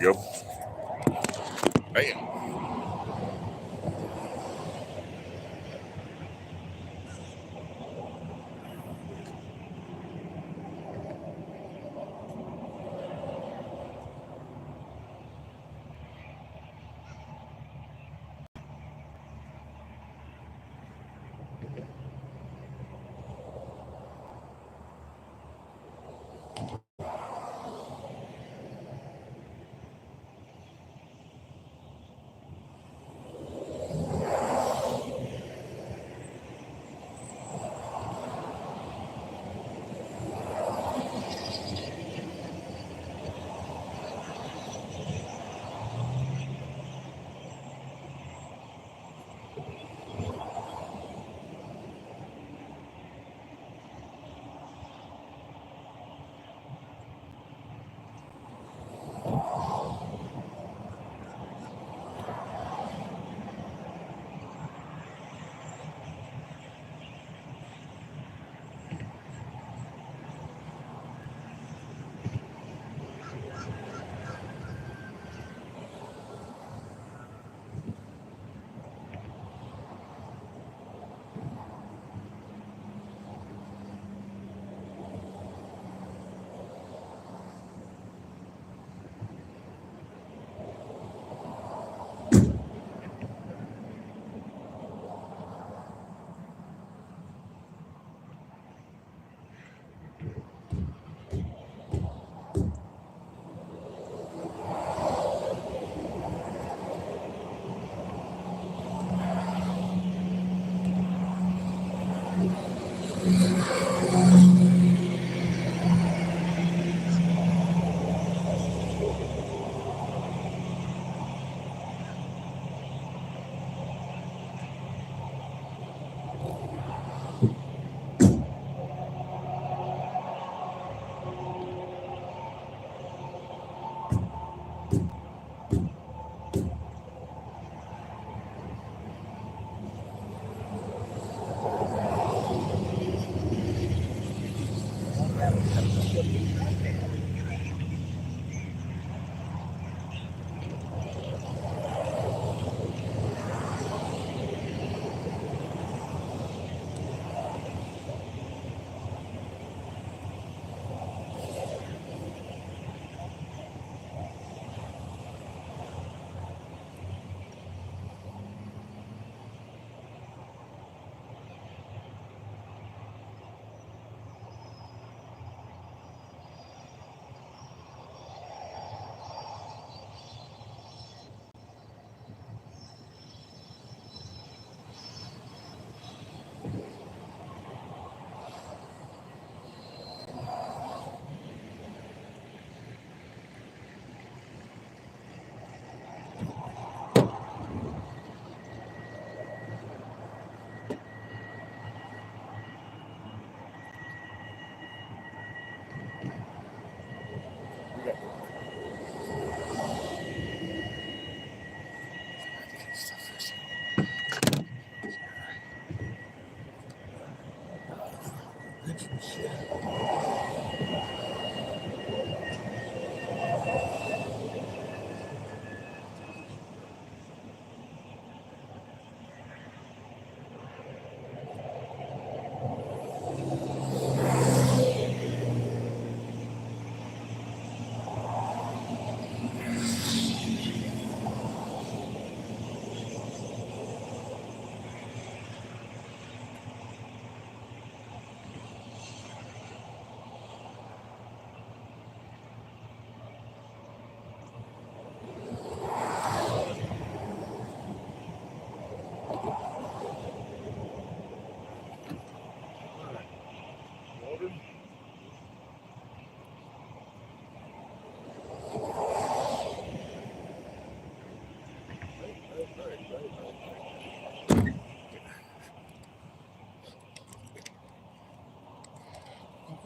Yep. Bam.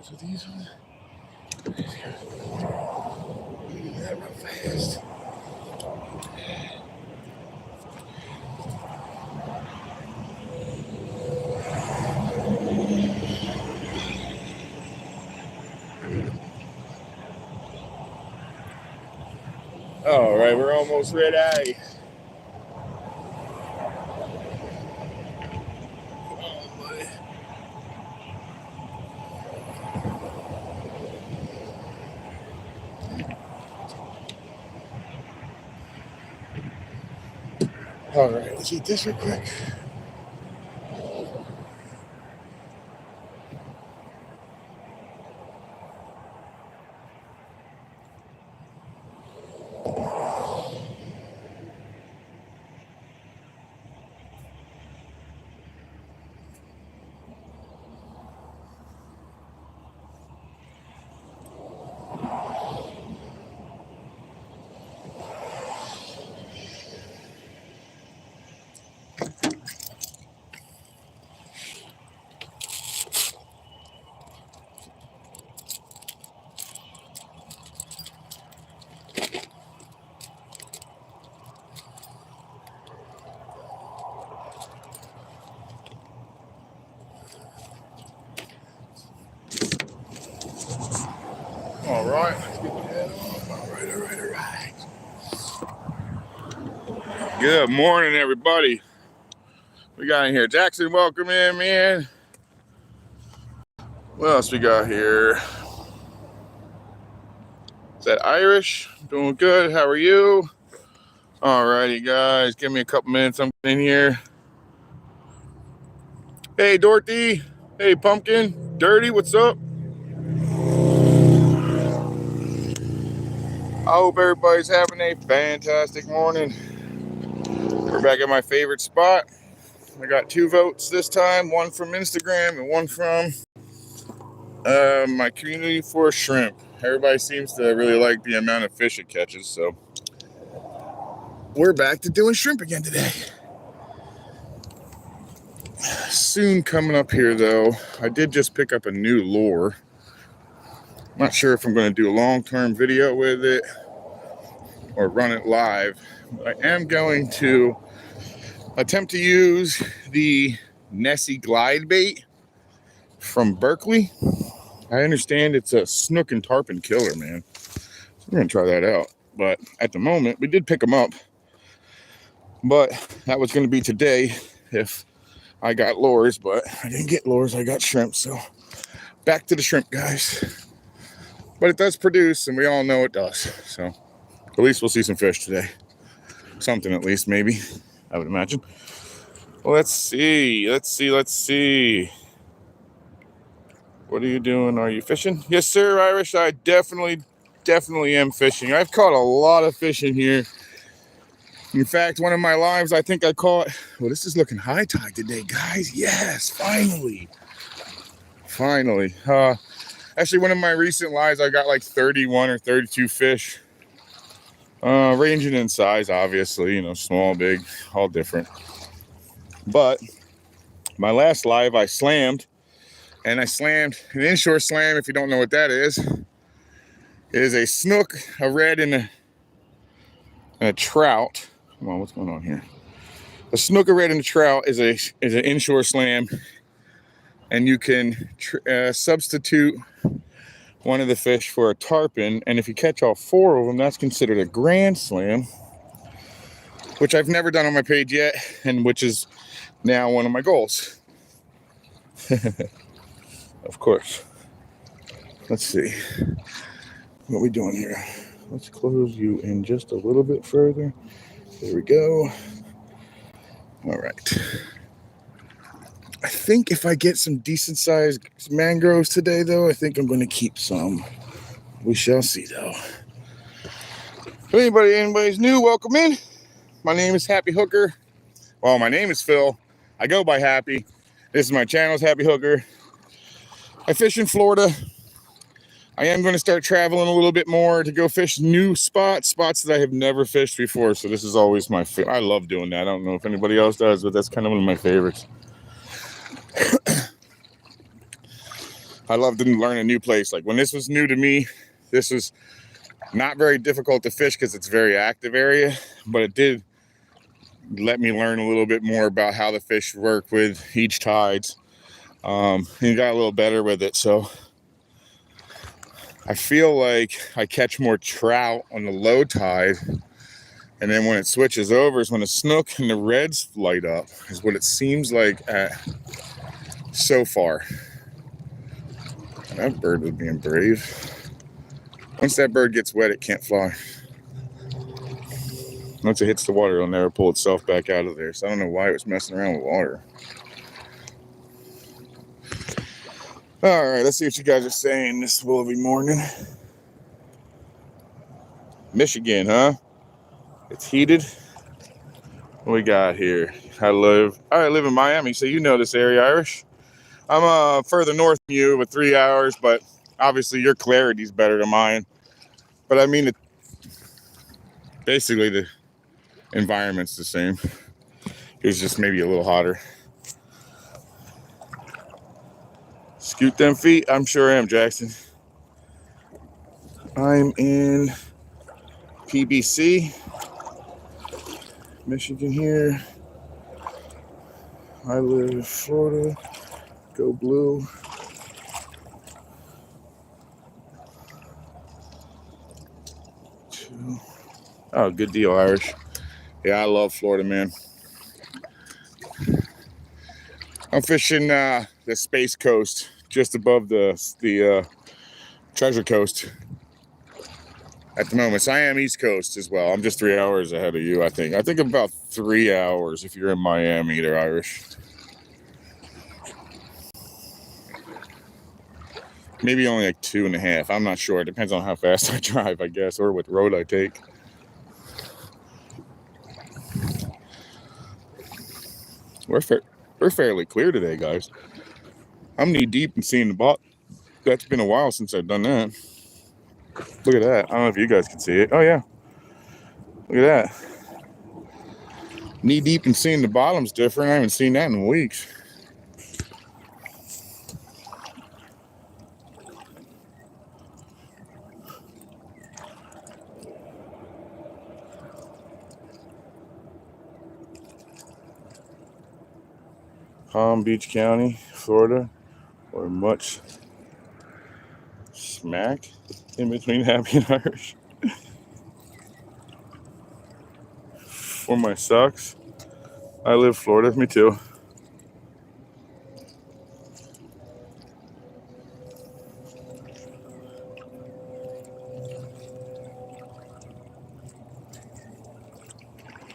So these ones, that real fast. All right, we're almost ready. All right, let's eat this real quick. All right, let's get the head on. All right. Good morning, everybody. We got in here. Jackson, welcome in, man. What else we got here? Is that Irish? Doing good. How are you? All righty, guys. Give me a couple minutes. I'm in here. Hey, Dorothy. Hey, Pumpkin. Dirty, what's up? I hope everybody's having a fantastic morning. We're back at my favorite spot. I got 2 votes this time, one from Instagram and one from my community for shrimp. Everybody seems to really like the amount of fish it catches, so we're back to doing shrimp again today. Soon coming up here, though, I did just pick up a new lure. I'm not sure if I'm going to do a long-term video with it or run it live, but I am going to attempt to use the Nessie glide bait from Berkeley. I understand it's a snook and tarpon killer, man. So we're going to try that out. But at the moment, we did pick them up. But that was going to be today if I got lures, but I didn't get lures. I got shrimp. So back to the shrimp, guys. But it does produce, and we all know it does. So at least we'll see some fish today. Something at least, maybe, I would imagine. Well, let's see. What are you doing? Are you fishing? Yes, sir, Irish. I definitely am fishing. I've caught a lot of fish in here. In fact, one of my lives, I think I caught... Well, this is looking high tide today, guys. Yes, finally. Actually, one of my recent lives, I got like 31 or 32 fish. Ranging in size, obviously. You know, small, big, all different. But my last live, I slammed. And I slammed an inshore slam, if you don't know what that is. It is a snook, a red, and a trout. Come on, what's going on here? A snook, a red, and a trout is an inshore slam. And you can substitute one of the fish for a tarpon. And if you catch all 4 of them, that's considered a grand slam. Which I've never done on my page yet. And which is now one of my goals. Of course. Let's see. What are we doing here? Let's close you in just a little bit further. There we go. All right. I think if I get some decent sized mangroves today, though, I think I'm going to keep some. We shall see, though. If anybody's new, welcome in. My name is HappyHookr. Well, my name is Phil. I go by Happy. This is my channel, HappyHookr. I fish in Florida. I am going to start traveling a little bit more to go fish new spots that I have never fished before. So this is always my favorite. I love doing that. I don't know if anybody else does, but that's kind of one of my favorites. I love to learn a new place. Like when this was new to me, this was not very difficult to fish because it's a very active area, but it did let me learn a little bit more about how the fish work with each tides. And got a little better with it. So I feel like I catch more trout on the low tide, and then when it switches over is when the snook and the reds light up, is what it seems like so far. That bird was being brave. Once that bird gets wet, it can't fly. Once it hits the water, it'll never pull itself back out of there. So I don't know why it was messing around with water. All right, let's see what you guys are saying this Willoughby morning. Michigan, huh? It's heated. What we got here? I live in Miami, so you know this area, Irish. I'm further north than you with 3 hours, but obviously your clarity's better than mine. But I mean, basically the environment's the same. It's just maybe a little hotter. Scoot them feet. I'm sure I am, Jackson. I'm in PBC, Michigan here. I live in Florida. Go blue. Oh, good deal, Irish. Yeah, I love Florida, man. I'm fishing the Space Coast, just above the Treasure Coast at the moment. So I am East Coast as well. I'm just 3 hours ahead of you, I think. I think about 3 hours if you're in Miami, they're Irish. Maybe only like 2.5. I'm not sure. It depends on how fast I drive, I guess, or what road I take. We're fairly clear today, guys. I'm knee deep in seeing the bot. That's been a while since I've done that. Look at that. I don't know if you guys can see it. Oh, yeah. Look at that. Knee deep in seeing the bottom's different. I haven't seen that in weeks. Palm Beach County, Florida, or much smack in between Happy and Irish. For my socks, I live Florida. Me too.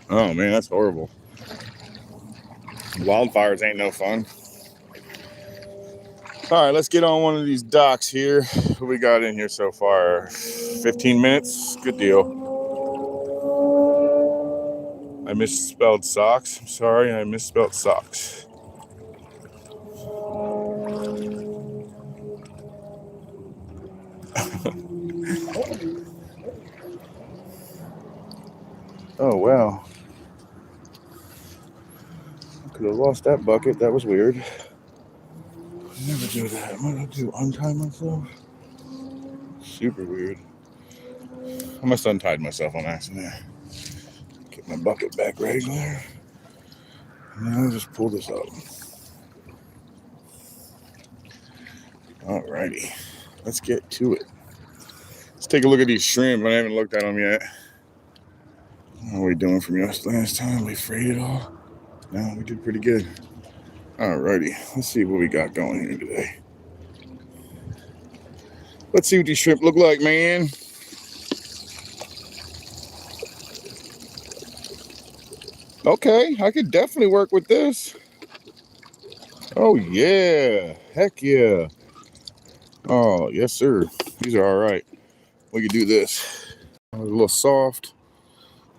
Oh man, that's horrible. Wildfires ain't no fun. All right, let's get on one of these docks here. What we got in here so far? 15 minutes? Good deal. I misspelled socks. I'm sorry, I misspelled socks. Oh, wow. I could have lost that bucket. That was weird. I never do that. What did I do? Untie myself? Super weird. I must have untied myself on accident. Get my bucket back regular. And then I'll just pull this up. Alrighty. Let's get to it. Let's take a look at these shrimp. I haven't looked at them yet. How are we doing from last time? We frayed it all? No, we did pretty good. Alrighty. Let's see what we got going here today. Let's see what these shrimp look like, man. Okay, I could definitely work with this. Oh, yeah. Heck yeah. Oh, yes, sir. These are all right. We could do this. A little soft.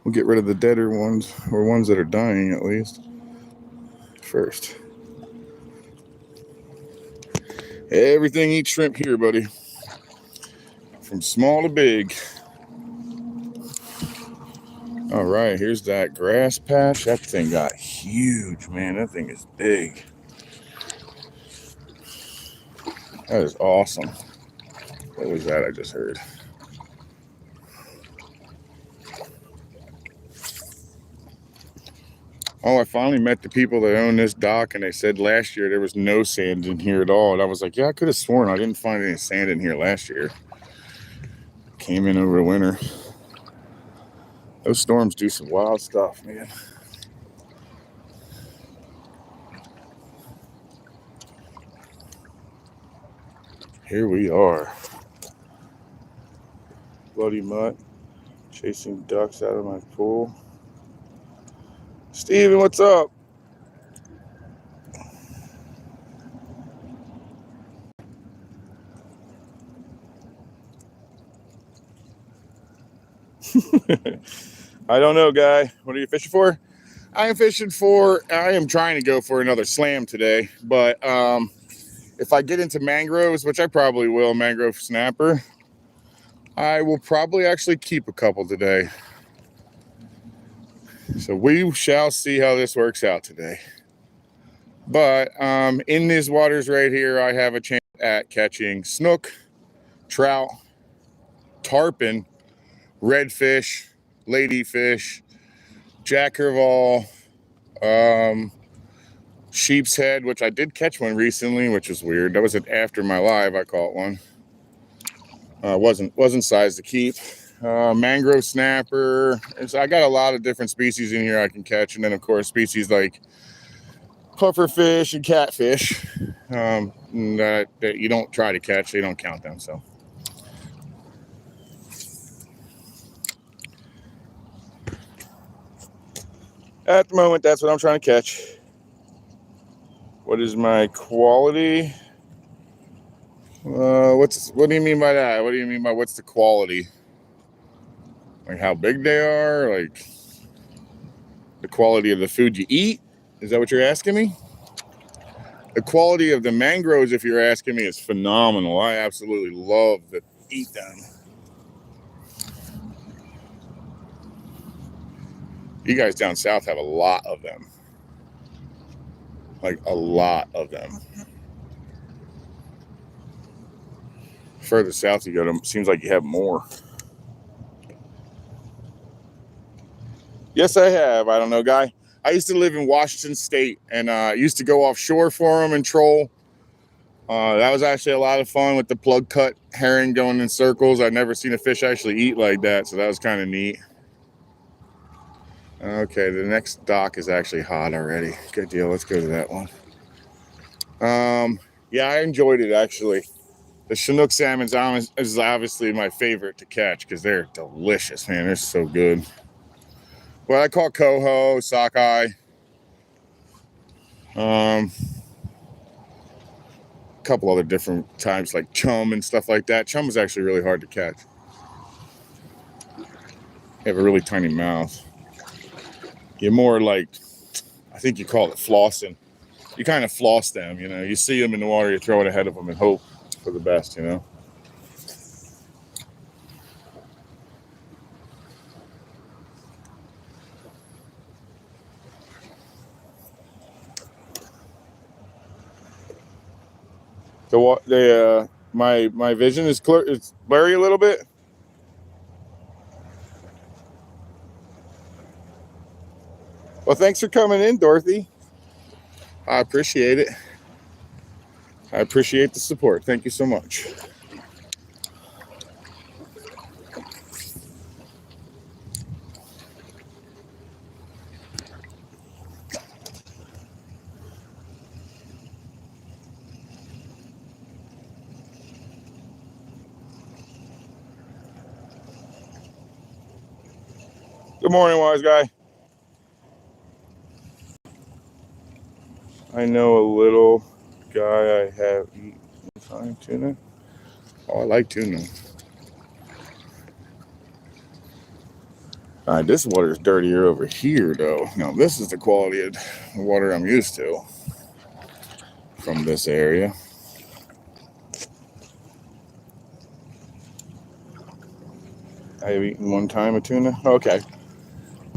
We'll get rid of the deader ones, or ones that are dying at least, first. Everything eats shrimp here, buddy. From small to big. All right, here's that grass patch. That thing got huge, man. That thing is big. That is awesome. What was that I just heard? Oh, I finally met the people that own this dock, and they said last year there was no sand in here at all. And I was like, yeah, I could have sworn I didn't find any sand in here last year. came in over winter. Those storms do some wild stuff, man. Here we are. Bloody mutt. Chasing ducks out of my pool. Steven, what's up? I don't know, guy. What are you fishing for? I am trying to go for another slam today, but if I get into mangroves, which I probably will, mangrove snapper, I will probably actually keep a couple today. So we shall see how this works out today. But in these waters right here, I have a chance at catching snook, trout, tarpon, redfish, ladyfish, jack crevalle, sheep's head, which I did catch one recently, which was weird. That was after my live. I caught one. Wasn't sized to keep. Mangrove snapper. So I got a lot of different species in here I can catch, and then of course species like pufferfish and catfish that you don't try to catch. They don't count them. So at the moment, that's what I'm trying to catch. What is my quality? What do you mean by that? What do you mean by what's the quality? Like how big they are? Like the quality of the food you eat? Is that what you're asking me? The quality of the mangroves, if you're asking me, is phenomenal. I absolutely love to eat them. You guys down south have a lot of them. Like a lot of them. Further south you go, it seems like you have more. Yes, I have. I don't know, guy. I used to live in Washington State, and I used to go offshore for them and troll. That was actually a lot of fun with the plug cut herring going in circles. I'd never seen a fish actually eat like that, so that was kind of neat. Okay, the next dock is actually hot already. Good deal. Let's go to that one. Yeah, I enjoyed it actually. The Chinook salmon is obviously my favorite to catch because they're delicious, man. They're so good. What I call coho, sockeye. A couple other different types like chum and stuff like that. Chum is actually really hard to catch. They have a really tiny mouth. You're more like, I think you call it flossing. You kind of floss them, you know. You see them in the water, you throw it ahead of them and hope for the best, you know. My vision is clear. It's blurry a little bit. Well, thanks for coming in, Dorothy. I appreciate it. I appreciate the support. Thank you so much. Good morning, wise guy. I know a little guy I have eaten fine tuna. Oh, I like tuna. This water is dirtier over here, though. Now, this is the quality of the water I'm used to from this area. I have eaten one time a tuna. Okay.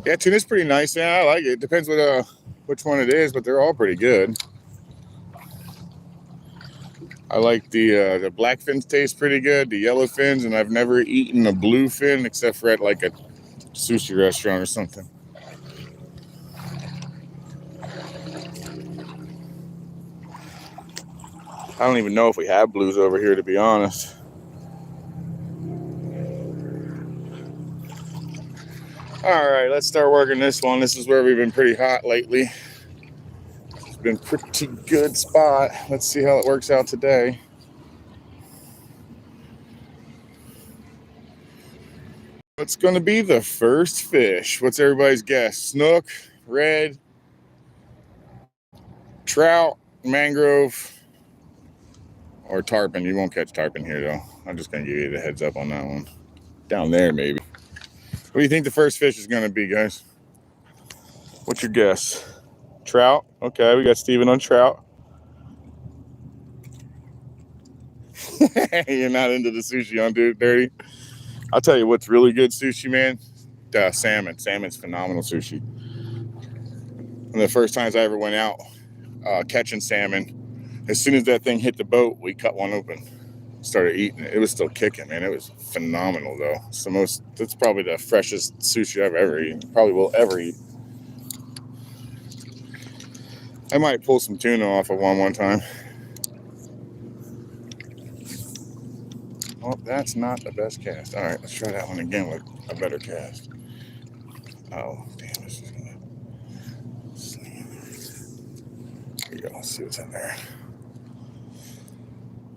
Yeah, tuna's pretty nice. Yeah, I like it. Depends what which one it is, but they're all pretty good. I like the black fins taste pretty good, the yellow fins, and I've never eaten a blue fin except for at like a sushi restaurant or something. I don't even know if we have blues over here, to be honest. All right, let's start working this one. This is where we've been pretty hot lately. It's been pretty good spot. Let's see how it works out today. What's going to be the first fish? What's everybody's guess? Snook, red, trout, mangrove, or tarpon? You won't catch tarpon here, though. I'm just going to give you the heads up on that one. Down there, maybe. What do you think the first fish is going to be, guys? What's your guess? Trout? Okay, we got Steven on trout. You're not into the sushi on Dirty? I'll tell you what's really good sushi, man. Salmon. Salmon's phenomenal sushi. One of the first times I ever went out catching salmon, as soon as that thing hit the boat, we cut one open. Started eating it. It was still kicking, man. It was phenomenal, though. That's probably the freshest sushi I've ever eaten. Probably will ever eat. I might pull some tuna off of one time. Oh, that's not the best cast. All right, let's try that one again with a better cast. Oh, damn, this is gonna... Here we go, let's see what's in there.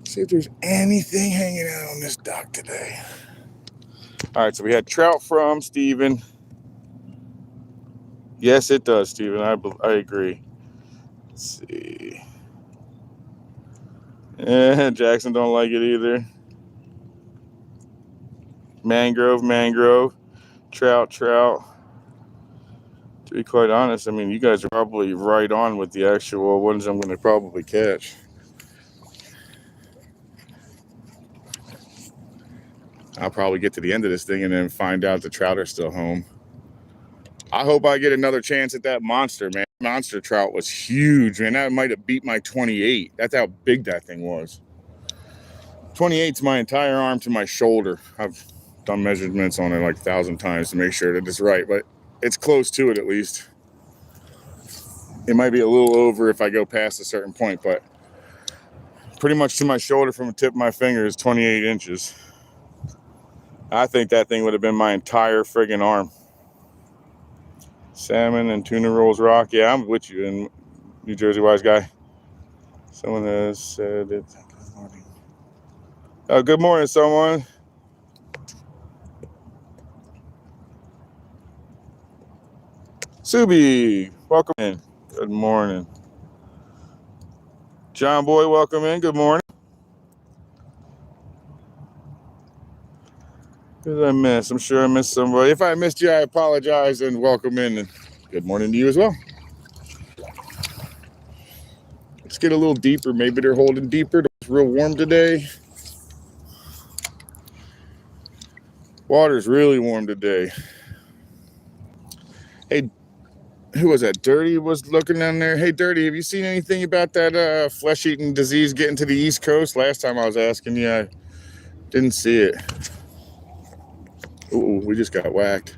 See if there's anything hanging out on this dock today. All right, so we had trout from Steven. Yes, it does, Steven. I agree. Let's see. Jackson don't like it either. Mangrove. Trout. To be quite honest, I mean, you guys are probably right on with the actual ones I'm going to probably catch. I'll probably get to the end of this thing and then find out the trout are still home. I hope I get another chance at that monster, man. Monster trout was huge, man. That might have beat my 28. That's how big that thing was. 28's my entire arm to my shoulder. I've done measurements on it like 1,000 times to make sure that it's right, but it's close to it at least. It might be a little over if I go past a certain point, but pretty much to my shoulder from the tip of my finger is 28 inches. I think that thing would have been my entire friggin' arm. Salmon and tuna rolls rock. Yeah, I'm with you, in New Jersey wise guy. Someone has said it. Good morning. Oh, good morning, someone. Subi, welcome in. Good morning. John Boy, welcome in. Good morning. Who did I miss? I'm sure I missed somebody. If I missed you, I apologize and welcome in. And good morning to you as well. Let's get a little deeper. Maybe they're holding deeper. It's real warm today. Water's really warm today. Hey, who was that? Dirty was looking down there. Hey, Dirty, have you seen anything about that flesh-eating disease getting to the East Coast? Last time I was asking you, I didn't see it. Ooh, we just got whacked.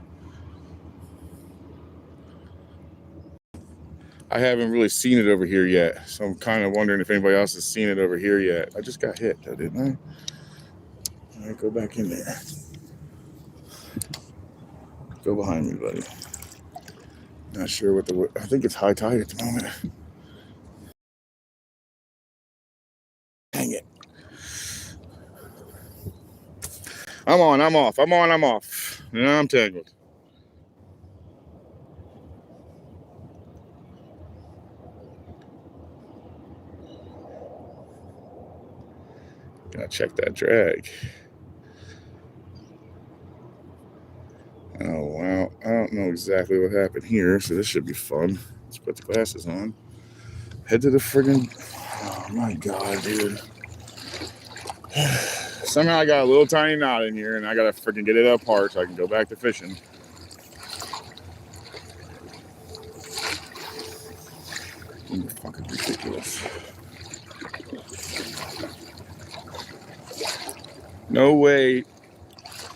I haven't really seen it over here yet, so I'm kind of wondering if anybody else has seen it over here yet. I just got hit, though, didn't I? All right, go back in there. Go behind me, buddy. Not sure what I think it's high tide at the moment. Dang it. I'm on, I'm off. Now I'm tangled. Gotta check that drag. Oh, wow. I don't know exactly what happened here, so this should be fun. Let's put the glasses on. Head to the friggin'... Oh, my God, dude. Somehow I got a little tiny knot in here, and I gotta freaking get it apart so I can go back to fishing. You're fucking ridiculous. No way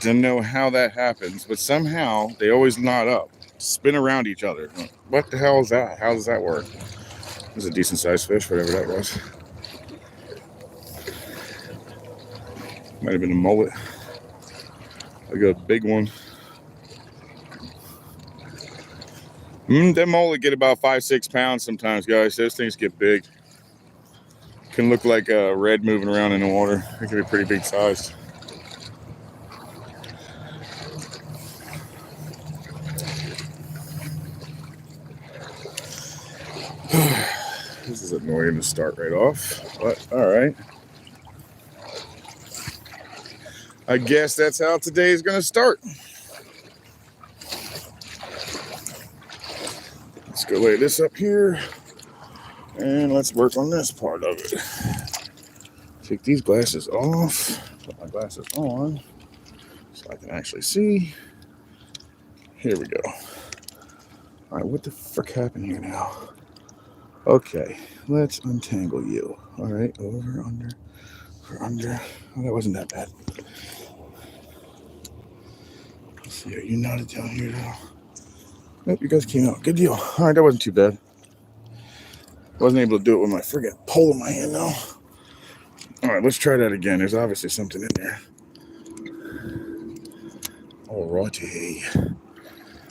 to know how that happens, but somehow they always knot up, spin around each other. What the hell is that? How does that work? It was a decent sized fish, whatever that was. Might have been a mullet. Like a big one. Them only get about 5-6 pounds sometimes, guys. Those things get big. Can look like a red moving around in the water. They can be pretty big sized. This is annoying to start right off, but all right. I guess that's how today is going to start. Let's go lay this up here, and let's work on this part of it. Take these glasses off, put my glasses on, so I can actually see. Here we go. All right, what the frick happened here now? Okay, let's untangle you. All right, over, under, over, under. Oh, that wasn't that bad. Let's see, are you knotted down here now? Nope, you guys came out. Good deal. All right, that wasn't too bad. Wasn't able to do it with my friggin' pole in my hand though. All right, let's try that again. There's obviously something in there. All righty. All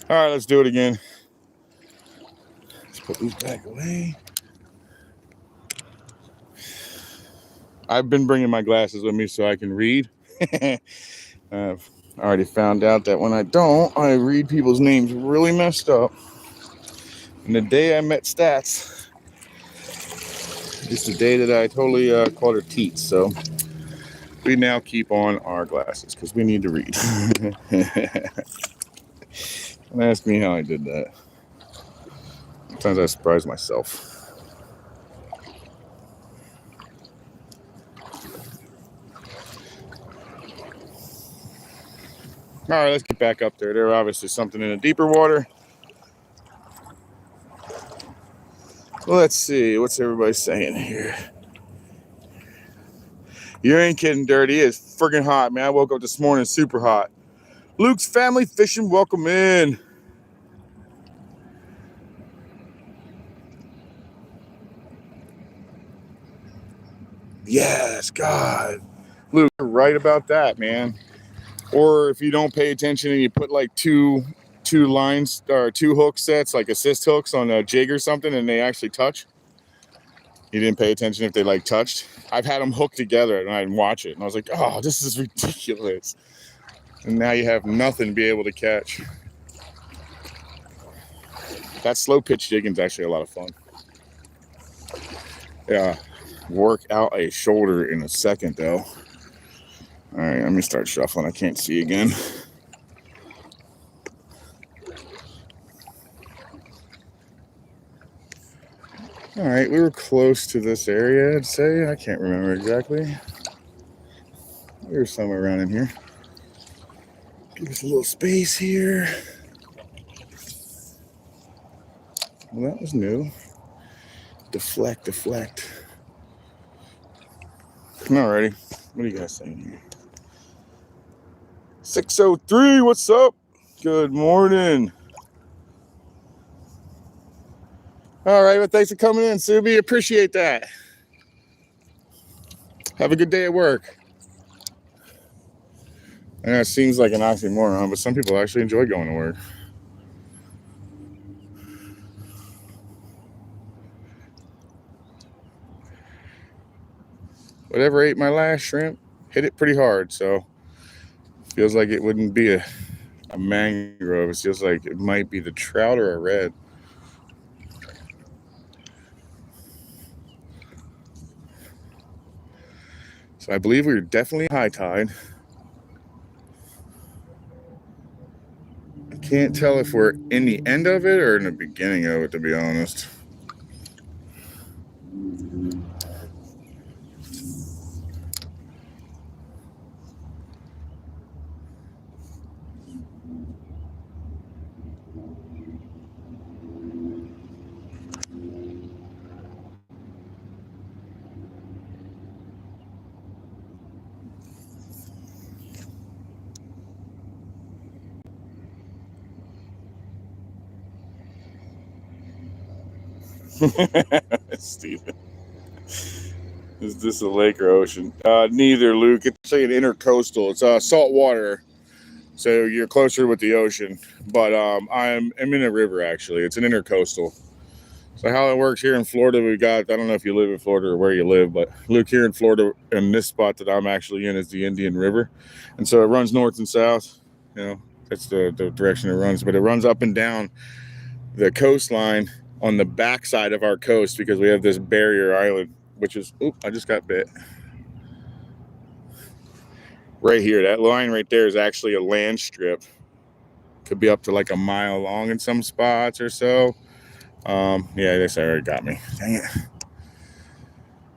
right, let's do it again. Let's put these back away. I've been bringing my glasses with me so I can read. I've already found out that when I don't, I read people's names really messed up. And the day I met Stats is the day that I totally called her teats. So we now keep on our glasses because we need to read. Don't ask me how I did that. Sometimes I surprise myself. All right, let's get back up there. There's obviously something in the deeper water. Let's see, what's everybody saying here? You ain't kidding, Dirty. It's friggin' hot, man. I woke up this morning super hot. Luke's family fishing, welcome in. Yes, God. Luke, you're right about that, man. Or if you don't pay attention and you put like two lines or two hook sets, like assist hooks on a jig or something, and they actually touch. You didn't pay attention if they like touched. I've had them hooked together and I didn't watch it. And I was like, oh, this is ridiculous. And now you have nothing to be able to catch. That slow pitch jigging is actually a lot of fun. Yeah, work out a shoulder in a second though. All right, let me start shuffling. I can't see again. All right, we were close to this area, I'd say. I can't remember exactly. We were somewhere around in here. Give us a little space here. Well, that was new. Deflect. Alrighty, what are you guys saying here? 603, what's up? Good morning. All right, well, thanks for coming in, Subi. Appreciate that. Have a good day at work. And it seems like an oxymoron, but some people actually enjoy going to work. Whatever ate my last shrimp hit it pretty hard, so feels like it wouldn't be a mangrove. It feels like it might be the trout or a red. So I believe we were definitely high tide. I can't tell if we're in the end of it or in the beginning of it, to be honest. Steven. Is this a lake or ocean? Neither, Luke. It's actually an intercoastal. It's salt water. So you're closer with the ocean. But I'm in a river, actually. It's an intercoastal. So how it works here in Florida, we got, I don't know if you live in Florida or where you live, but look, here in Florida, in this spot that I'm actually in is the Indian River. And so it runs north and south. You know, that's the direction it runs. But it runs up and down the coastline on the backside of our coast because we have this barrier island, which is, oop, I just got bit. Right here, that line right there is actually a land strip. Could be up to like a mile long in some spots or so. Yeah, this already got me. Dang it.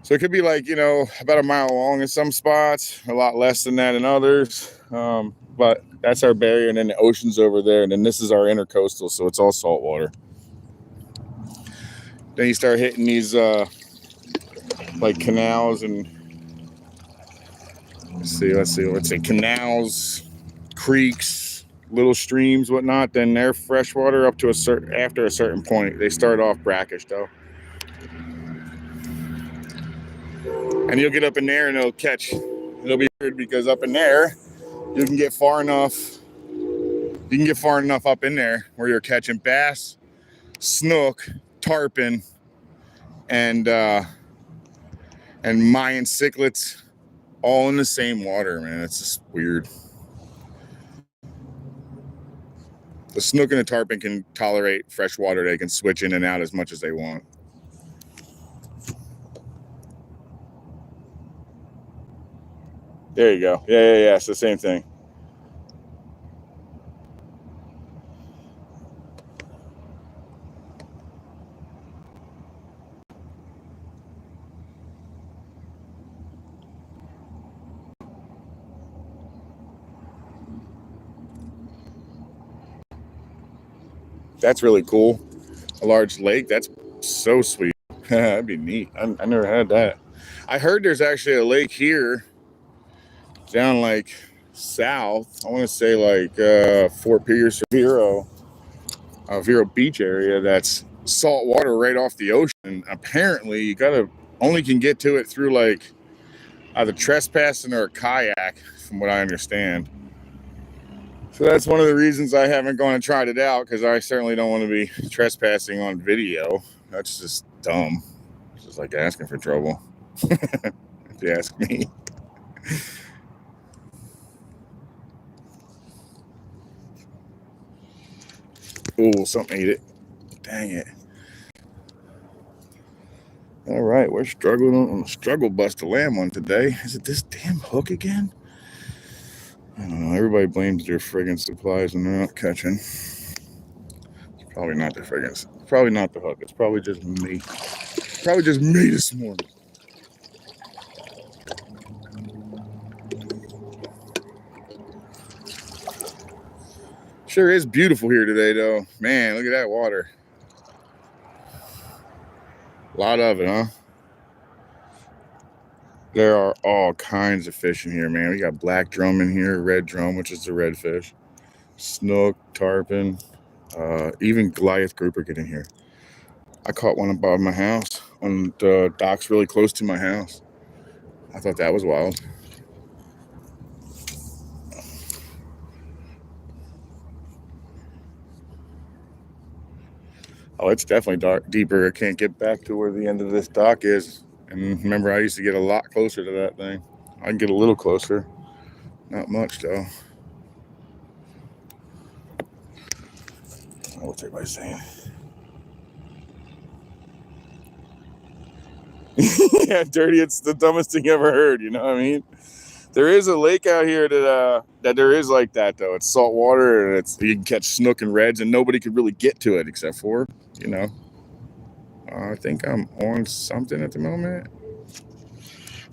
So it could be like, you know, about a mile long in some spots, a lot less than that in others. But that's our barrier, and then the ocean's over there, and then this is our intercoastal, so it's all salt water. Then you start hitting these like canals and let's see, canals, creeks, little streams, whatnot. Then they're freshwater up to after a certain point. They start off brackish though. And you'll get up in there and it'll be weird because up in there you can get far enough up in there where you're catching bass, snook, tarpon, and Mayan cichlids all in the same water, man. It's just weird. The snook and the tarpon can tolerate fresh water. They can switch in and out as much as they want. There you go. Yeah. It's the same thing. That's really cool. A large lake. That's so sweet. That'd be neat. I never had that. I heard there's actually a lake here down like south. I want to say like Fort Pierce or Vero Beach area. That's salt water right off the ocean. Apparently, you only can get to it through like either trespassing or a kayak, from what I understand. So that's one of the reasons I haven't gone and tried it out, because I certainly don't want to be trespassing on video. That's just dumb. It's just like asking for trouble, if you ask me. Oh, something ate it. Dang it. All right, we're struggling on the struggle bus to land one today. Is it this damn hook again? I don't know. Everybody blames their friggin' supplies and they're not catching. It's probably not the friggin'. Probably not the hook. It's probably just me. Probably just me this morning. Sure is beautiful here today, though. Man, look at that water. A lot of it, huh? There are all kinds of fish in here, man. We got black drum in here, red drum, which is the redfish, snook, tarpon, even Goliath grouper get in here. I caught one above my house on the docks really close to my house. I thought that was wild. Oh, it's definitely deeper. I can't get back to where the end of this dock is. And remember, I used to get a lot closer to that thing. I can get a little closer. Not much, though. What's everybody saying? Yeah, dirty. It's the dumbest thing you ever heard. You know what I mean? There is a lake out here that there is like that, though. It's salt water, and you can catch snook and reds, and nobody could really get to it except for, you know. I think I'm on something at the moment.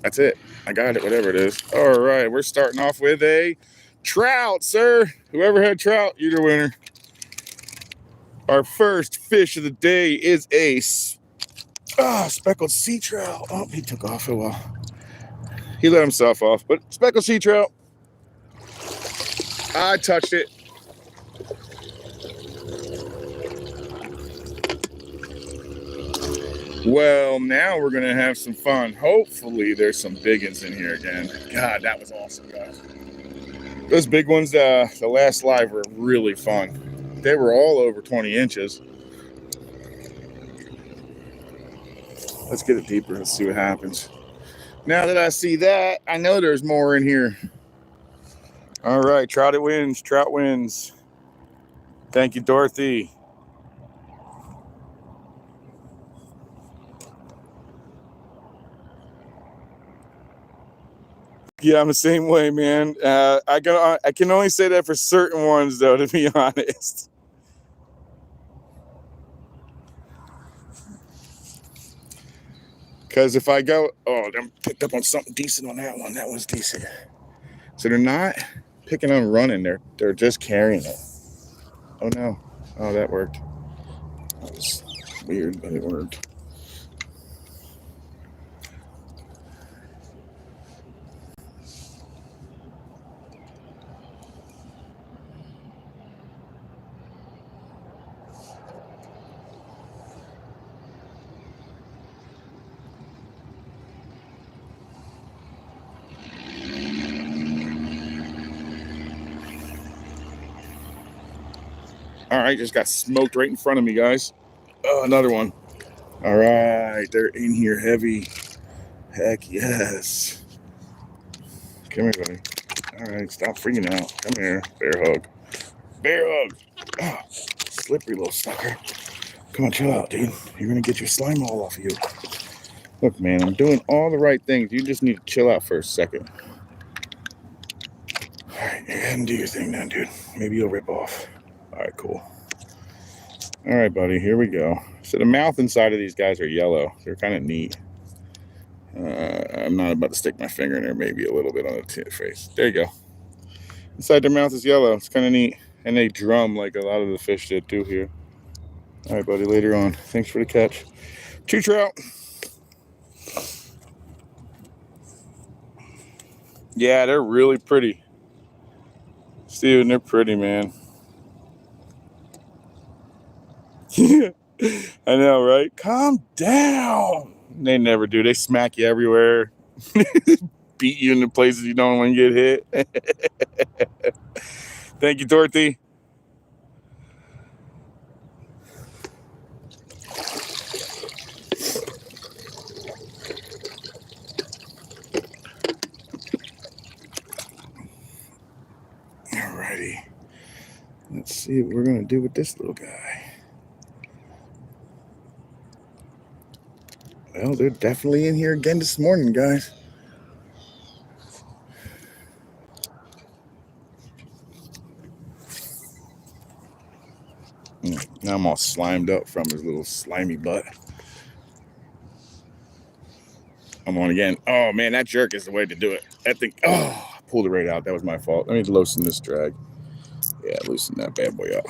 That's it. I got it, whatever it is. All right, we're starting off with a trout, sir. Whoever had trout, you're the winner. Our first fish of the day is a speckled sea trout. Oh, he took off a while. He let himself off, but speckled sea trout. I touched it. Well, now we're going to have some fun. Hopefully there's some big ones in here again. God, that was awesome, guys. Those big ones, the last live were really fun. They were all over 20 inches. Let's get it deeper. Let's see what happens. Now that I see that, I know there's more in here. All right, trout it wins. Trout wins. Thank you, Dorothy. Yeah, I'm the same way, man. I can only say that for certain ones, though, to be honest. Because if I go, oh, I picked up on something decent on that one. That one's decent. So they're not picking on running. They're just carrying it. Oh no. Oh, that worked. That was weird, but it worked. All right, just got smoked right in front of me, guys. Oh, another one. All right, they're in here heavy. Heck yes. Come here, buddy. All right, stop freaking out. Come here. Bear hug. Bear hug. Oh, slippery little sucker. Come on, chill out, dude. You're going to get your slime all off of you. Look, man, I'm doing all the right things. You just need to chill out for a second. All right, go ahead and do your thing then, dude. Maybe you'll rip off. All right, cool. All right, buddy, here we go. So the mouth inside of these guys are yellow. They're kind of neat. I'm not about to stick my finger in there, maybe a little bit on the face. There you go. Inside their mouth is yellow. It's kind of neat. And they drum like a lot of the fish did too here. All right, buddy, later on. Thanks for the catch. 2 trout. Yeah, they're really pretty. Steven, they're pretty, man. I know, right? Calm down. They never do. They smack you everywhere. Beat you in the places you don't want to get hit. Thank you, Dorothy. Alrighty. Let's see what we're going to do with this little guy. Well, they're definitely in here again this morning, guys. Now I'm all slimed up from his little slimy butt. I'm on again. Oh, man, that jerk is the way to do it. That thing, oh, I pulled it right out. That was my fault. Let me loosen this drag. Yeah, loosen that bad boy up.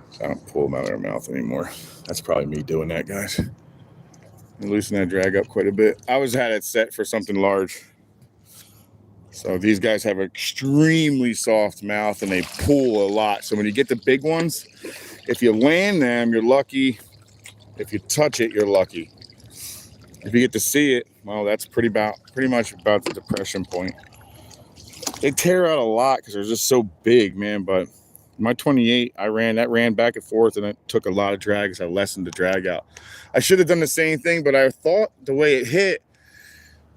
So I don't pull them out of their mouth anymore. That's probably me doing that, guys. And loosen that drag up quite a bit. I was had it set for something large. So these guys have an extremely soft mouth and they pull a lot. So when you get the big ones, if you land them, you're lucky. If you touch it, you're lucky. If you get to see it, well, that's pretty much about the depression point. They tear out a lot because they're just so big, man. But my 28, I ran back and forth, and it took a lot of drag as I lessened the drag out. I should have done the same thing, but I thought the way it hit,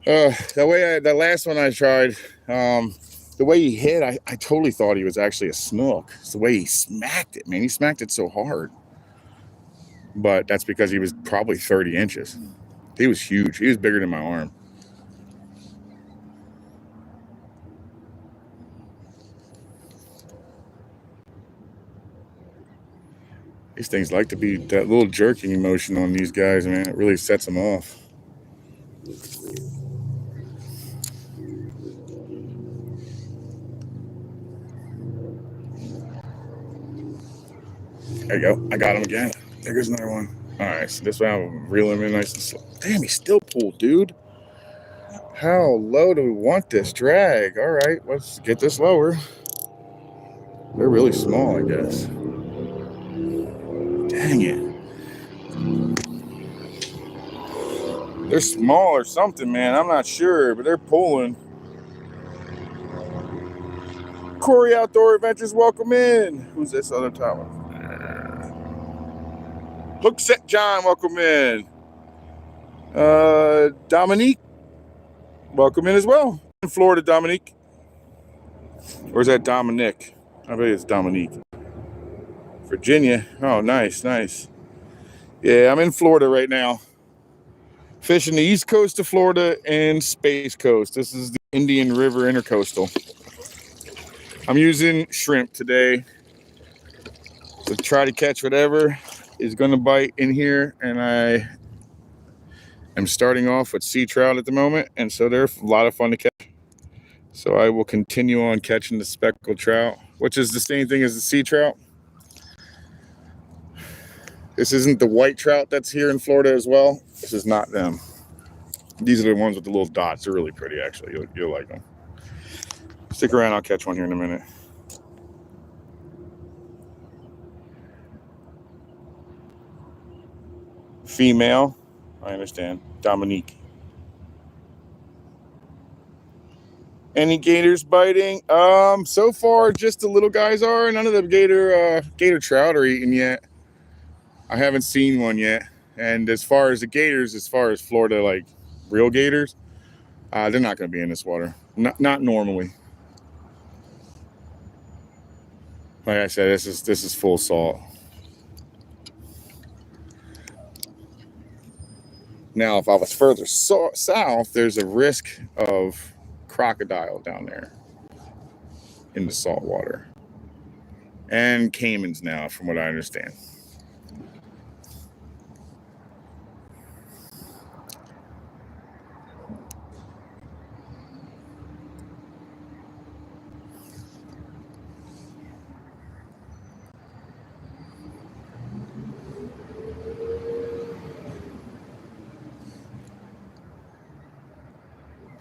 the last one I tried, the way he hit, I totally thought he was actually a snook. It's the way he smacked it, man. He smacked it so hard. But that's because he was probably 30 inches. He was huge. He was bigger than my arm. These things like to be that little jerking emotion on these guys, man. It really sets them off. There you go. I got him again. There goes another one. All right, so this one I'll reel him in nice and slow. Damn, he's still pulled, dude. How low do we want this drag? All right, let's get this lower. They're really small, I guess. Dang it. They're small or something, man. I'm not sure, but they're pulling. Corey Outdoor Adventures, welcome in. Who's this other tower? Hook Set John, welcome in. Dominique, welcome in as well. In Florida, Dominique. Or is that Dominic? I bet it's Dominique. Virginia. Oh, nice, nice. Yeah, I'm in Florida right now. Fishing the east coast of Florida and Space Coast. This is the Indian River Intercoastal. I'm using shrimp today to try to catch whatever is going to bite in here. And I am starting off with sea trout at the moment. And so they're a lot of fun to catch. So I will continue on catching the speckled trout, which is the same thing as the sea trout. This isn't the white trout that's here in Florida as well. This is not them. These are the ones with the little dots. They're really pretty, actually. You'll like them. Stick around. I'll catch one here in a minute. Female. I understand. Dominique. Any gators biting? So far, just the little guys are. None of the gator trout are eating yet. I haven't seen one yet. And as far as the gators, as far as Florida, like real gators, they're not going to be in this water. Not normally. Like I said, this is full salt. Now, if I was further south, there's a risk of crocodile down there in the salt water. And caimans now, from what I understand.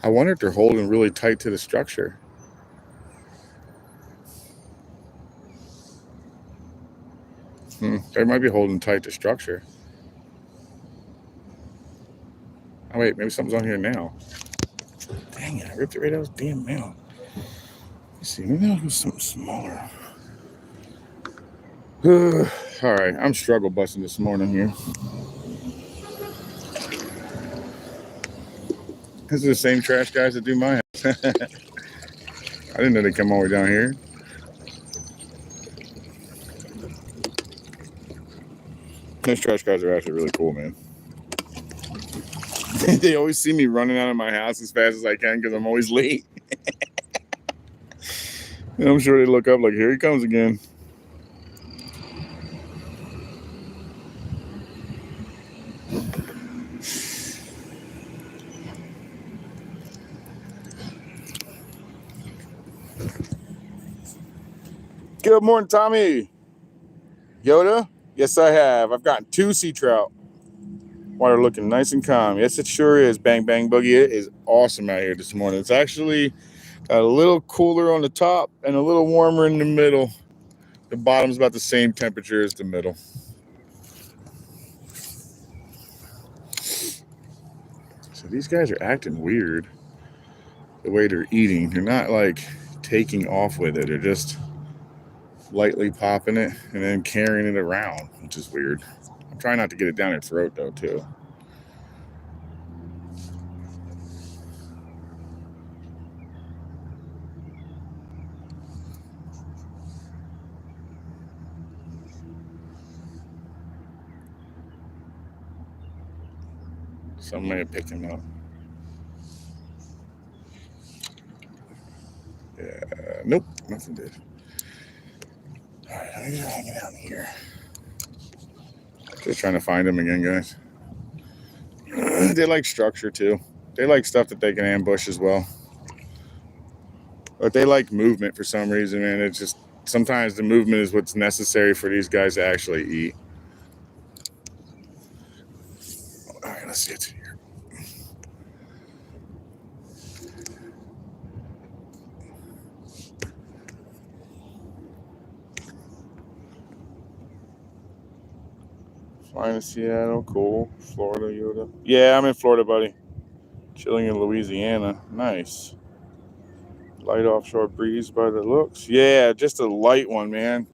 I wonder if they're holding really tight to the structure. They might be holding tight to structure. Oh, wait, maybe something's on here now. Dang it, I ripped it right out of his damn mouth. Let's see, maybe I'll do something smaller. All right, I'm struggle busting this morning here. These are the same trash guys that do my house. I didn't know they'd come all the way down here. Those trash guys are actually really cool, man. They always see me running out of my house as fast as I can because I'm always late. And I'm sure they look up like, here he comes again. Good morning, Tommy. Yoda? Yes, I have. I've gotten 2 sea trout. Water looking nice and calm. Yes, it sure is. Bang, bang, boogie. It is awesome out here this morning. It's actually a little cooler on the top and a little warmer in the middle. The bottom's about the same temperature as the middle. So these guys are acting weird the way they're eating. They're not like taking off with it. They're just lightly popping it and then carrying it around, which is weird. I'm trying not to get it down their throat though, too. Some may have picked him up. Yeah, nope, nothing did. All right, I'm just hanging out here. Just trying to find them again, guys. They like structure too. They like stuff that they can ambush as well. But they like movement for some reason, man. It's just sometimes the movement is what's necessary for these guys to actually eat. All right, let's get to here. Flying to Seattle, cool. Florida, Yoda. Yeah, I'm in Florida, buddy. Chilling in Louisiana. Nice. Light offshore breeze by the looks. Yeah, just a light one, man.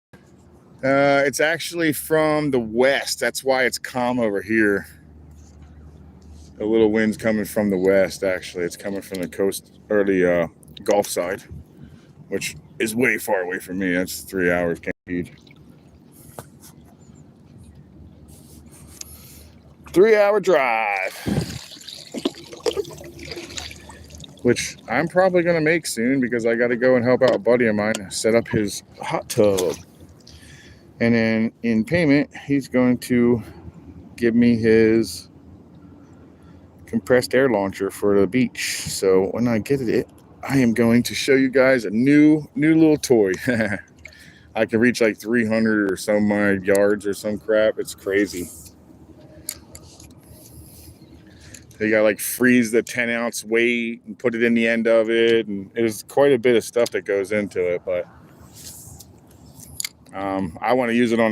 It's actually from the west. That's why it's calm over here. A little wind's coming from the west, actually. It's coming from the coast, or the Gulf side, which is way far away from me. That's 3 hours, can't feed. 3-hour drive, which I'm probably going to make soon because I got to go and help out a buddy of mine set up his hot tub. And then in payment, he's going to give me his compressed air launcher for the beach. So when I get it, I am going to show you guys a new little toy. I can reach like 300 or some yards or some crap. It's crazy. They got like freeze the 10-ounce weight and put it in the end of it, and there's quite a bit of stuff that goes into it. But I want to use it on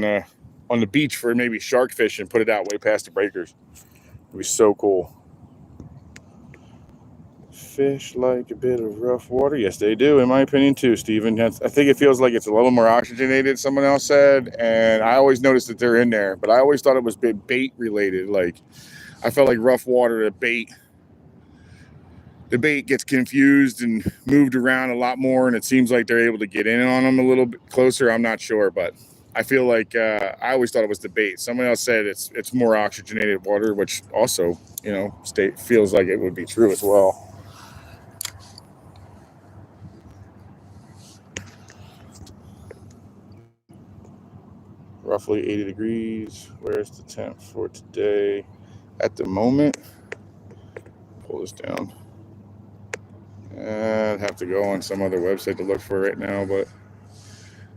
the beach for maybe shark fishing. Put it out way past the breakers. It'd be so cool. Fish like a bit of rough water. Yes, they do, in my opinion, too, Steven. I think it feels like it's a little more oxygenated, someone else said. And I always noticed that they're in there, but I always thought it was bait related. Like, I felt like rough water, the bait gets confused and moved around a lot more, and it seems like they're able to get in on them a little bit closer. I'm not sure, but I feel like I always thought it was the bait. Someone else said it's more oxygenated water, which also, feels like it would be true as well. Roughly 80 degrees. Where's the temp for today? At the moment, pull this down. I'd have to go on some other website to look for it right now, but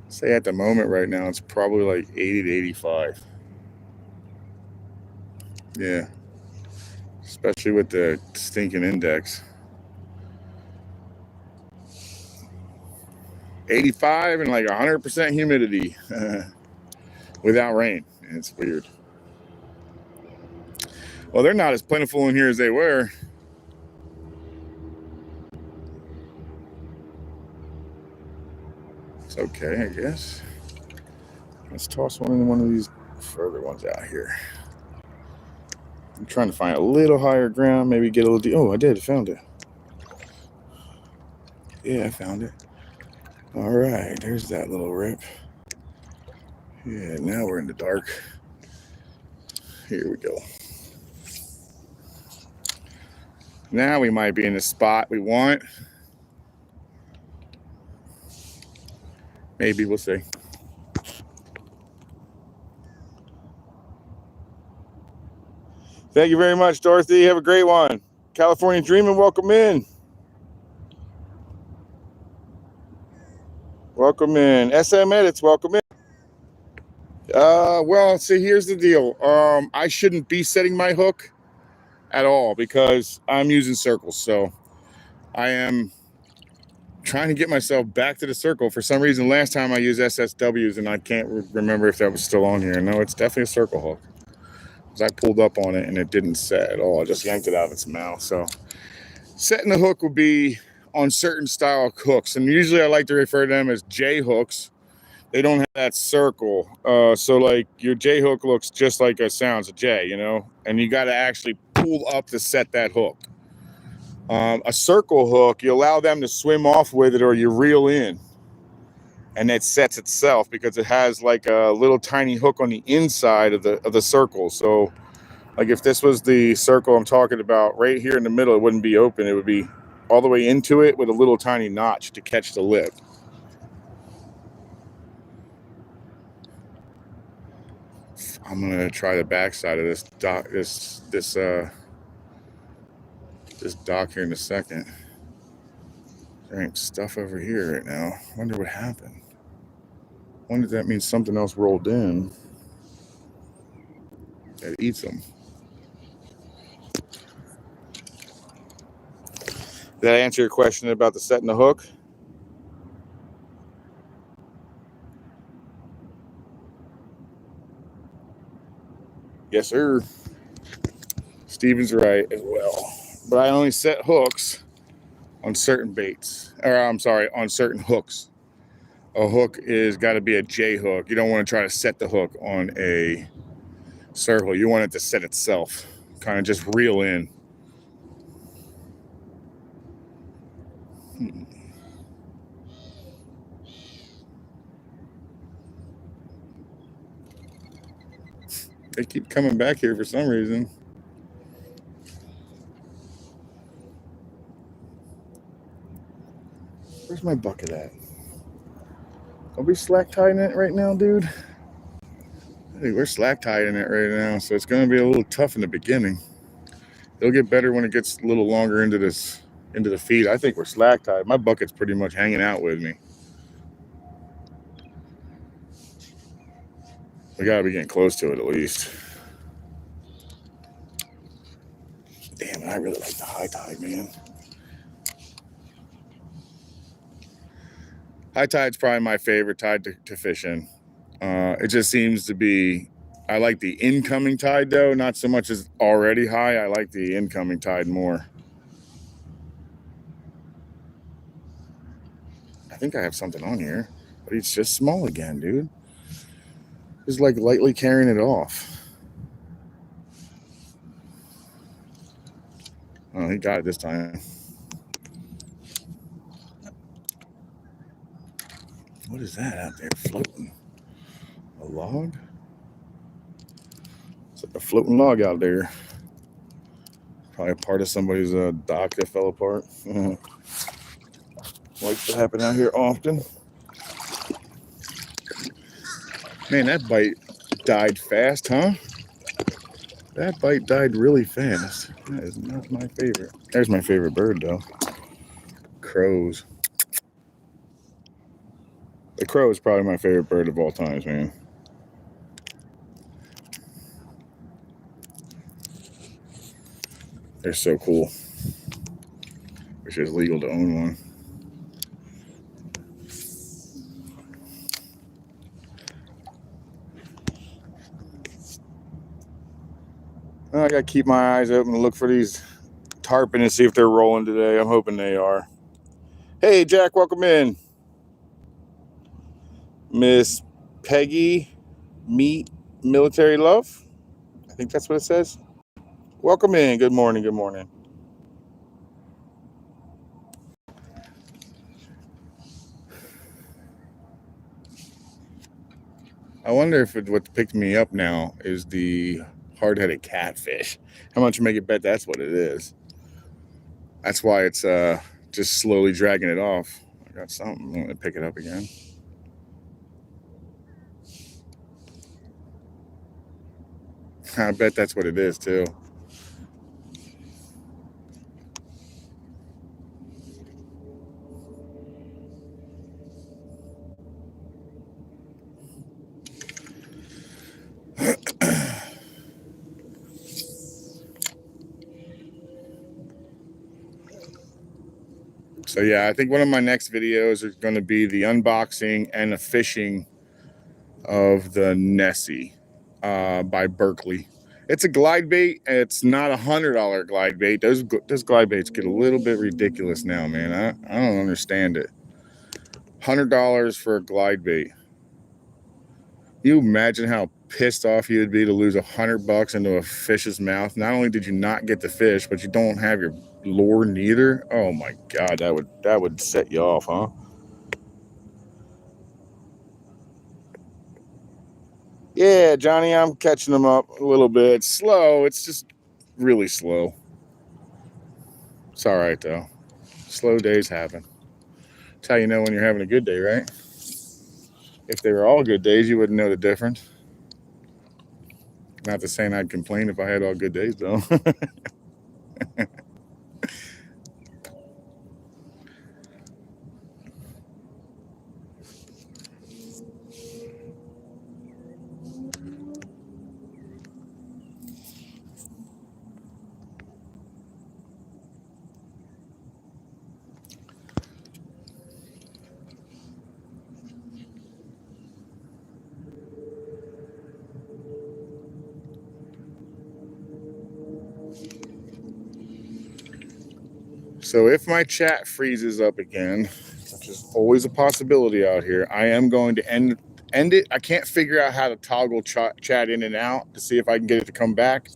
say at the moment right now, it's probably like 80 to 85. Yeah. Especially with the stinking index. 85 and like 100% humidity without rain. It's weird. Well, they're not as plentiful in here as they were. It's okay, I guess. Let's toss one in one of these further ones out here. I'm trying to find a little higher ground, maybe get a little oh, I did, I found it. Yeah, I found it. All right, there's that little rip. Yeah, now we're in the dark. Here we go. Now we might be in the spot we want. Maybe, we'll see. Thank you very much, Dorothy. Have a great one. California Dreaming, welcome in. Welcome in. SM Edits, welcome in. Well, see, here's the deal. I shouldn't be setting my hook at all because I'm using circles. So I am trying to get myself back to the circle. For some reason, last time I used SSWs, and I can't remember if that was still on here. No, it's definitely a circle hook. I pulled up on it and it didn't set at all. I just yanked it out of its mouth. So setting the hook will be on certain style hooks, and usually I like to refer to them as J hooks. They don't have that circle, so like your J hook looks just like it sounds, a J, and you got to actually pull up to set that hook. A circle hook, you allow them to swim off with it, or you reel in and it sets itself because it has like a little tiny hook on the inside of the circle. So like if this was the circle I'm talking about right here in the middle, it wouldn't be open. It would be all the way into it with a little tiny notch to catch the lip. I'm gonna try the backside of this dock, this dock here in a second. There ain't stuff over here right now. Wonder what happened. Wonder if that means something else rolled in that eats them. Did that answer your question about the setting the hook? Yes, sir. Steven's right as well. But I only set hooks on certain baits, or I'm sorry, on certain hooks. A hook is got to be a J hook. You don't want to try to set the hook on a circle. You want it to set itself, kind of just reel in. They keep coming back here for some reason. Where's my bucket at? Are we slack tying it right now, dude? Hey, we're slack tying it right now, so it's going to be a little tough in the beginning. It'll get better when it gets a little longer into the feed. I think we're slack tied. My bucket's pretty much hanging out with me. We gotta be getting close to it at least. Damn, I really like the high tide, man. High tide's probably my favorite tide to fish in. It just seems to be, I like the incoming tide though, not so much as already high. I like the incoming tide more. I think I have something on here, but it's just small again, dude. Just like lightly carrying it off. Oh, he got it this time. What is that out there floating? A log? It's like a floating log out there. Probably a part of somebody's dock that fell apart. Likes to happen out here often. Man, that bite died fast, huh? That bite died really fast. That is not my favorite. There's my favorite bird, though. Crows. The crow is probably my favorite bird of all times, man. They're so cool. Wish it was legal to own one. I gotta keep my eyes open to look for these tarpon and see if they're rolling today. I'm hoping they are. Hey, Jack, welcome in. Miss Peggy Meet Military Love. I think that's what it says. Welcome in. Good morning. Good morning. I wonder if what picked me up now is the hard-headed catfish. How much you make it bet that's what it is? That's why it's just slowly dragging it off. I got something. I'm going to pick it up again. I bet that's what it is, too. So yeah, I think one of my next videos is going to be the unboxing and the fishing of the Nessie by Berkeley. It's a glide bait. It's not $100 glide bait. Those glide baits get a little bit ridiculous now, man. I don't understand it. $100 for a glide bait. You imagine how pissed off you would be to lose $100 into a fish's mouth. Not only did you not get the fish, but you don't have your lure neither. Oh my God, that would set you off, huh? Yeah, Johnny, I'm catching them up a little bit. Slow. It's just really slow. It's all right though. Slow days happen. That's how you know when you're having a good day, right? If they were all good days, you wouldn't know the difference. Not to saying I'd complain if I had all good days though. So if my chat freezes up again, which is always a possibility out here, I am going to end it. I can't figure out how to toggle chat in and out to see if I can get it to come back.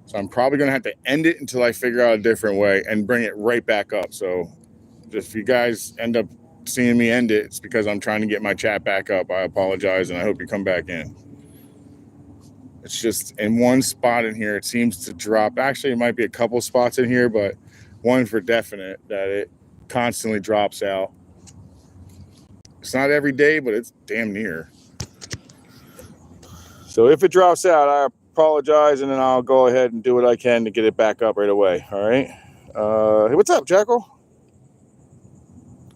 So I'm probably going to have to end it until I figure out a different way and bring it right back up. So if you guys end up seeing me end it, it's because I'm trying to get my chat back up. I apologize, and I hope you come back in. It's just in one spot in here, it seems to drop. Actually, it might be a couple spots in here, but one for definite that it constantly drops out. It's not every day, but it's damn near. So if it drops out, I apologize, and then I'll go ahead and do what I can to get it back up right away. All right. Hey, what's up, Jackal?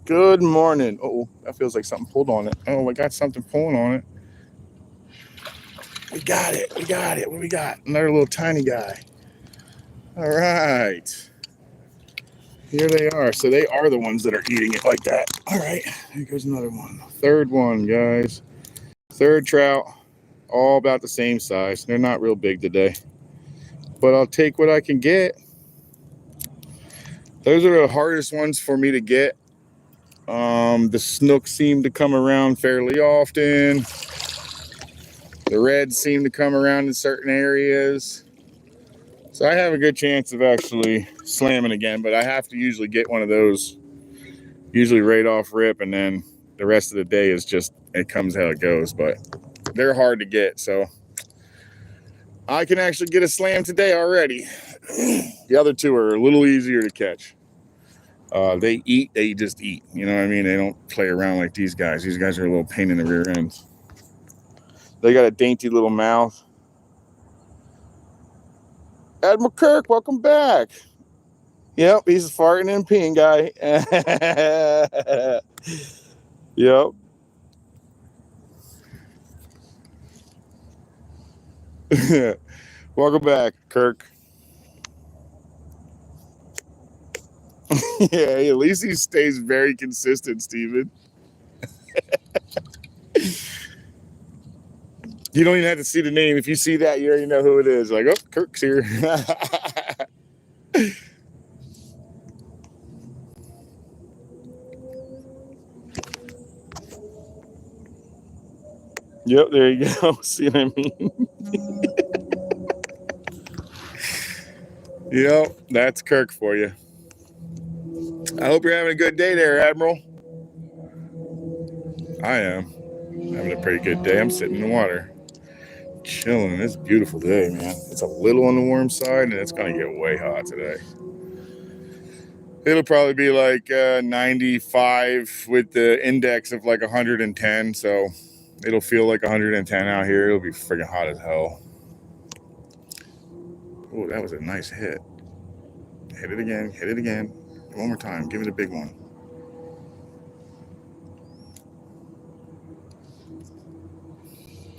Good morning. Oh, that feels like something pulled on it. Oh, I got something pulling on it. We got it. We got it. What do we got? Another little tiny guy. All right. Here they are. So they are the ones that are eating it like that. All right. Here goes another one. Third one, guys. Third trout. All about the same size. They're not real big today, but I'll take what I can get. Those are the hardest ones for me to get. The snooks seem to come around fairly often. The reds seem to come around in certain areas. So I have a good chance of actually slamming again, but I have to usually get one of those, usually right off rip, and then the rest of the day is just, it comes how it goes. But they're hard to get, so I can actually get a slam today already. The other two are a little easier to catch. They just eat. You know what I mean? They don't play around like these guys. These guys are a little pain in the rear end. They got a dainty little mouth. Admiral Kirk, welcome back. Yep, he's a farting and peeing guy. Yep. Welcome back, Kirk. Yeah, at least he stays very consistent, Steven. You don't even have to see the name. If you see that, you already know who it is. Like, oh, Kirk's here. Yep, there you go. See what I mean? Yep, that's Kirk for you. I hope you're having a good day there, Admiral. I am. Having a pretty good day. I'm sitting in the water. Chilling. It's a beautiful day, man. It's a little on the warm side, and it's going to get way hot today. It'll probably be like 95 with the index of like 110, so it'll feel like 110 out here. It'll be freaking hot as hell. Oh, that was a nice hit. Hit it again. Hit it again. One more time. Give it a big one.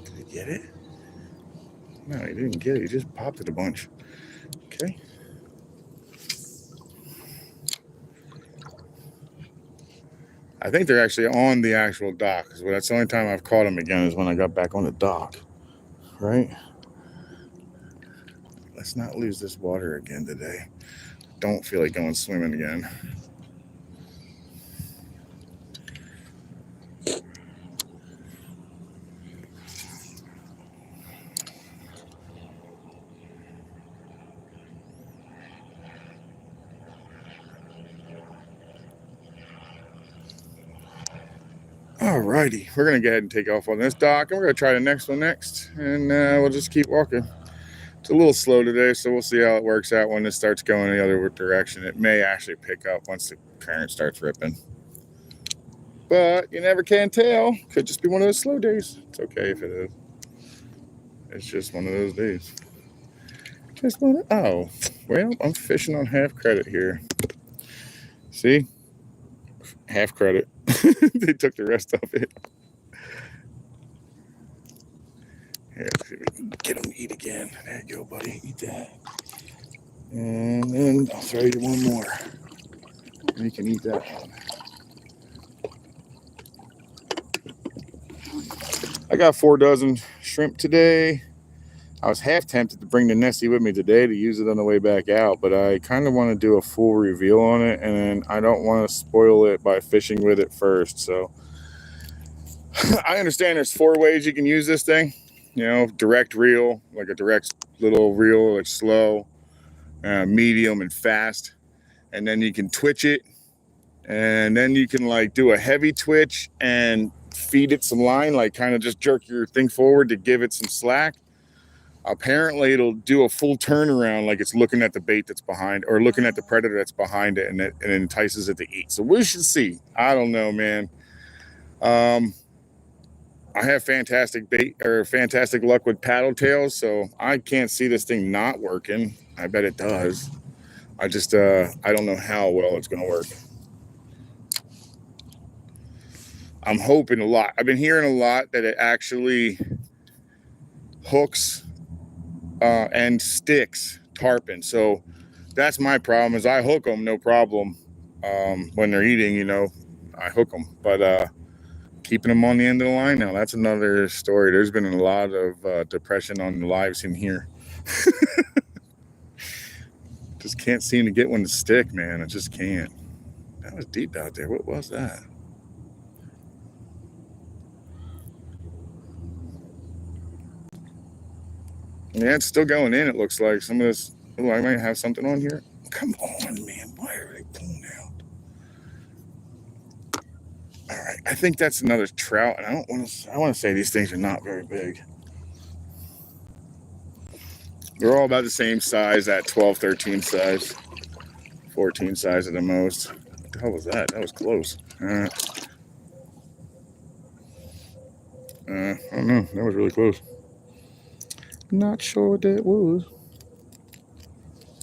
Did he get it? No, he didn't get it. He just popped it a bunch. Okay. I think they're actually on the actual dock. So that's the only time I've caught them again is when I got back on the dock. Right? Let's not lose this water again today. Don't feel like going swimming again. Alrighty, we're gonna go ahead and take off on this dock, and we're gonna try the next one next, and we'll just keep walking. It's a little slow today, so we'll see how it works out when this starts going the other direction. It may actually pick up once the current starts ripping, but you never can tell. Could just be one of those slow days. It's okay if it is. It's just one of those days. Just one. Oh, well, I'm fishing on half credit here. See, half credit. They took the rest of it. Here, let's see if we can get them to eat again. There you go, buddy. Eat that. And then I'll throw you one more. You can eat that one. I got 4 dozen shrimp today. I was half tempted to bring the Nessie with me today to use it on the way back out, but I kind of want to do a full reveal on it, and I don't want to spoil it by fishing with it first. So I understand there's 4 ways you can use this thing. You know, direct reel, like a direct little reel, like slow, medium, and fast. And then you can twitch it, and then you can like do a heavy twitch and feed it some line, like kind of just jerk your thing forward to give it some slack. Apparently it'll do a full turnaround, like it's looking at the bait that's behind, or looking at the predator that's behind it, and it entices it to eat. So we should see. I don't know, man. I have fantastic bait or fantastic luck with paddle tails, so I can't see this thing not working. I bet it does. I just I don't know how well it's gonna work. I'm hoping a lot. I've been hearing a lot that it actually hooks and sticks tarpon. So that's my problem, is I hook them, no problem. When they're eating, you know, I hook them. But keeping them on the end of the line now, that's another story. There's been a lot of depression on the lives in here. Just can't seem to get one to stick, man. I just can't. That was deep out there. What was that? Yeah, it's still going in, it looks like. Some of this, oh, I might have something on here. Come on, man. Why are they pulling out? All right, I think that's another trout, and I want to say these things are not very big. They're all about the same size, that 12, 13 size, 14 size at the most. What the hell was that? That was close. I don't know. That was really close. Not sure what that was.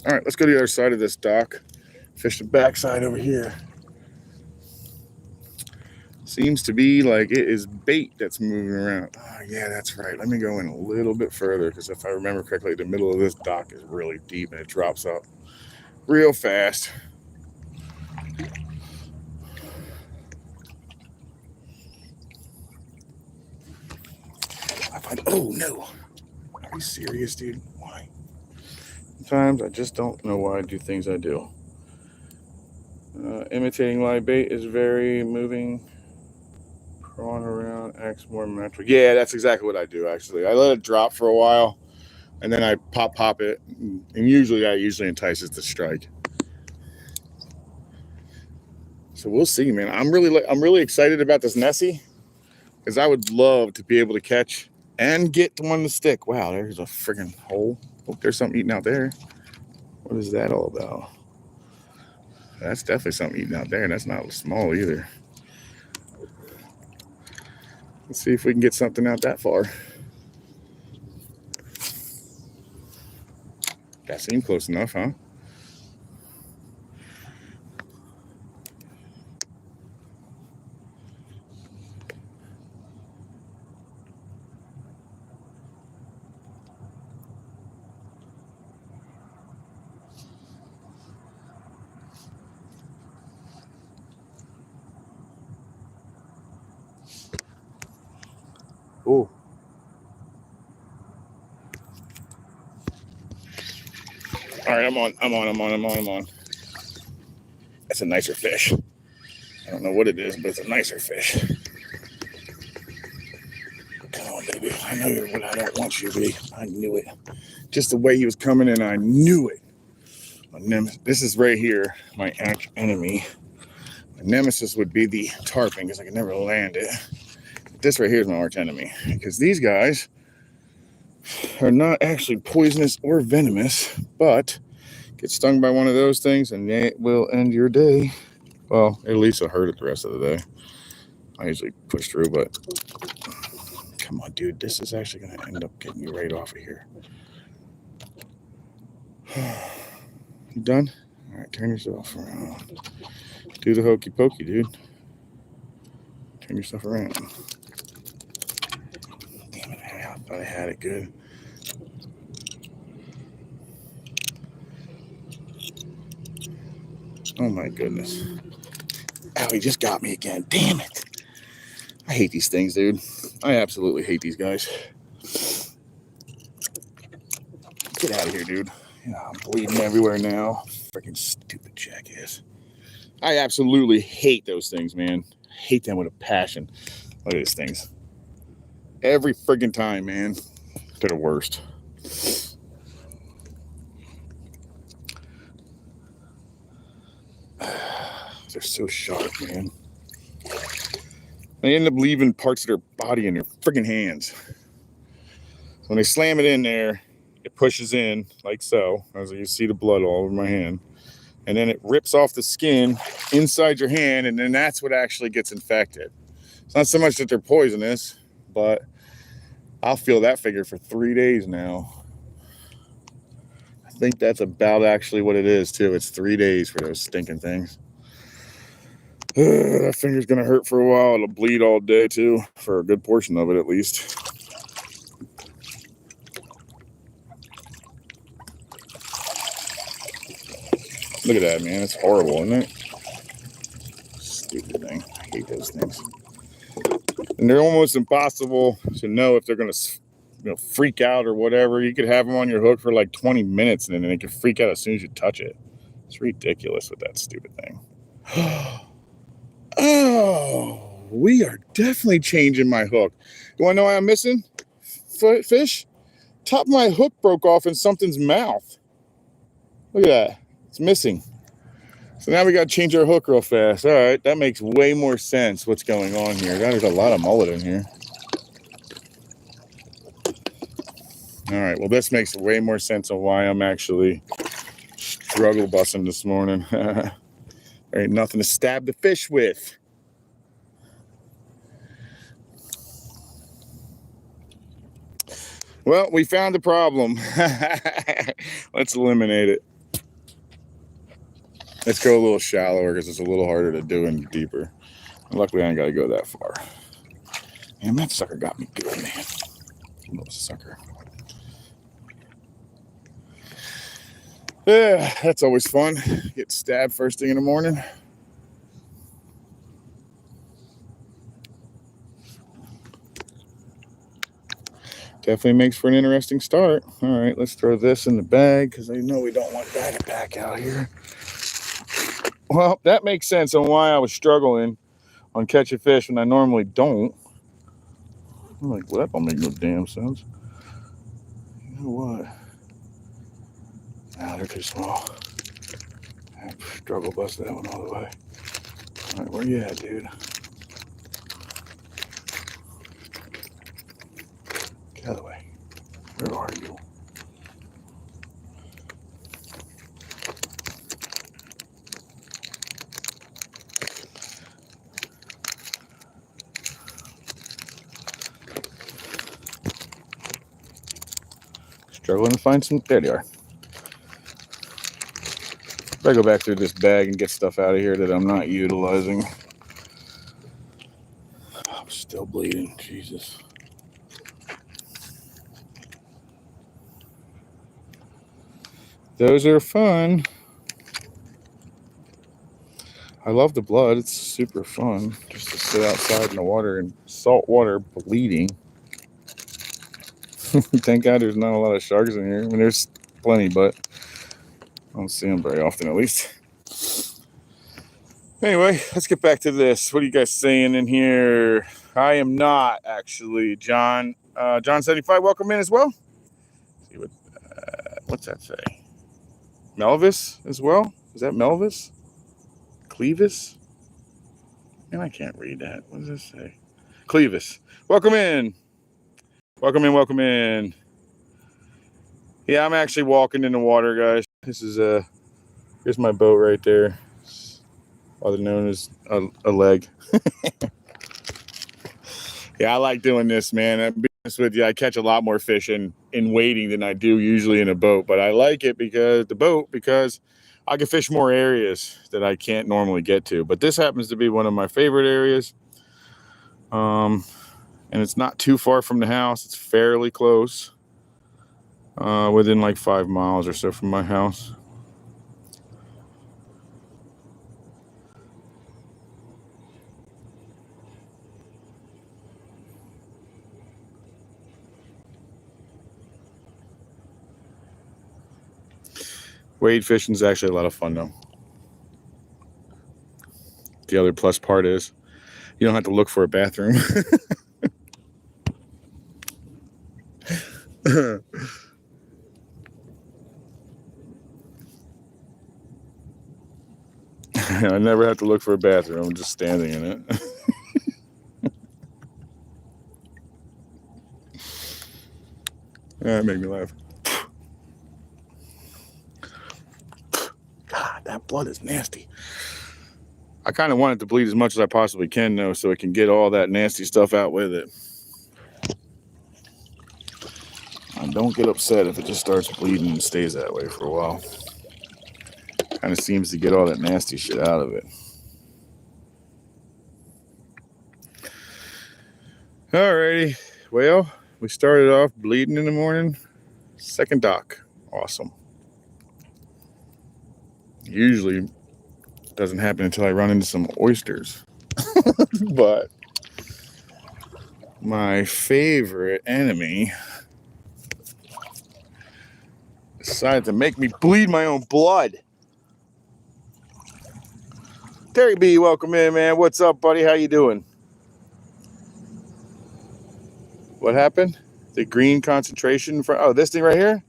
All right, let's go to the other side of this dock. Fish the backside over here. Seems to be like it is bait that's moving around. Oh, yeah, that's right. Let me go in a little bit further, because if I remember correctly, the middle of this dock is really deep and it drops up real fast. Oh no. Are you serious, dude? Why? Sometimes I just don't know why I do things I do. Imitating live bait is very moving. Crawling around, acts more natural. Yeah, that's exactly what I do, actually. I let it drop for a while, and then I pop it, and usually that entices the strike. So we'll see, man. I'm really excited about this Nessie, because I would love to be able to catch and get the one to stick. Wow, there's a friggin' hole. Oh, there's something eating out there. What is that all about? That's definitely something eating out there, and that's not small either. Let's see if we can get something out that far. That seemed close enough, huh? Oh. All right, I'm on. That's a nicer fish. I don't know what it is, but it's a nicer fish. Come on, baby. I know you're what I don't want you to be. I knew it. Just the way he was coming in, I knew it. This is right here, my arch enemy. My nemesis would be the tarpon, because I could never land it. This right here is my arch enemy, because these guys are not actually poisonous or venomous, but get stung by one of those things and it will end your day. Well, at least it'll hurt it the rest of the day. I usually push through, but come on, dude. This is actually going to end up getting you right off of here. You done? All right, turn yourself around. Do the hokey pokey, dude. Turn yourself around. Damn it, I thought I had it good. Oh my goodness. Oh, he just got me again. Damn it. I hate these things, dude. I absolutely hate these guys. Get out of here, dude. Yeah, I'm bleeding everywhere now. Freaking stupid jackass. I absolutely hate those things, man. Hate them with a passion. Look at these things. Every friggin' time, man. They're the worst. They're so sharp, man. They end up leaving parts of their body in their friggin' hands. When they slam it in there, it pushes in like so, as you see the blood all over my hand. And then it rips off the skin inside your hand, and then that's what actually gets infected. It's not so much that they're poisonous, but I'll feel that figure for 3 days now. I think that's about actually what it is, too. It's 3 days for those stinking things. That finger's going to hurt for a while. It'll bleed all day, too, for a good portion of it, at least. Look at that, man. It's horrible, isn't it? Stupid thing. I hate those things. And they're almost impossible to know if they're going to freak out or whatever. You could have them on your hook for like 20 minutes and then they could freak out as soon as you touch it. It's ridiculous with that stupid thing. Oh, we are definitely changing my hook. You want to know why I'm missing fish? Top of my hook broke off in something's mouth. Look at that. It's missing. So now we got to change our hook real fast. All right, that makes way more sense what's going on here. There's a lot of mullet in here. All right, well, this makes way more sense of why I'm actually struggle busting this morning. There ain't nothing to stab the fish with. Well, we found the problem. Let's eliminate it. Let's go a little shallower because it's a little harder to do and deeper. And luckily, I ain't got to go that far. Man, that sucker got me good, man. Little sucker. Yeah, that's always fun. Get stabbed first thing in the morning. Definitely makes for an interesting start. All right, let's throw this in the bag because I know we don't want bag it back out here. Well, that makes sense on why I was struggling on catching fish when I normally don't. I'm like, well, that don't make no damn sense. You know what? Nah, they're too small. I struggle busting that one all the way. All right, where you at, dude? Get out of the way. Where are you? Struggling to find some. There they are. Better go back through this bag and get stuff out of here that I'm not utilizing. I'm still bleeding. Jesus. Those are fun. I love the blood. It's super fun just to sit outside in the water in salt water bleeding. Thank God there's not a lot of sharks in here. I mean, there's plenty, but I don't see them very often, at least. Anyway, let's get back to this. What are you guys saying in here? I am not, actually. John 75, welcome in as well. Let's see what's that say? Melvis as well? Is that Melvis? Clevis? Man, I can't read that. What does this say? Clevis. Welcome in. Welcome in, welcome in. Yeah, I'm actually walking in the water, guys. This is here's my boat right there. Other known as a leg. Yeah, I like doing this, man. I'll be honest with you, I catch a lot more fish in wading than I do usually in a boat. But I like it because I can fish more areas that I can't normally get to. But this happens to be one of my favorite areas. And it's not too far from the house. It's fairly close. Within like 5 miles or so from my house. Wade fishing is actually a lot of fun, though. The other plus part is you don't have to look for a bathroom. I never have to look for a bathroom. I'm just standing in it. That made me laugh. God, that blood is nasty. I kind of want it to bleed as much as I possibly can, though, so it can get all that nasty stuff out with it. And don't get upset if it just starts bleeding and stays that way for a while. Kind of seems to get all that nasty shit out of it. Alrighty, well, we started off bleeding in the morning. Second dock, awesome. Usually doesn't happen until I run into some oysters. But my favorite enemy decided to make me bleed my own blood. Terry B, welcome in, man. What's up, buddy? How you doing? What happened? The green concentration for this thing right here?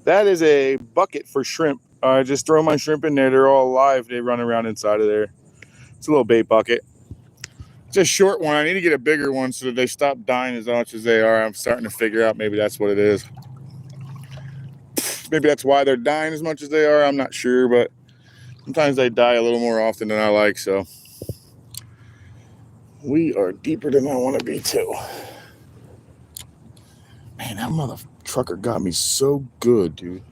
That is a bucket for shrimp. I just throw my shrimp in there. They're all alive. They run around inside of there. It's a little bait bucket. It's a short one. I need to get a bigger one so that they stop dying as much as they are. I'm starting to figure out maybe that's what it is. Maybe that's why they're dying as much as they are. I'm not sure, but sometimes they die a little more often than I like, so. We are deeper than I want to be, too. Man, that mother trucker got me so good, dude.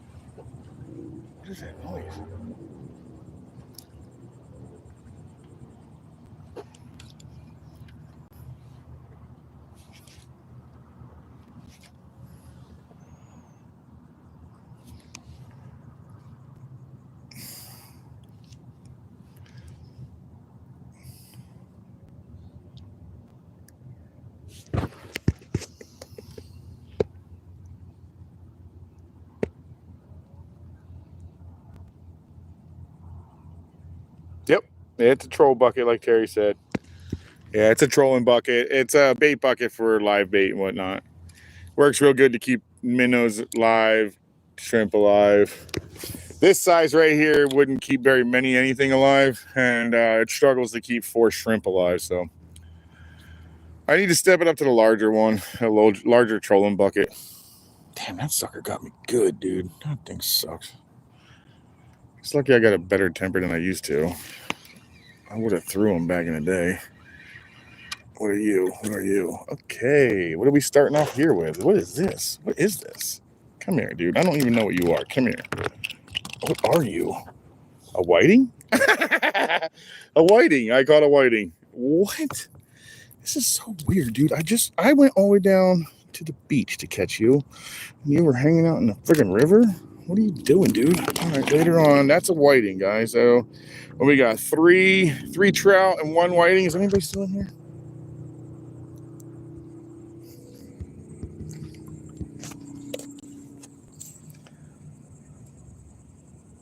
What is that noise? Yep, it's a troll bucket, like Terry said. Yeah, it's a trolling bucket. It's a bait bucket for live bait and whatnot. Works real good to keep minnows alive, shrimp alive. This size right here wouldn't keep very many anything alive, and it struggles to keep 4 shrimp alive, so. I need to step it up to the larger one, a larger trolling bucket. Damn, that sucker got me good, dude. That thing sucks. It's lucky I got a better temper than I used to. I would have threw him back in the day. What are you? What are you? Okay, what are we starting off here with? What is this? What is this? Come here, dude. I don't even know what you are. Come here. What are you? A whiting? A whiting. I caught a whiting. What? This is so weird, dude. I went all the way down to the beach to catch you. And you were hanging out in the friggin' river? What are you doing, dude? All right, later on. That's a whiting, guys. So we got three trout and 1 whiting. Is anybody still in here?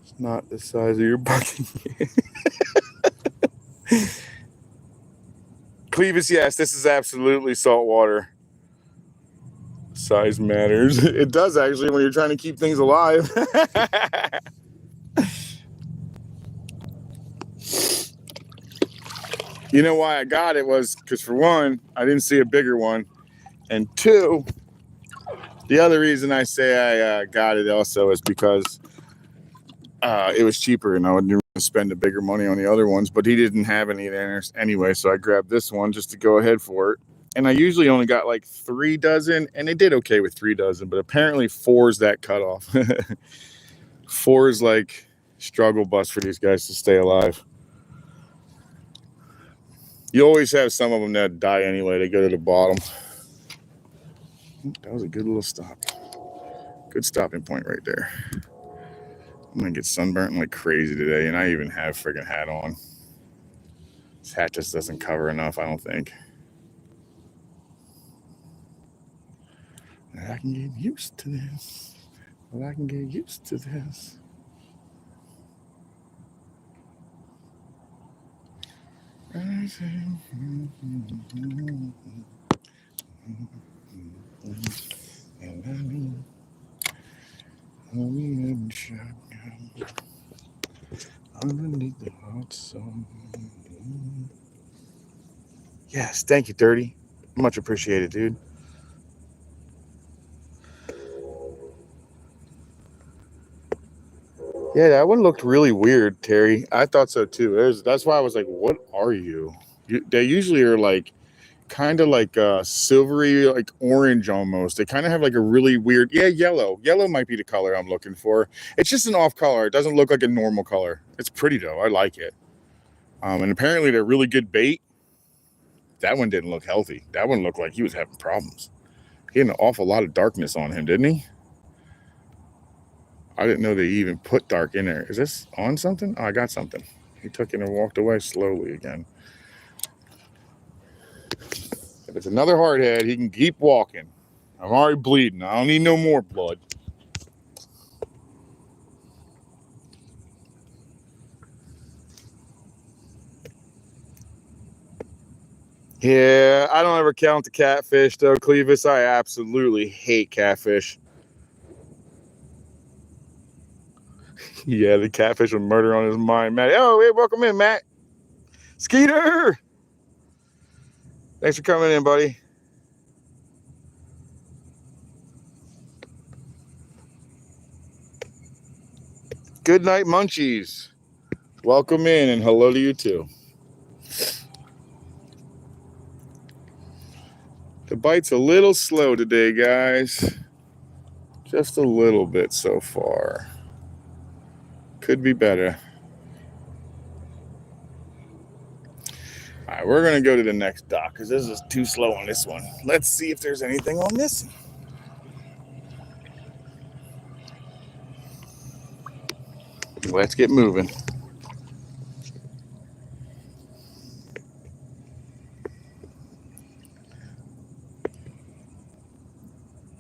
It's not the size of your bucket. Clevis, yes, this is absolutely salt water. Size matters. It does actually when you're trying to keep things alive. You know why I got it was because, for one, I didn't see a bigger one. And 2, the other reason I say I got it also is because it was cheaper and I wouldn't spend the bigger money on the other ones. But he didn't have any there anyway, so I grabbed this one just to go ahead for it. And I usually only got like 3 dozen, and it did okay with 3 dozen, but apparently 4 is that cutoff. 4 is like struggle bus for these guys to stay alive. You always have some of them that die anyway. They go to the bottom. That was a good little stop. Good stopping point right there. I'm gonna get sunburnt like crazy today, and I even have a friggin' hat on. This hat just doesn't cover enough, I don't think. I can get used to this. Well, I can get used to this. Underneath the hot sun. Yes, thank you, Dirty. Much appreciated, dude. Yeah, that one looked really weird, Terry. I thought so too. That's why I was like, what are you? They usually are like kind of like silvery, like orange almost. They kind of have like a really weird, yellow. Yellow might be the color I'm looking for. It's just an off color. It doesn't look like a normal color. It's pretty though. I like it. And apparently they're really good bait. That one didn't look healthy. That one looked like he was having problems. He had an awful lot of darkness on him, didn't he? I didn't know they even put dark in there. Is this on something? Oh, I got something. He took it and walked away slowly again. If it's another hardhead, he can keep walking. I'm already bleeding. I don't need no more blood. Yeah, I don't ever count the catfish though, Clevis. I absolutely hate catfish. Yeah, the catfish with murder on his mind, Matt. Oh, hey, welcome in, Matt. Skeeter! Thanks for coming in, buddy. Good night, munchies. Welcome in and hello to you too. The bite's a little slow today, guys. Just a little bit so far. Could be better. All right, we're going to go to the next dock because this is too slow on this one. Let's see if there's anything on this. Let's get moving.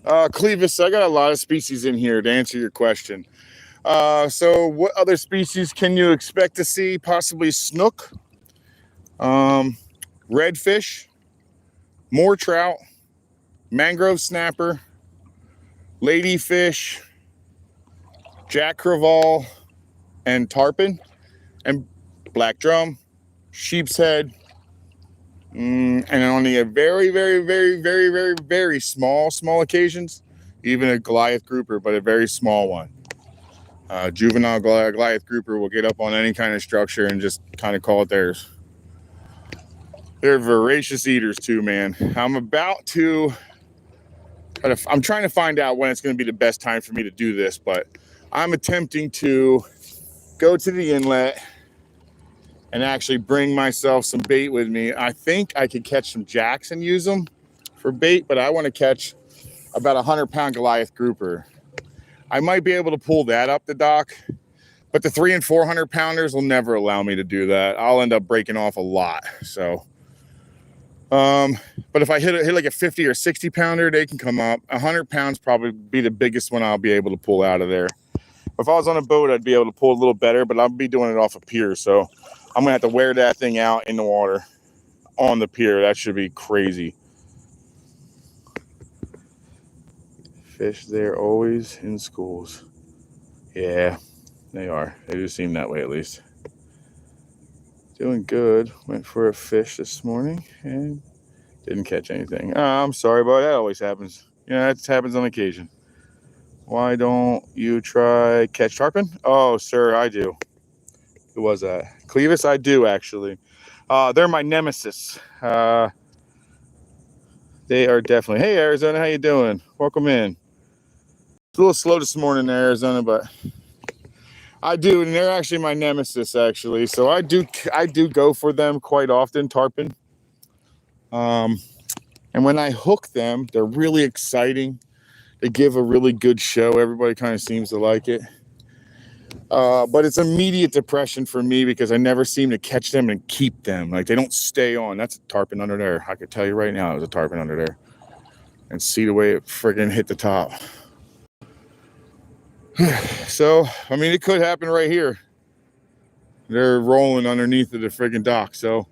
Clevis, I got a lot of species in here to answer your question. So what other species can you expect to see? Possibly snook, redfish, more trout, mangrove snapper, ladyfish, jack crevalle, and tarpon, and black drum, sheep's head, and on the very, very, very, very, very, very small occasions, even a Goliath grouper, but a very small one. Juvenile Goliath grouper will get up on any kind of structure and just kind of call it theirs. They're voracious eaters too, man. I'm trying to find out when it's going to be the best time for me to do this, but I'm attempting to go to the inlet and actually bring myself some bait with me. I think I could catch some jacks and use them for bait, but I want to catch about 100-pound Goliath grouper. I might be able to pull that up the dock, but the 300 and 400 pounders will never allow me to do that. I'll end up breaking off a lot. So, but if I hit like a 50 or 60 pounder, they can come up. 100 pounds probably be the biggest one I'll be able to pull out of there. If I was on a boat, I'd be able to pull a little better, but I'll be doing it off a pier. So I'm gonna have to wear that thing out in the water on the pier. That should be crazy. Fish, they're always in schools. Yeah, they are. They do seem that way at least. Doing good. Went for a fish this morning and didn't catch anything. I'm sorry, but that always happens. Yeah, it happens on occasion. Why don't you try catch tarpon? Oh, sir, I do. Who was that? Clevis, I do actually. They're my nemesis. They are definitely. Hey, Arizona, how you doing? Welcome in. It's a little slow this morning in Arizona, but I do, and they're actually my nemesis, actually. So I do go for them quite often, tarpon. And when I hook them, they're really exciting. They give a really good show. Everybody kind of seems to like it. But it's immediate depression for me because I never seem to catch them and keep them. Like, they don't stay on. That's a tarpon under there. I could tell you right now, there's a tarpon under there. and see the way it friggin' hit the top. So, I mean, it could happen right here. They're rolling underneath of the friggin' dock. So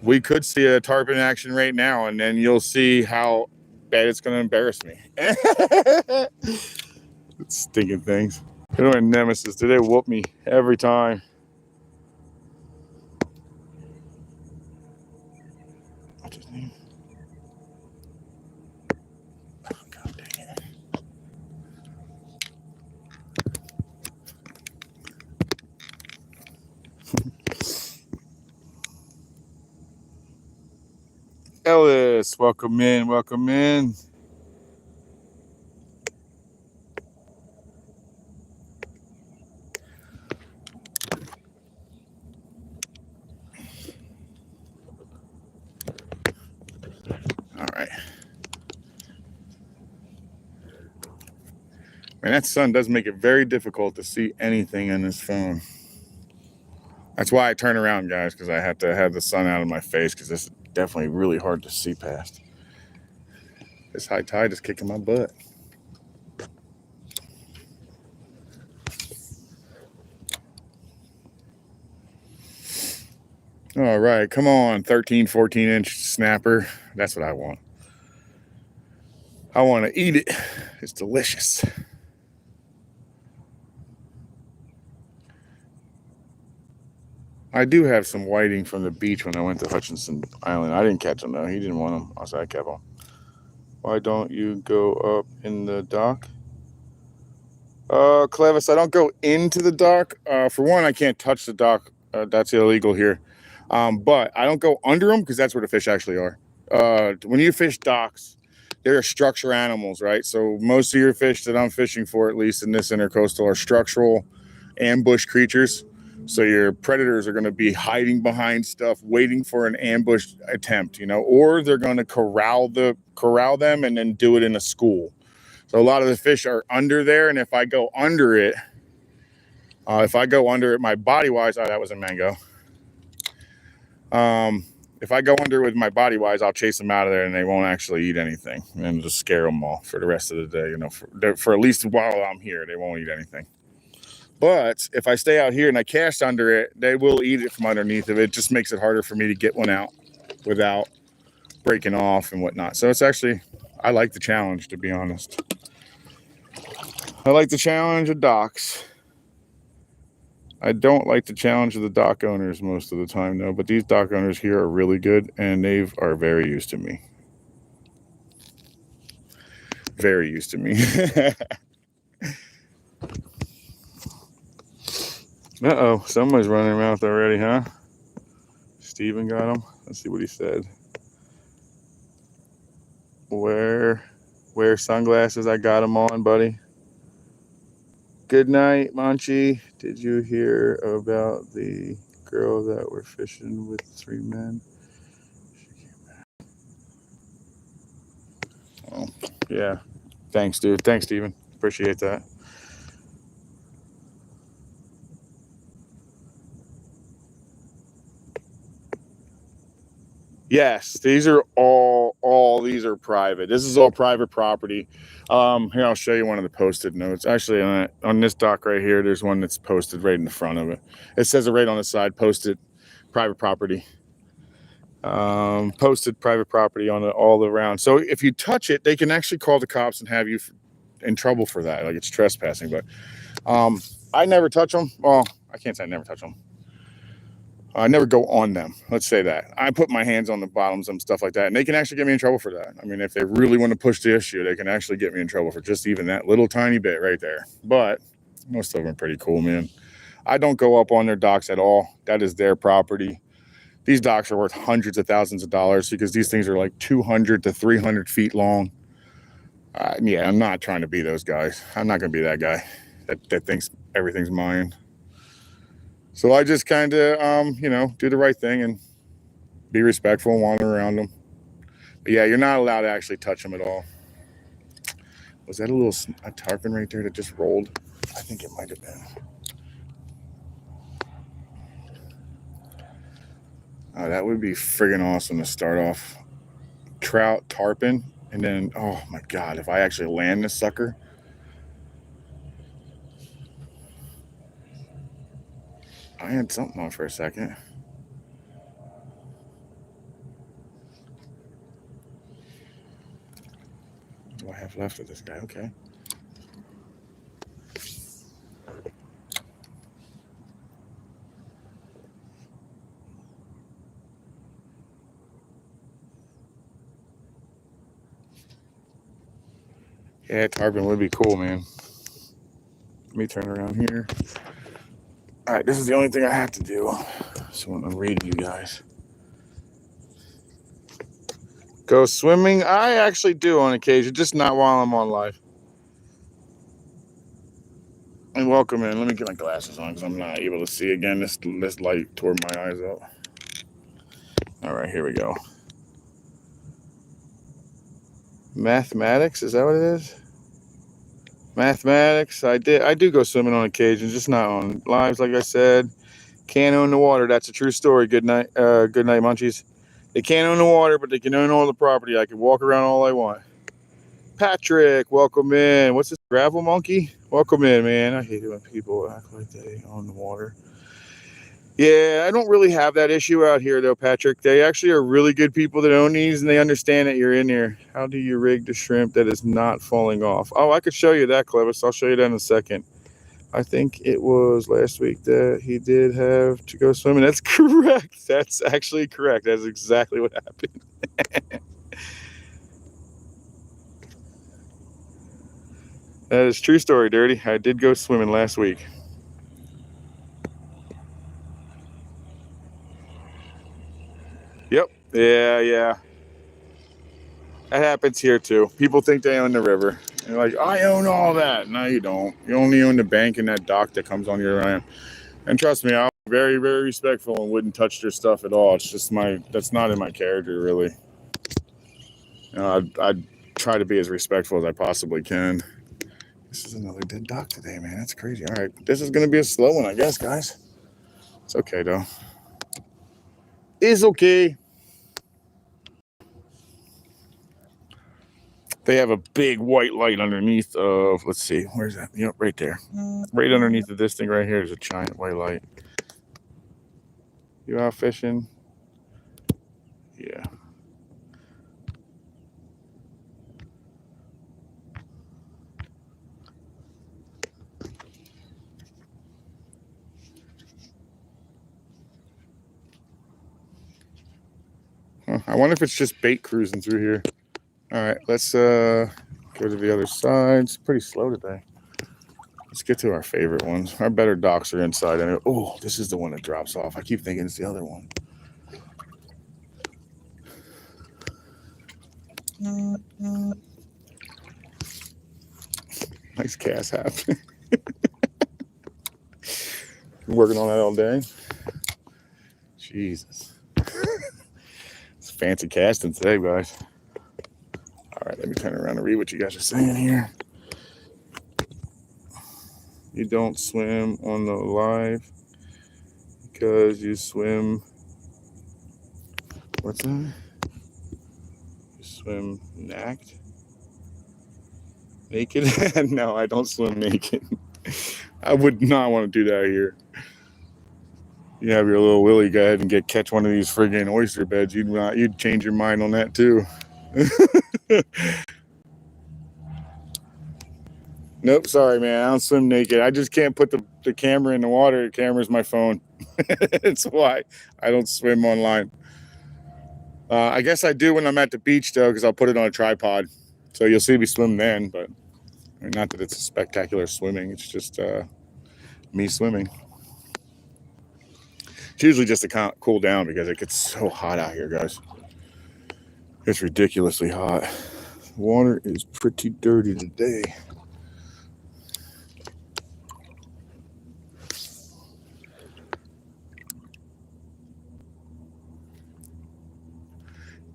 we could see a tarpon action right now, and then you'll see how bad it's going to embarrass me. Stinking things. They're my nemesis. They whoop me every time. What's his name? Oh, God dang it. Ellis, welcome in, welcome in. All right. Man, that sun does make it very difficult to see anything on this phone. That's why I turn around, guys, because I have to have the sun out of my face, because this is definitely really hard to see past. This high tide is kicking my butt. All right, come on, 13, 14-inch snapper. That's what I want. I want to eat it. It's delicious. I do have some whiting from the beach when I went to Hutchinson Island. I didn't catch them, though. He didn't want them. I said I kept them. Why don't you go up in the dock? Clevis, I don't go into the dock. For one, I can't touch the dock. That's illegal here. But I don't go under them because that's where the fish actually are. When you fish docks, they're structure animals, right? So most of your fish that I'm fishing for, at least in this intercoastal, are structural ambush creatures. So your predators are going to be hiding behind stuff, waiting for an ambush attempt, you know, or they're going to corral them and then do it in a school. So a lot of the fish are under there, and if I go under it, my body wise, that was a mango. If I go under it with my body wise, I'll chase them out of there, and they won't actually eat anything, and just scare them all for the rest of the day. You know, for at least while I'm here, they won't eat anything. But if I stay out here and I cast under it, they will eat it from underneath of it. It just makes it harder for me to get one out without breaking off and whatnot. So it's actually, I like the challenge, to be honest. I like the challenge of docks. I don't like the challenge of the dock owners most of the time, though. But these dock owners here are really good, and they are very used to me. Very used to me. Uh-oh, somebody's running their mouth already, huh? Steven got him. Let's see what he said. Wear sunglasses. I got them on, buddy. Good night, Manchi. Did you hear about the girl that were fishing with 3 men? She came back. Oh, yeah. Thanks, dude. Thanks, Steven. Appreciate that. Yes, these are all these are private. This is all private property. Here, I'll show you one of the posted notes. Actually, on this dock right here, there's one that's posted right in the front of it. It says it right on the side, posted private property. Posted private property on all around. So if you touch it, they can actually call the cops and have you in trouble for that. Like, it's trespassing. But I never touch them. Well, I can't say I never touch them. I never go on them. Let's say that. I put my hands on the bottoms and stuff like that, and they can actually get me in trouble for that. I mean, if they really want to push the issue, they can actually get me in trouble for just even that little tiny bit right there. But most of them are pretty cool, man. I don't go up on their docks at all. That is their property. These docks are worth hundreds of thousands of dollars because these things are like 200 to 300 feet long. Yeah, I'm not trying to be those guys. I'm not going to be that guy that thinks everything's mine. So I just kind of, do the right thing and be respectful and wander around them. But yeah, you're not allowed to actually touch them at all. Was that a tarpon right there that just rolled? I think it might have been. Oh, that would be friggin' awesome to start off. Trout, tarpon. And then, oh my God, if I actually land this sucker. I had something on for a second. What do I have left of this guy? Okay. Yeah, tarpon would be cool, man. Let me turn around here. All right, this is the only thing I have to do. So I'm reading you guys. Go swimming? I actually do on occasion, just not while I'm on live. And welcome in. Let me get my glasses on because I'm not able to see again. This light tore my eyes out. All right, here we go. Mathematics, is that what it is? Mathematics. I do go swimming on occasion, just not on lives, like I said. Can't own the water. That's a true story. Good night, munchies. They can't own the water, but they can own all the property. I can walk around all I want. Patrick, welcome in. What's this, gravel monkey? Welcome in, man. I hate it when people act like they own the water. Yeah, I don't really have that issue out here, though, Patrick. They actually are really good people that own these, and they understand that you're in here. How do you rig the shrimp that is not falling off? Oh, I could show you that, Clevis. I'll show you that in a second. I think it was last week that he did have to go swimming. That's correct. That's actually correct. That's exactly what happened. That is true story, Dirty. I did go swimming last week. Yep. Yeah. That happens here too. People think they own the river. They're like, I own all that. No, you don't. You only own the bank and that dock that comes on your land. And trust me, I'm very, very respectful and wouldn't touch their stuff at all. It's just that's not in my character, really. You know, I'd try to be as respectful as I possibly can. This is another dead dock today, man. That's crazy. All right. This is going to be a slow one, I guess, guys. It's okay, though. It's okay. They have a big white light underneath of, let's see, where's that? Yep, right there. Right underneath of this thing right here is a giant white light. You out fishing? Yeah. Huh, I wonder if it's just bait cruising through here. All right, let's go to the other side. It's pretty slow today. Let's get to our favorite ones. Our better docks are inside. Anyway. Oh, this is the one that drops off. I keep thinking it's the other one. Nice cast hat. Working on that all day. Jesus. It's fancy casting today, guys. All right, let me turn around and read what you guys are saying here. You don't swim on the live because you swim. What's that? You swim naked? No, I don't swim naked. I would not want to do that here. You have your little willy, go ahead and catch one of these friggin' oyster beds. You'd change your mind on that too. Nope, sorry, man. I don't swim naked. I just can't put the camera in the water. The camera's my phone. That's why I don't swim online. I guess I do when I'm at the beach, though, because I'll put it on a tripod. So you'll see me swim then, but not that it's a spectacular swimming. It's just me swimming. It's usually just to cool down because it gets so hot out here, guys. It's ridiculously hot. The water is pretty dirty today.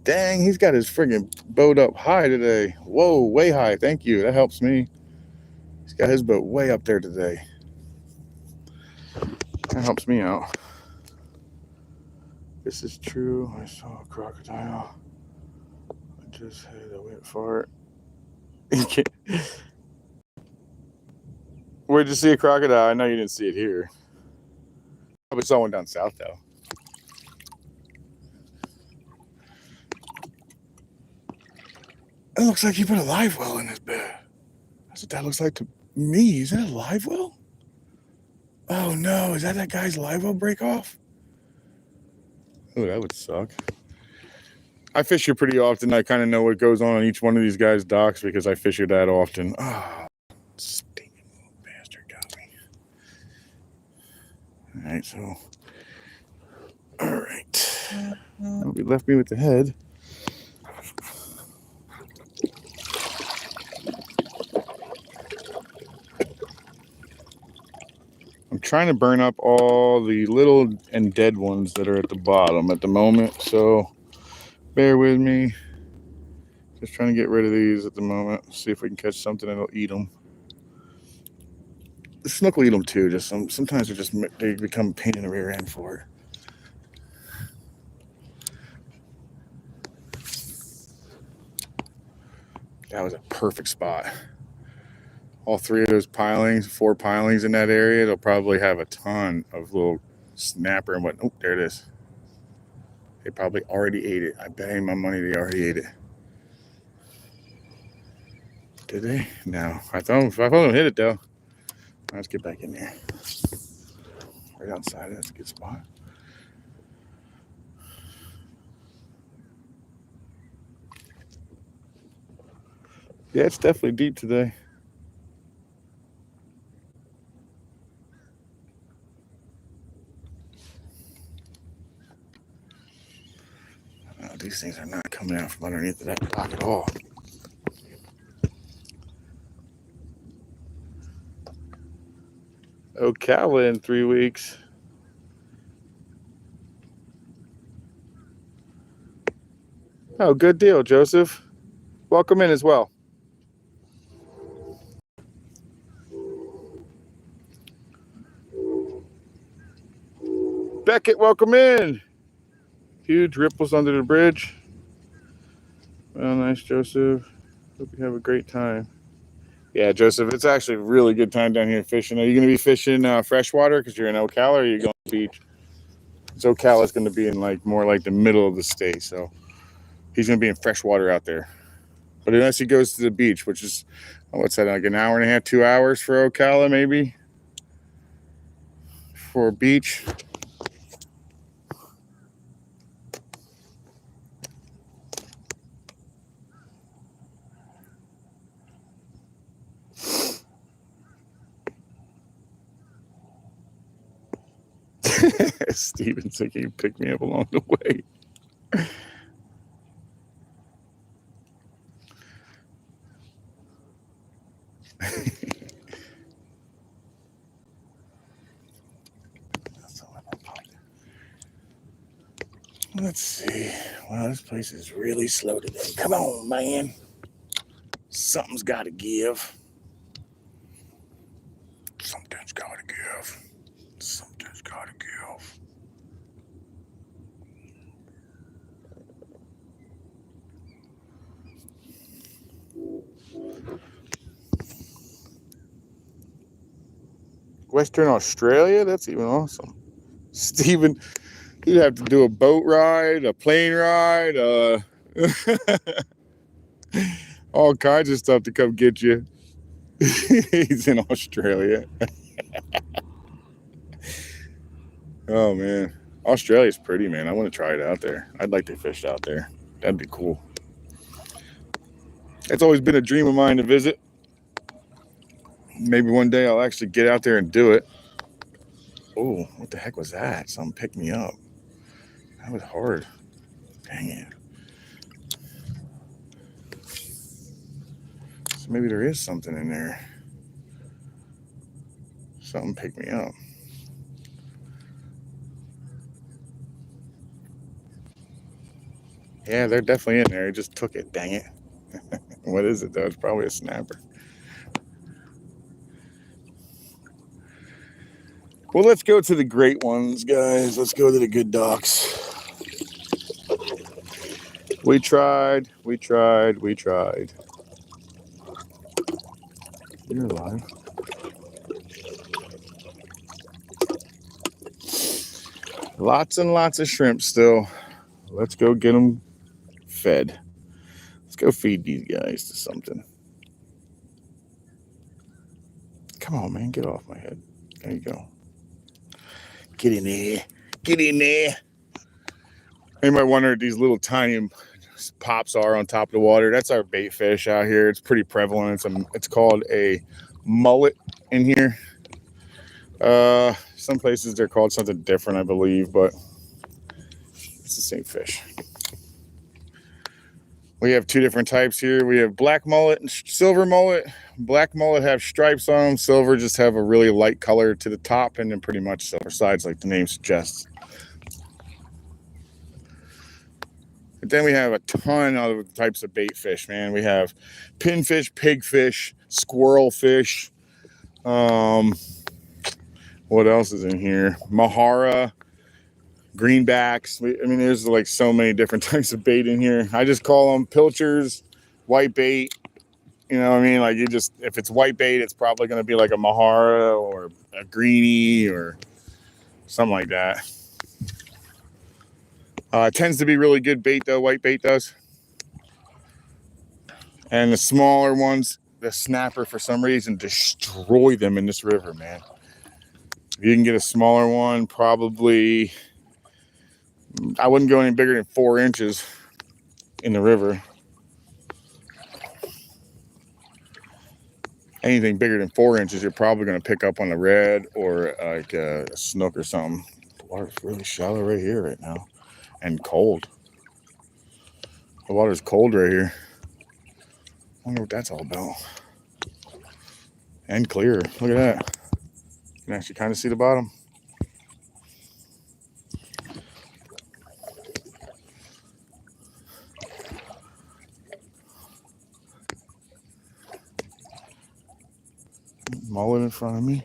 Dang, he's got his friggin' boat up high today. Whoa, way high. Thank you. That helps me. He's got his boat way up there today. That helps me out. This is true. I saw a crocodile. I Just had a wet fart. Where'd you see a crocodile? I know you didn't see it here. Probably saw one down south though. It looks like you put a live well in this bed. That's what that looks like to me. Is that a live well? Oh no, is that guy's live well break off? Oh, that would suck. I fish here pretty often. I kind of know what goes on each one of these guys' docks because I fish here that often. Oh, stinking little bastard got me. All right, so. All right. Nobody left me with the head. I'm trying to burn up all the little and dead ones that are at the bottom at the moment, so bear with me. Just trying to get rid of these at the moment. See if we can catch something that'll eat them. The snook will eat them too. Just sometimes they become a pain in the rear end for it. That was a perfect spot. All three of those pilings, 4 pilings in that area, they'll probably have a ton of little snapper and what. Oh, there it is. They probably already ate it. I bet any my money they already ate it. Did they? No. I thought them hit it though. Let's get back in there. Right outside. That's a good spot. Yeah, it's definitely deep today. Oh, these things are not coming out from underneath of that dock at all. Ocala in 3 weeks. Oh, good deal, Joseph. Welcome in as well. Beckett, welcome in. Huge ripples under the bridge. Well, nice, Joseph. Hope you have a great time. Yeah, Joseph, it's actually a really good time down here fishing. Are you going to be fishing freshwater because you're in Ocala, or are you going to the beach? So Ocala's going to be in more like the middle of the state, so he's going to be in freshwater out there. But unless he goes to the beach, which is, what's that, like an hour and a half, 2 hours for Ocala maybe? For a beach. Steven's like, he picked me up along the way. Let's see. Wow, this place is really slow today. Come on, man. Something's got to give. Something's got to give. Something's got to give. Western Australia? That's even awesome. Steven, you'd have to do a boat ride, a plane ride, all kinds of stuff to come get you. He's in Australia. Oh, man. Australia's pretty, man. I want to try it out there. I'd like to fish out there. That'd be cool. It's always been a dream of mine to visit. Maybe one day I'll actually get out there and do it. Oh, what the heck was that? Something picked me up. That was hard. Dang it. So maybe there is something in there. Something picked me up. Yeah, they're definitely in there. He just took it. Dang it. What is it, though? It's probably a snapper. Well, let's go to the great ones, guys. Let's go to the good docks. We tried. You're alive. Lots and lots of shrimp still. Let's go get them fed. Let's go feed these guys to something. Come on, man. Get off my head. There you go. Get in there. Get in there. You might wonder what these little tiny pops are on top of the water. That's our bait fish out here. It's pretty prevalent. It's called a mullet in here. Some places they're called something different, I believe, but it's the same fish. We have two different types here. We have black mullet and silver mullet. Black mullet have stripes on them. Silver just have a really light color to the top and then pretty much silver sides like the name suggests. But then we have a ton of types of bait fish, man. We have pinfish, pigfish, squirrelfish. What else is in here? Mahara, greenbacks. I mean, there's like so many different types of bait in here. I just call them pilchers, white bait. You know what I mean? Like if it's white bait, it's probably going to be like a Mahara or a greenie or something like that. It tends to be really good bait though, white bait does. And the smaller ones, the snapper for some reason destroy them in this river, man. If you can get a smaller one, probably, I wouldn't go any bigger than 4 inches in the river. Anything bigger than 4 inches, you're probably going to pick up on a red or like a snook or something. The water's really shallow right here right now and cold. The water's cold right here. I wonder what that's all about. And clear. Look at that. You can actually kind of see the bottom. Mullet in front of me.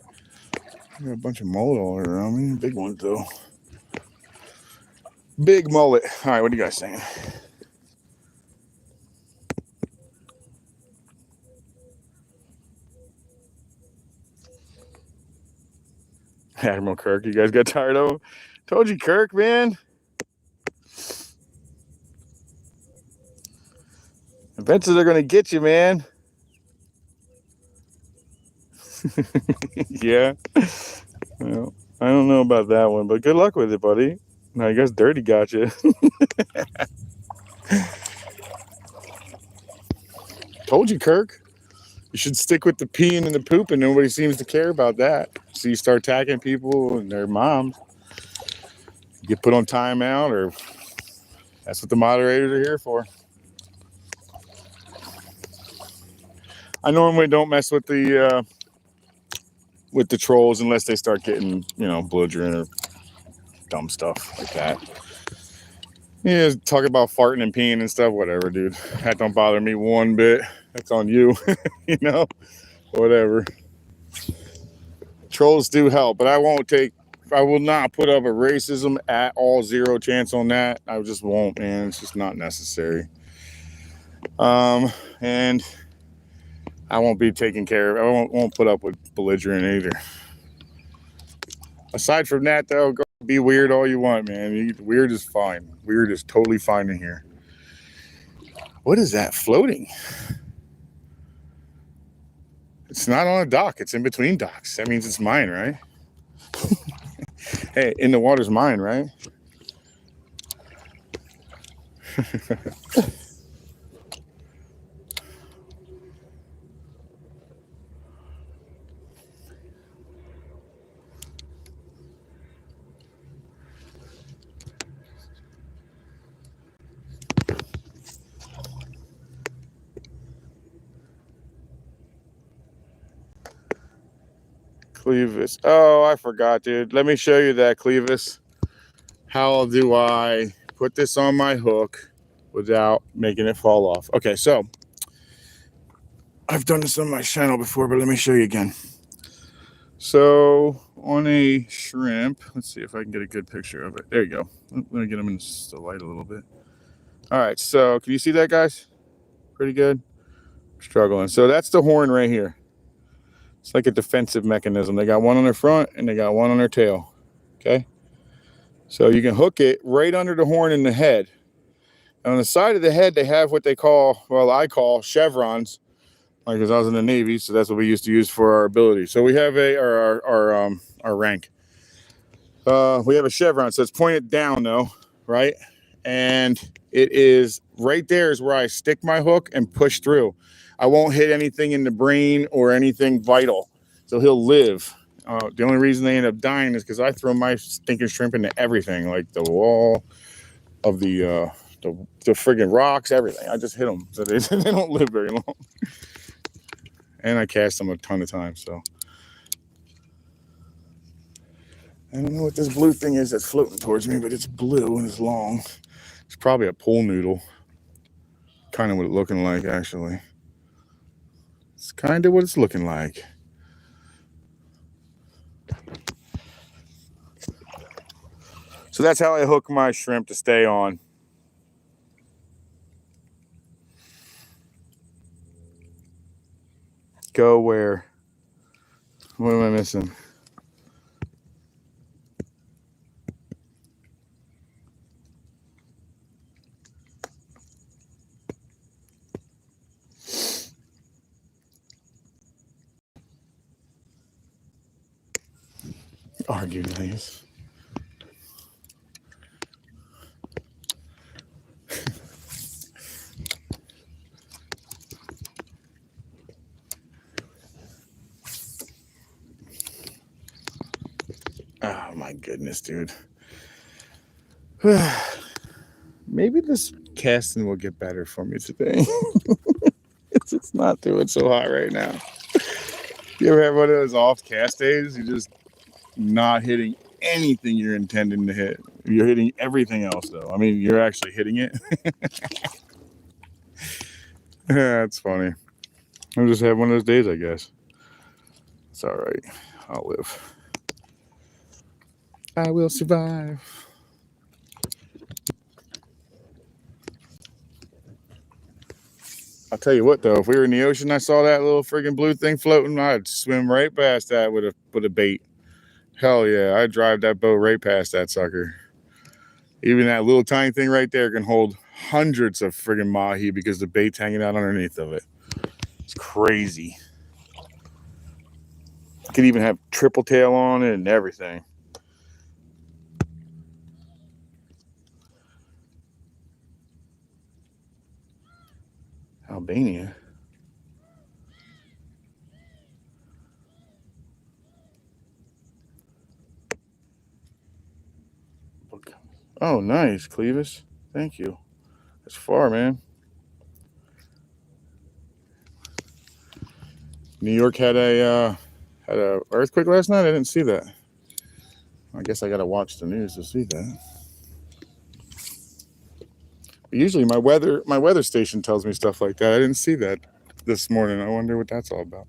I got a bunch of mullet all around me. Big ones though. Big mullet. All right, what are you guys saying? Admiral Kirk, you guys got tired of him? Told you, Kirk, man. Eventually they're going to get you, man. Yeah. Well, I don't know about that one, but good luck with it, buddy. I guess Dirty got you. Told you, Kirk. You should stick with the peeing and the pooping. Nobody seems to care about that. So you start attacking people and their moms. You get put on timeout, or that's what the moderators are here for. I normally don't mess with the trolls unless they start getting, belligerent or dumb stuff like that. Yeah, talk about farting and peeing and stuff, whatever, dude. That don't bother me one bit. That's on you, whatever. Trolls do help, but I will not put up a racism at all. Zero chance on that. I just won't, man. It's just not necessary. And I won't be taken care of. I won't put up with belligerent either. Aside from that, though, go be weird all you want, man. Weird is fine. Weird is totally fine in here. What is that floating? It's not on a dock. It's in between docks. That means it's mine, right? Hey, in the water's mine, right? Clevis. Oh, I forgot, dude. Let me show you that, Clevis. How do I put this on my hook without making it fall off? Okay, so I've done this on my channel before, but let me show you again. So on a shrimp, let's see if I can get a good picture of it. There you go. Let me get them in the light a little bit. All right, so can you see that, guys? Pretty good. Struggling. So that's the horn right here. It's like a defensive mechanism. They got one on their front and they got one on their tail. Okay. So you can hook it right under the horn in the head. And on the side of the head, they have what they call, well, I call chevrons, like because I was in the Navy, so that's what we used to use for our ability. So we have our rank. We have a chevron, so it's pointed down though, right? And it is right there is where I stick my hook and push through. I won't hit anything in the brain or anything vital, so he'll live. The only reason they end up dying is because I throw my stinking shrimp into everything, like the wall of the friggin' rocks, everything. I just hit them, so they don't live very long. And I cast them a ton of times, so. I don't know what this blue thing is that's floating towards me, but it's blue and it's long. It's probably a pool noodle. Kind of what it's looking like, actually. It's kind of what it's looking like. So that's how I hook my shrimp to stay on. Go where? What am I missing? Argue nice. Oh my goodness, dude. Maybe this casting will get better for me today. It's not doing so hot right now. You ever have one of those off cast days? You're just not hitting anything you're intending to hit. You're hitting everything else, though. I mean, you're actually hitting it. Yeah, it's funny. I just have one of those days, I guess. It's all right. I'll live. I will survive. I'll tell you what, though, if we were in the ocean, I saw that little friggin' blue thing floating, I'd swim right past that with a bait. Hell yeah, I'd drive that boat right past that sucker. Even that little tiny thing right there can hold hundreds of friggin' mahi because the bait's hanging out underneath of it. It's crazy. Could even have triple tail on it and everything. Albania. Oh, nice, Clevis. Thank you. That's far, man. New York had a earthquake last night. I didn't see that. I guess I gotta watch the news to see that. But usually my weather station tells me stuff like that. I didn't see that this morning. I wonder what that's all about.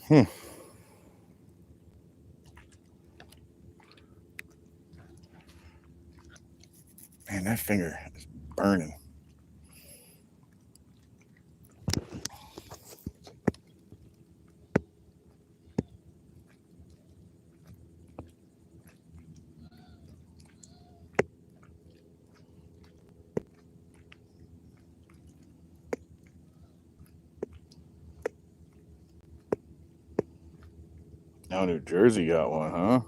Man, that finger is burning. Now New Jersey got one, huh?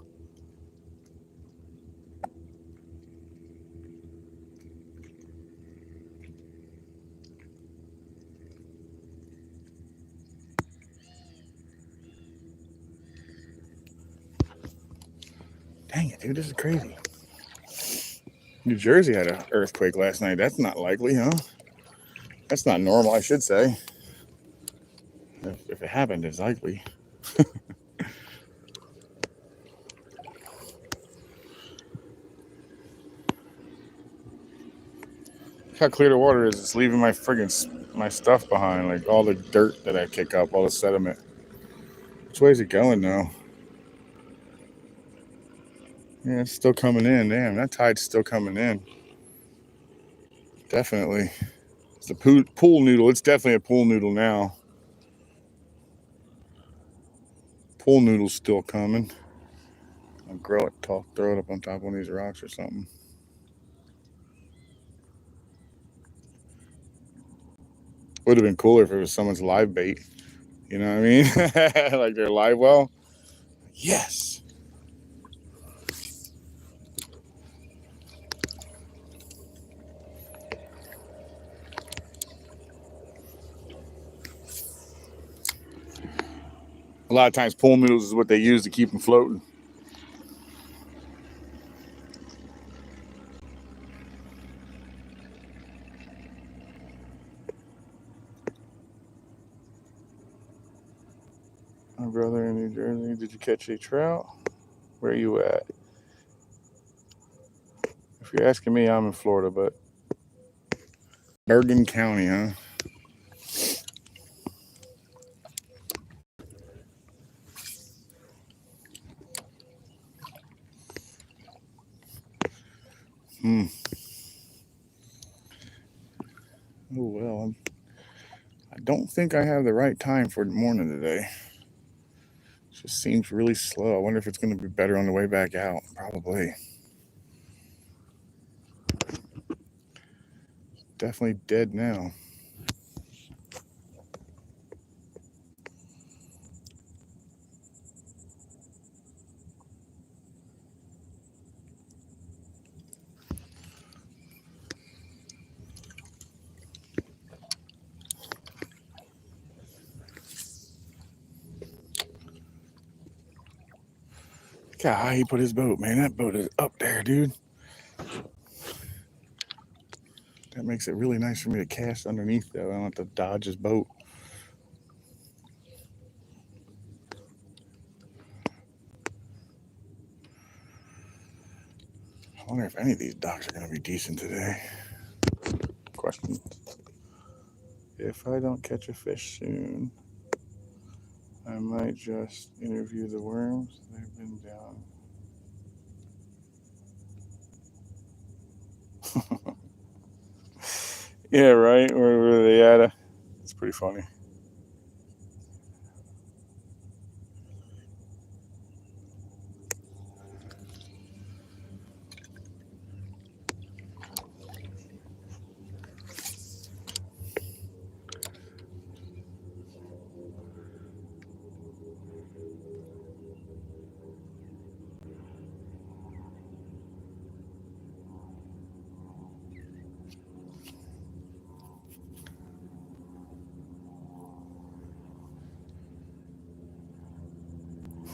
Dang it, dude, this is crazy. New Jersey had an earthquake last night. That's not likely, huh? That's not normal, I should say. If it happened, it's likely. Look how clear the water is. It's leaving my my stuff behind, like all the dirt that I kick up, all the sediment. Which way is it going now? Yeah, it's still coming in. Damn, that tide's still coming in. Definitely. It's a pool noodle. It's definitely a pool noodle now. Pool noodle's still coming. I'll throw it up on top of one of these rocks or something. Would have been cooler if it was someone's live bait. You know what I mean? Like their live well. Yes. A lot of times pool noodles is what they use to keep them floating. My brother in New Jersey. Did you catch a trout? Where are you at? If you're asking me, I'm in Florida, but Bergen County, huh? Oh, well, I don't think I have the right time for the morning today. It just seems really slow. I wonder if it's going to be better on the way back out. Probably. Definitely dead now. God, how he put his boat, man. That boat is up there, dude. That makes it really nice for me to cast underneath, though. I don't have to dodge his boat. I wonder if any of these docks are going to be decent today. Question. If I don't catch a fish soon, I might just interview the worms. They've been down. Yeah, right? Where were they at? It's pretty funny.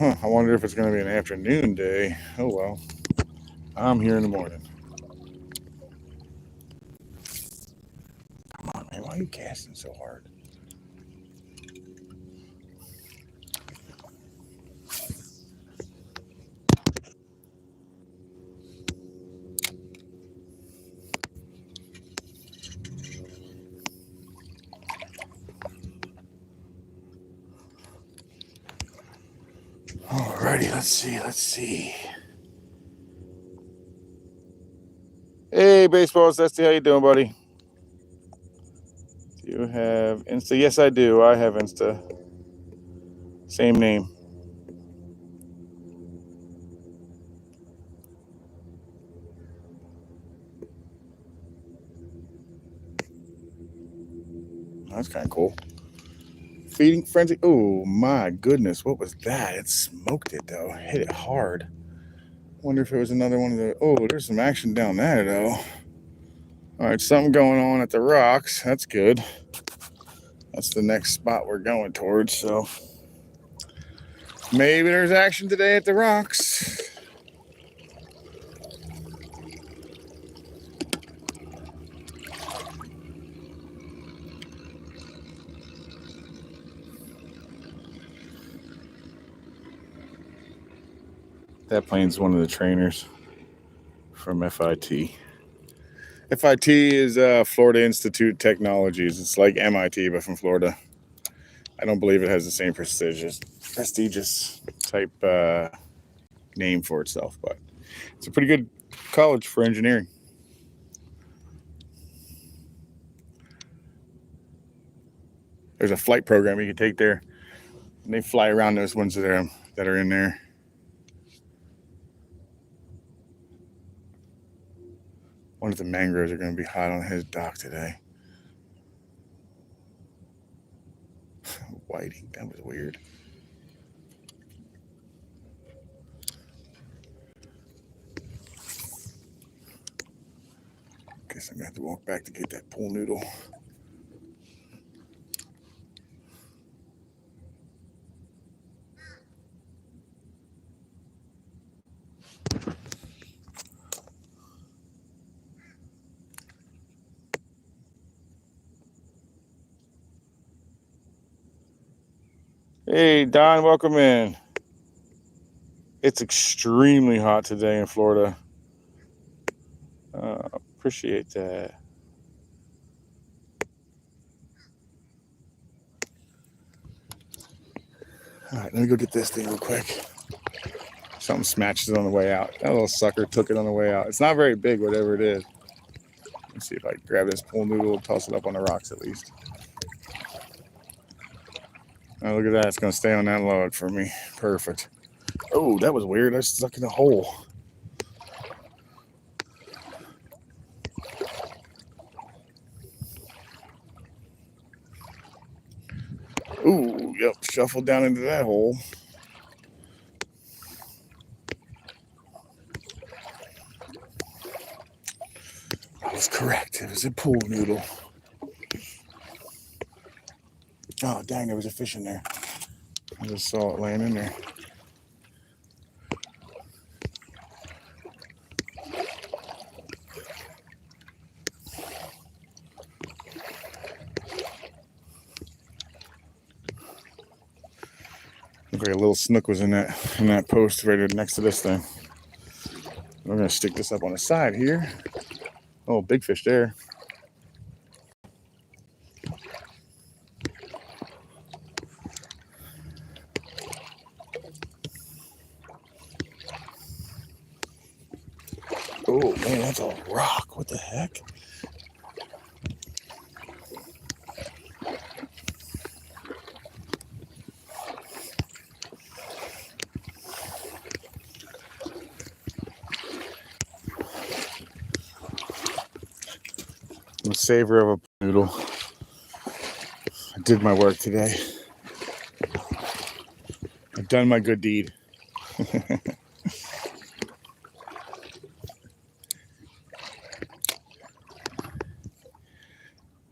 I wonder if it's going to be an afternoon day. Oh, well. I'm here in the morning. Come on, man. Why are you casting so hard? Alrighty, let's see. Hey, Baseball Zesty, how you doing, buddy? Do you have Insta? Yes, I do. I have Insta. Same name. That's kind of cool. Feeding frenzy. Oh my goodness, what was that? It smoked it though. Hit it hard. Wonder if it was another one of the. Oh, there's some action down there though. All right, something going on at the rocks. That's good. That's the next spot we're going towards. So maybe there's action today at the rocks. That plane's one of the trainers from FIT. FIT is Florida Institute of Technologies. It's like MIT, but from Florida. I don't believe it has the same prestigious type name for itself, but It's a pretty good college for engineering. There's a flight program you can take there. And they fly around those ones that are in there. I wonder if the mangroves are going to be hot on his dock today. Whiting, that was weird. Guess I'm going to have to walk back to get that pool noodle. Hey, Don, welcome in. It's extremely hot today in Florida. Appreciate that. All right, let me go get this thing real quick. Something smashed it on the way out. That little sucker took it on the way out. It's not very big, whatever it is. Let's see if I can grab this pool noodle and toss it up on the rocks at least. Oh, look at that. It's going to stay on that log for me. Perfect. Oh, that was weird. I was stuck in a hole. Ooh, yep. Shuffled down into that hole. I was correct. It was a pool noodle. Oh, dang. There was a fish in there. I just saw it laying in there. Looked like a little snook was in that post right next to this thing. We're gonna stick this up on the side here. Oh, big fish there. Oh man, that's a rock. What the heck? The savor of a noodle. I did my work today. I've done my good deed.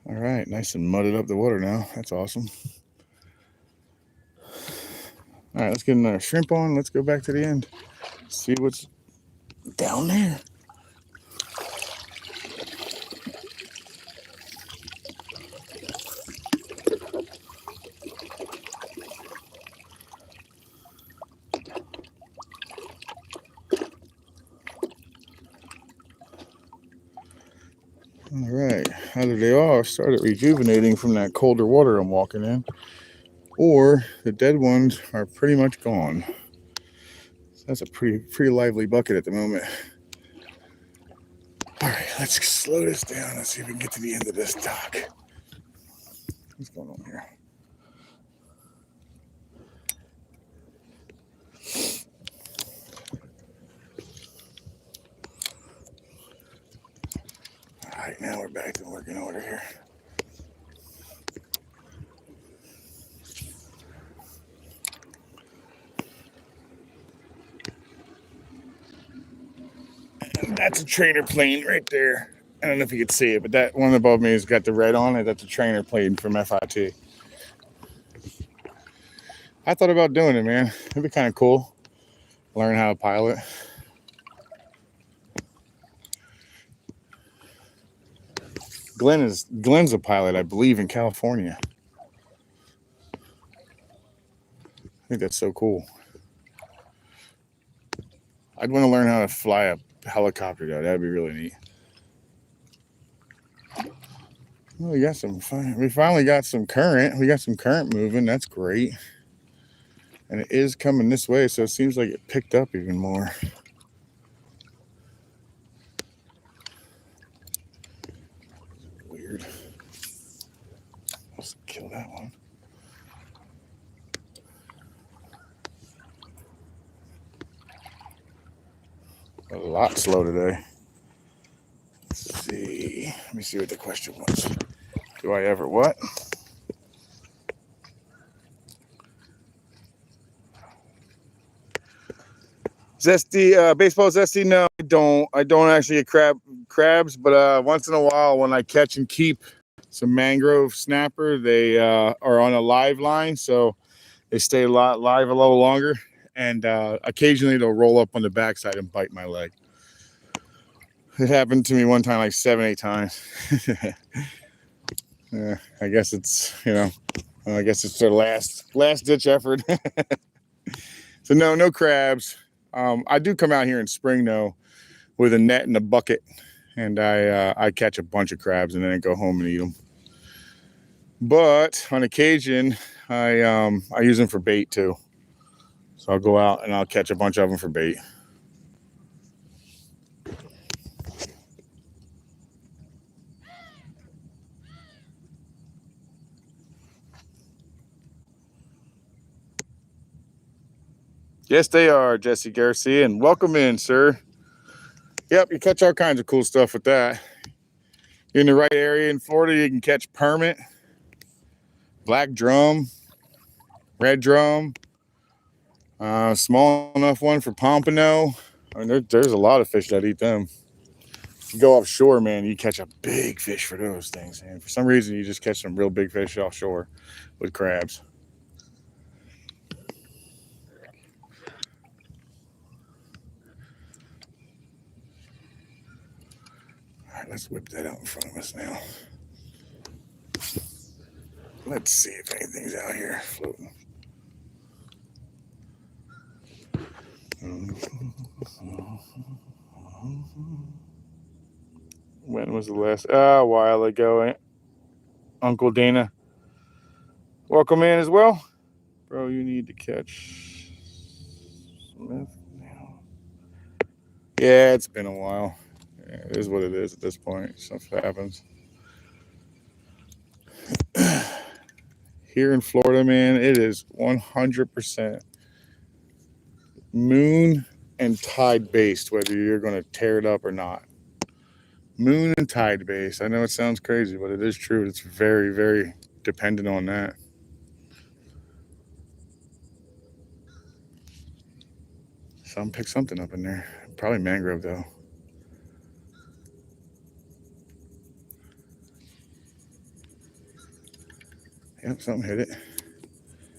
All right, nice and mudded up the water now. That's awesome. All right, let's get another shrimp on. Let's go back to the end. See what's down there. All right, either they all started rejuvenating from that colder water I'm walking in, or the dead ones are pretty much gone. So that's a pretty lively bucket at the moment. All right, let's slow this down. Let's see if we can get to the end of this dock. What's going on here? All right, now we're back to working order here. And that's a trainer plane right there. I don't know if you could see it, but that one above me has got the red on it. That's a trainer plane from FIT. I thought about doing it, man. It'd be kind of cool. Learn how to pilot. Glenn's a pilot, I believe, in California. I think that's so cool. I'd want to learn how to fly a helicopter, though. That'd be really neat. Well, we finally got some current. We got some current moving. That's great. And it is coming this way, so it seems like it picked up even more. that one. A lot slow today. Let's see. Let me see what the question was. Do I ever what? Zesty, baseball zesty? No, I don't. I don't actually get crabs, but once in a while when I catch and keep some mangrove snapper, they are on a live line, so they stay live a little longer, and occasionally they'll roll up on the backside and bite my leg. It happened to me one time like 7-8 times. Yeah, I guess it's, I guess it's their last ditch effort. So no crabs. I do come out here in spring though with a net and a bucket, and I catch a bunch of crabs and then I go home and eat them. But on occasion, I use them for bait too. So I'll go out and I'll catch a bunch of them for bait. Yes, they are, Jesse Garcia, and welcome in, sir. Yep, you catch all kinds of cool stuff with that. You're in the right area in Florida, you can catch permit, black drum, red drum, small enough one for pompano. I mean, there's a lot of fish that eat them. If you go offshore, man, you catch a big fish for those things. And for some reason, you just catch some real big fish offshore with crabs. All right, let's whip that out in front of us now. Let's see if anything's out here floating. When was the last? A while ago. Uncle Dana, welcome in as well. Bro, you need to catch Smith now. Yeah, it's been a while. Yeah, it is what it is at this point. Stuff happens. Here in Florida, man, it is 100% moon and tide based, whether you're going to tear it up or not. Moon and tide based. I know it sounds crazy, but it is true. It's very, very dependent on that. Some pick something up in there. Probably mangrove, though. Yep, something hit it.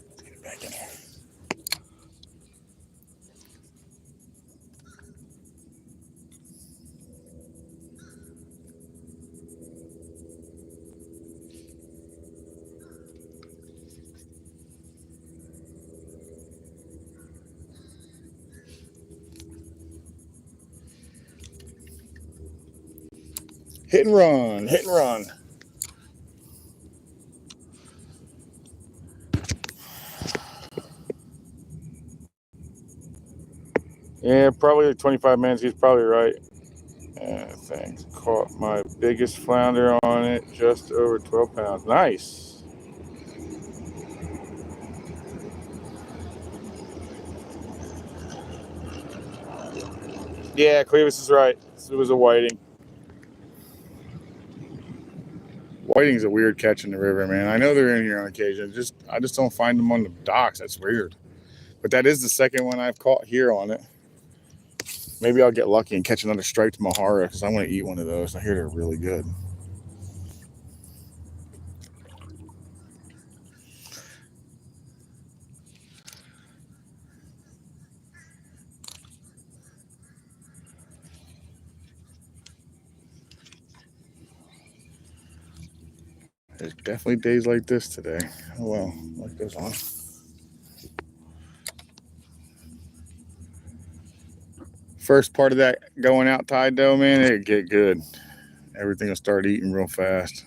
Let's get it back in here. Hit and run, hit and run. Yeah, probably like 25 minutes. He's probably right. Thanks. Caught my biggest flounder on it, just over 12 pounds. Nice. Yeah, Clevis is right. It was a whiting. Whiting's a weird catch in the river, man. I know they're in here on occasion. I just don't find them on the docks. That's weird. But that is the second one I've caught here on it. Maybe I'll get lucky and catch another striped Mahara because I want to eat one of those. I hear they're really good. There's definitely days like this today. Oh well, life goes on. First part of that going out tide though, man, it'd get good. Everything will start eating real fast.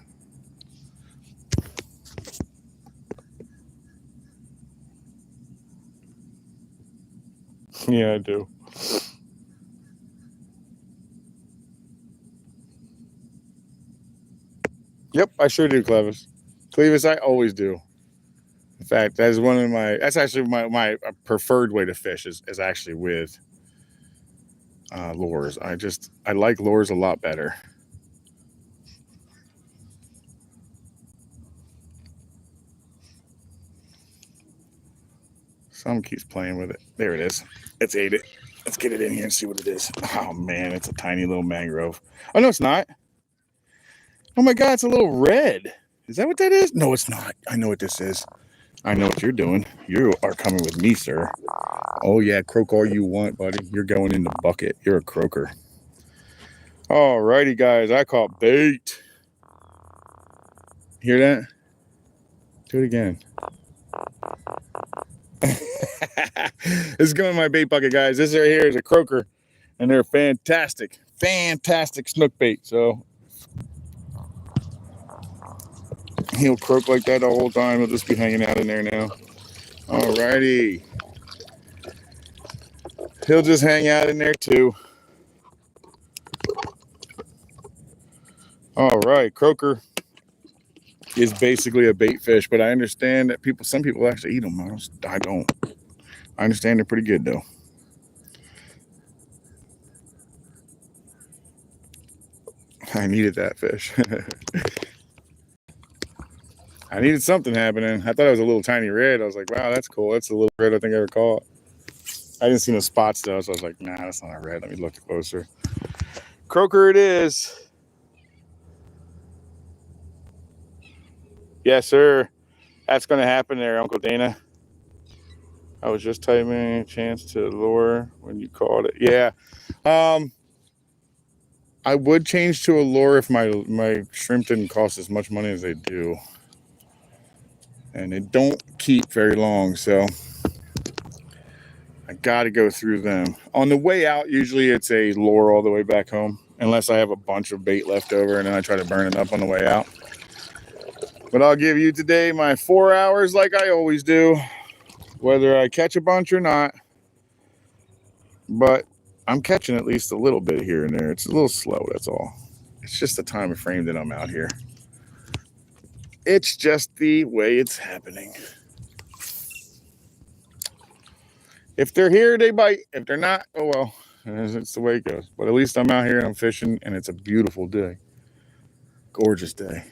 Yeah, I do. Yep, I sure do, Clevis. Clevis, I always do. In fact, that is one of that's actually my preferred way to fish is actually with lures. I like lures a lot better. Some keeps playing with it. There it is. Let's ate it. Let's get it in here and see what it is. Oh man, it's a tiny little mangrove. Oh no, it's not. Oh my God, it's a little red. Is that what that is? No, it's not. I know what this is. I know what you're doing. You are coming with me, sir. Oh yeah, croak all you want, buddy. You're going in the bucket. You're a croaker. Alrighty, guys. I caught bait. Hear that? Do it again. This is going in my bait bucket, guys. This right here is a croaker, and they're fantastic, fantastic snook bait. So he'll croak like that the whole time. He'll just be hanging out in there now. Alrighty. He'll just hang out in there too. All right, croaker is basically a bait fish, but I understand that some people actually eat them. I don't. I understand they're pretty good though. I needed that fish. I needed something happening. I thought it was a little tiny red. I was like, wow, that's cool. That's the little red I think I ever caught. I didn't see no spots though, so I was like, nah, that's not a red. Let me look closer. Croaker it is. Yes, sir. That's going to happen there, Uncle Dana. I was just typing a chance to lure when you called it. Yeah. I would change to a lure if my shrimp didn't cost as much money as they do. And they don't keep very long, so I got to go through them. On the way out, usually it's a lure all the way back home, unless I have a bunch of bait left over and then I try to burn it up on the way out. But I'll give you today my 4 hours like I always do, whether I catch a bunch or not. But I'm catching at least a little bit here and there. It's a little slow, that's all. It's just the time frame that I'm out here. It's just the way it's happening. If they're here, they bite. If they're not, oh well. It's the way it goes. But at least I'm out here and I'm fishing, and it's a beautiful day. Gorgeous day.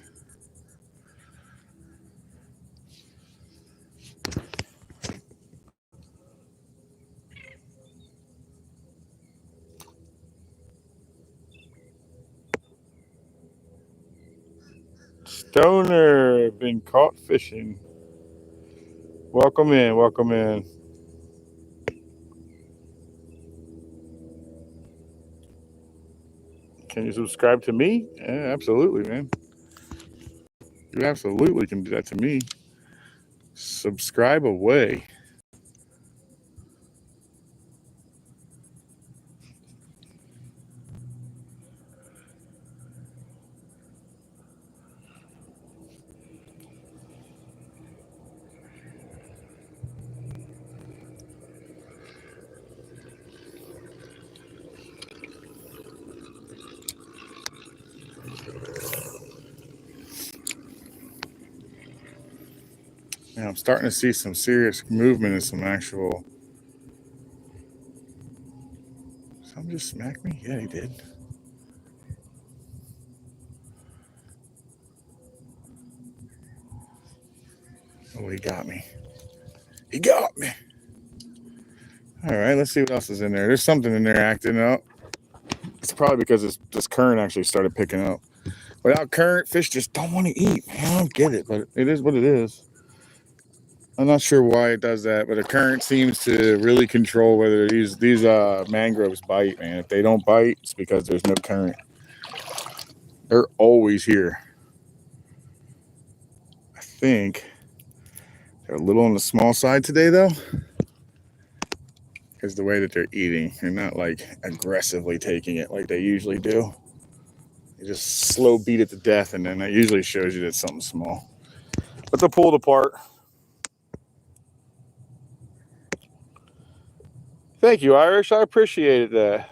Stoner, been caught fishing. Welcome in, welcome in. Can you subscribe to me? Yeah, absolutely, man. You absolutely can do that to me. Subscribe away. Now I'm starting to see some serious movement and some actual. Something just smacked me? Yeah, he did. Oh, he got me. He got me. All right, let's see what else is in there. There's something in there acting up. It's probably because this current actually started picking up. Without current, fish just don't want to eat. Man, I don't get it, but it is what it is. I'm not sure why it does that, but the current seems to really control whether these mangroves bite, man. If they don't bite, it's because there's no current. They're always here. I think they're a little on the small side today, though, because the way that they're eating, they're not like aggressively taking it like they usually do. They just slow beat it to death, and then that usually shows you that it's something small. But they'll pull it apart. Thank you, Irish. I appreciated that.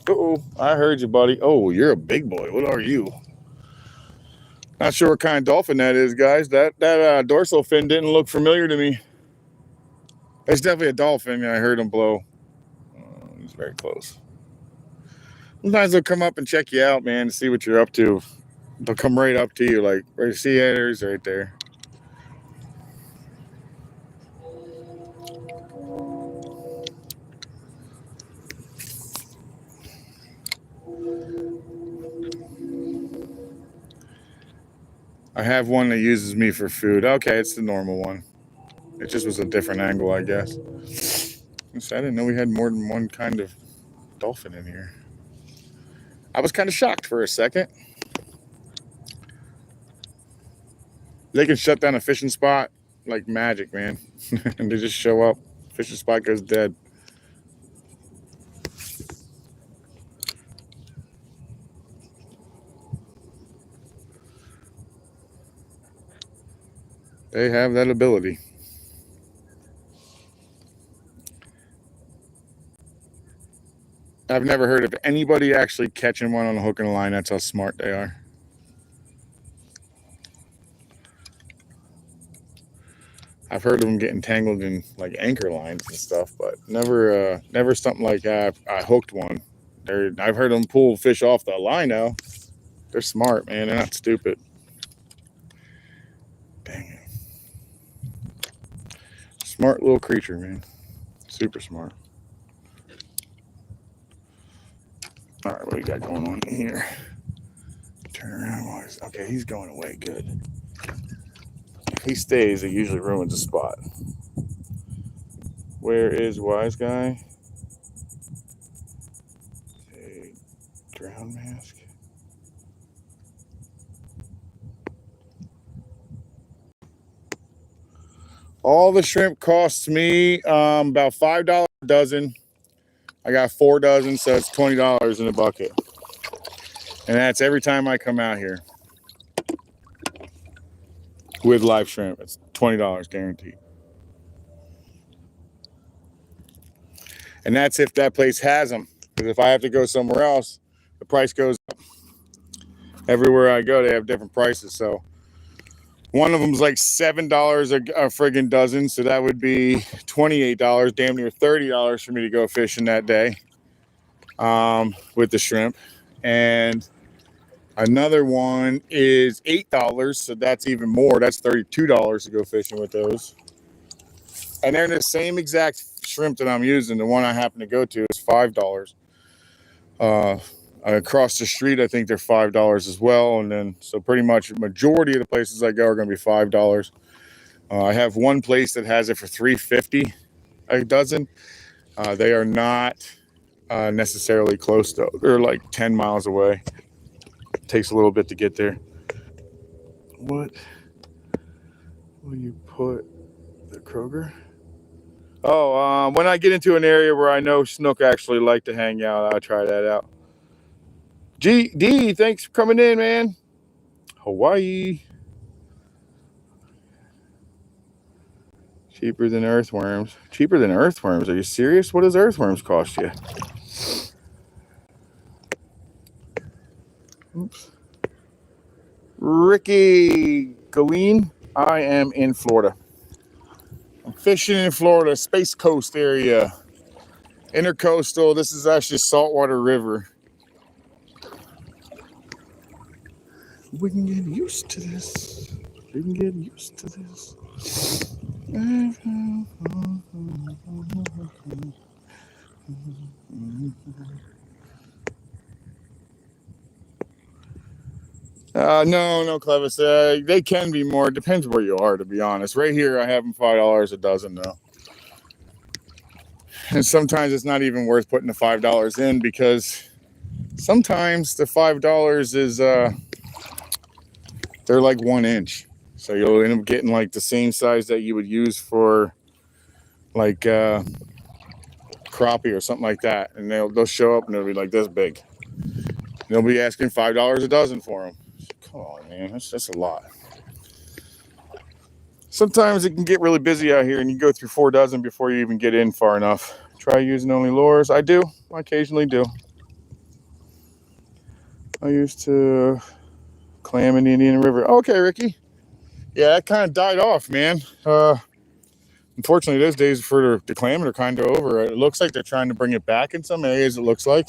Uh-oh, I heard you, buddy. Oh, you're a big boy. What are you? Not sure what kind of dolphin that is, guys. That dorsal fin didn't look familiar to me. It's definitely a dolphin. I heard him blow. He's very close. Sometimes they'll come up and check you out, man, to see what you're up to. They'll come right up to you, like, right, see, there's right there. I have one that uses me for food. Okay, it's the normal one. It just was a different angle, I guess. I didn't know we had more than one kind of dolphin in here. I was kind of shocked for a second. They can shut down a fishing spot like magic, man. And they just show up. Fishing spot goes dead. They have that ability. I've never heard of anybody actually catching one on a hook and a line. That's how smart they are. I've heard of them getting tangled in like anchor lines and stuff, but never something like that. I hooked one. I've heard them pull fish off the line now. They're smart, man. They're not stupid. Dang it. Smart little creature, man. Super smart. All right, what do you got going on here? Turn around. Okay, he's going away. Good. If he stays, it usually ruins the spot. Where is Wise Guy? A ground mask. All the shrimp costs me about $5 a dozen. I got 4 dozen, so it's $20 in a bucket. And that's every time I come out here with live shrimp. It's $20 guaranteed. And that's if that place has them. Because if I have to go somewhere else, the price goes up. Everywhere I go, they have different prices. So one of them's like $7 a friggin' dozen. So that would be $28, damn near $30 for me to go fishing that day with the shrimp. And another one is $8. So that's even more. That's $32 to go fishing with those. And they're the same exact shrimp that I'm using. The one I happen to go to is $5. Across the street, I think they're $5 as well. And then, so pretty much the majority of the places I go are going to be $5. I have one place that has it for $3.50 a dozen. They are not necessarily close though. They're like 10 miles away. It takes a little bit to get there. What will you put the Kroger? Oh, when I get into an area where I know snook actually like to hang out, I'll try that out. D, thanks for coming in, man. Hawaii. Cheaper than earthworms. Cheaper than earthworms? Are you serious? What does earthworms cost you? Oops. Ricky Galeen. I am in Florida. I'm fishing in Florida, Space Coast area. Intercoastal. This is actually saltwater river. We can get used to this. We can get used to this. No, Clevis. They can be more. It depends where you are, to be honest. Right here, I have them $5 a dozen, though. And sometimes it's not even worth putting the $5 in because sometimes the $5 is, they're like 1 inch. So you'll end up getting like the same size that you would use for like crappie or something like that. And they'll show up and they'll be like this big. And they'll be asking $5 a dozen for them. Come on, man. That's a lot. Sometimes it can get really busy out here and you go through 4 dozen before you even get in far enough. Try using only lures. I do. I occasionally do. I used to clam in the Indian River. Okay, Ricky. Yeah, that kind of died off, man. Unfortunately, those days for the clamming are kind of over. It looks like they're trying to bring it back in some areas, it looks like.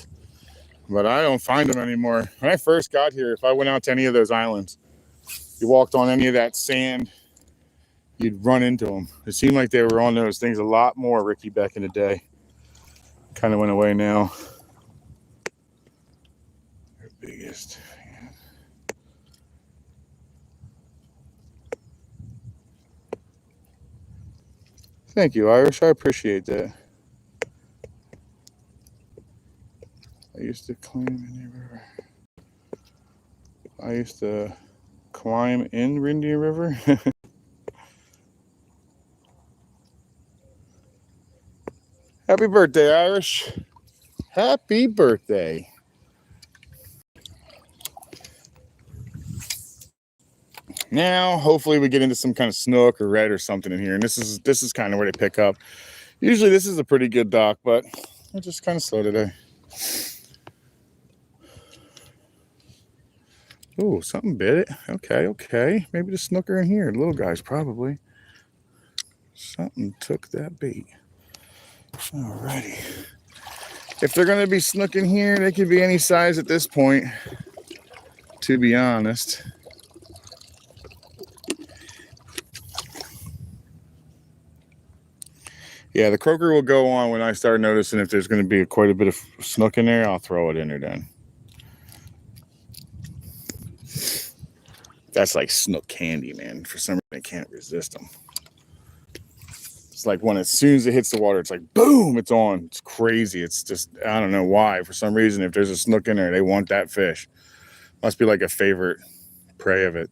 But I don't find them anymore. When I first got here, if I went out to any of those islands, you walked on any of that sand, you'd run into them. It seemed like they were on those things a lot more, Ricky, back in the day. Kind of went away now. Their biggest. Thank you, Irish. I appreciate that. I used to climb in the river. I used to climb in Indian River. Happy birthday, Irish. Happy birthday. Now, hopefully we get into some kind of snook or red or something in here. And this is kind of where they pick up. Usually this is a pretty good dock, but it's just kind of slow today. Oh, something bit it. Okay. Maybe the snooker in here. Little guys, probably. Something took that bait. Alrighty. If they're going to be snook in here, they could be any size at this point, to be honest. Yeah, the croaker will go on when I start noticing if there's going to be quite a bit of snook in there. I'll throw it in there then. That's like snook candy, man. For some reason, I can't resist them. It's like when as soon as it hits the water, it's like, boom, it's on. It's crazy. It's just, I don't know why. For some reason, if there's a snook in there, they want that fish. Must be like a favorite prey of it.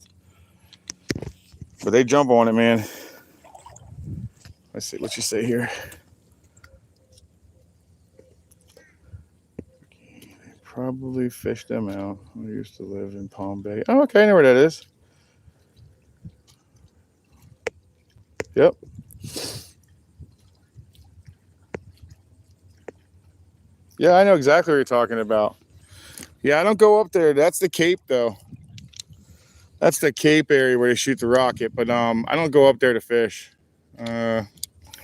But they jump on it, man. Let's see what you say here. They probably fished them out. I used to live in Palm Bay. Oh, okay, I know where that is. Yep. Yeah, I know exactly what you're talking about. Yeah, I don't go up there. That's the Cape, though. That's the Cape area where they shoot the rocket. But I don't go up there to fish. I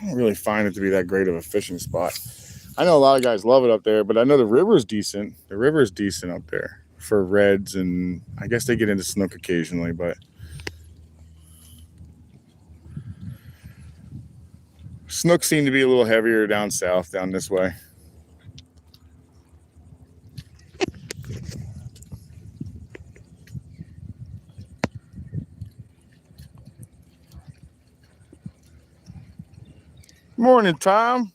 don't really find it to be that great of a fishing spot. I know a lot of guys love it up there, but I know the river's decent. The river's decent up there for reds, and I guess they get into snook occasionally, but snook seem to be a little heavier down south, down this way. Morning, Tom.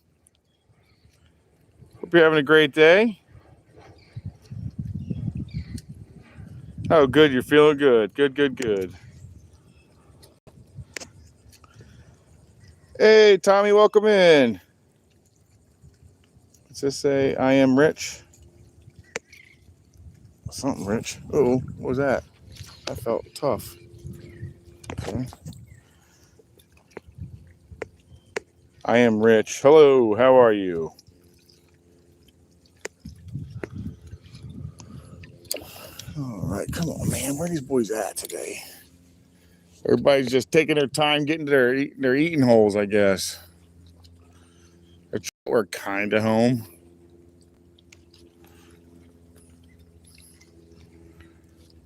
Hope you're having a great day. Oh, good. You're feeling good. Good. Hey, Tommy, welcome in. Does this say, I am rich? Something rich. Oh, what was that? That felt tough. Okay. I am rich. Hello, how are you? All right, come on, man. Where are these boys at today? Everybody's just taking their time getting to their eating holes, I guess. We're kind of home.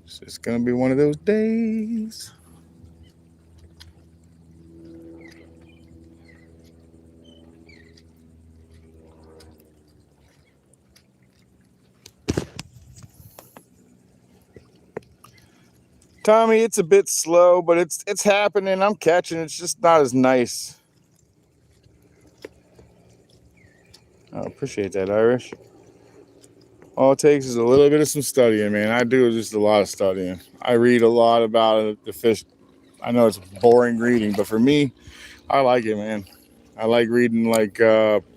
It's just going to be one of those days. Tommy, it's a bit slow, but it's happening. I'm catching. It's just not as nice. I appreciate that, Irish. All it takes is a little bit of some studying, man. I do just a lot of studying. I read a lot about the fish. I know it's boring reading, but for me, I like it, man. I like reading like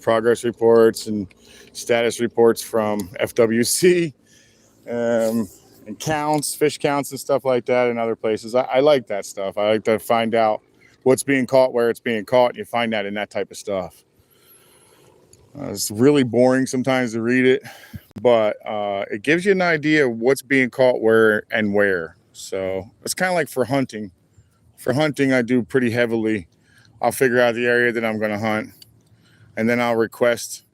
progress reports and status reports from FWC. And counts, fish counts and stuff like that in other places. I like that stuff. I like to find out what's being caught, where it's being caught, and you find that in that type of stuff. It's really boring sometimes to read it, but it gives you an idea of what's being caught where and where. So it's kind of like for hunting. For hunting, I do pretty heavily. I'll figure out the area that I'm going to hunt, and then I'll request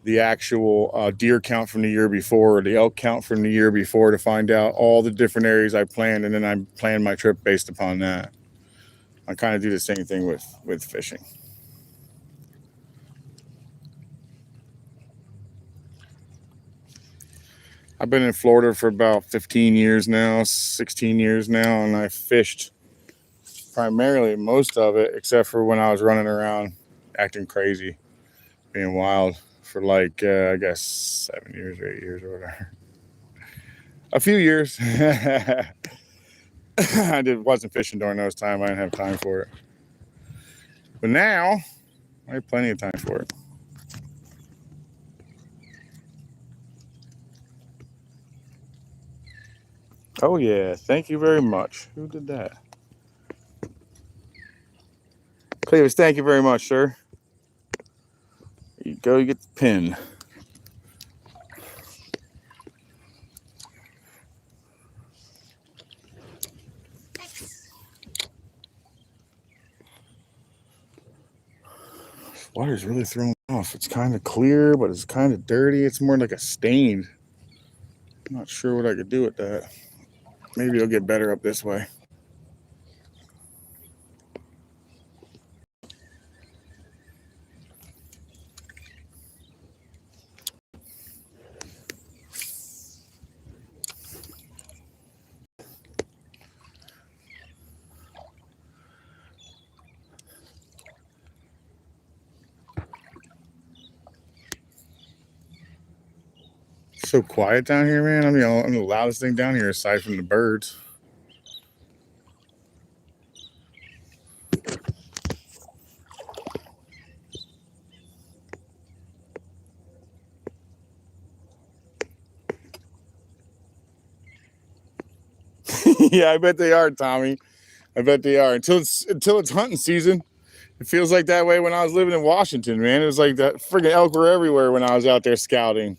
the actual deer count from the year before, or the elk count from the year before, to find out all the different areas I planned, and then I plan my trip based upon that. I kind of do the same thing with fishing. I've been in Florida for about 15 years now, 16 years now, and I fished primarily most of it, except for when I was running around acting crazy, being wild for like, I guess 7 years or 8 years or whatever. A few years. I wasn't fishing during those times. I didn't have time for it. But now, I have plenty of time for it. Oh yeah, thank you very much. Who did that? Clevis, thank you very much, sir. There you go, you get the pin. This water's really throwing off. It's kind of clear, but it's kind of dirty. It's more like a stain. I'm not sure what I could do with that. Maybe it'll get better up this way. So quiet down here, man. I mean, I'm the loudest thing down here aside from the birds. Yeah, I bet they are, Tommy. I bet they are. Until it's hunting season. It feels like that way when I was living in Washington, man. It was like that friggin' elk were everywhere when I was out there scouting.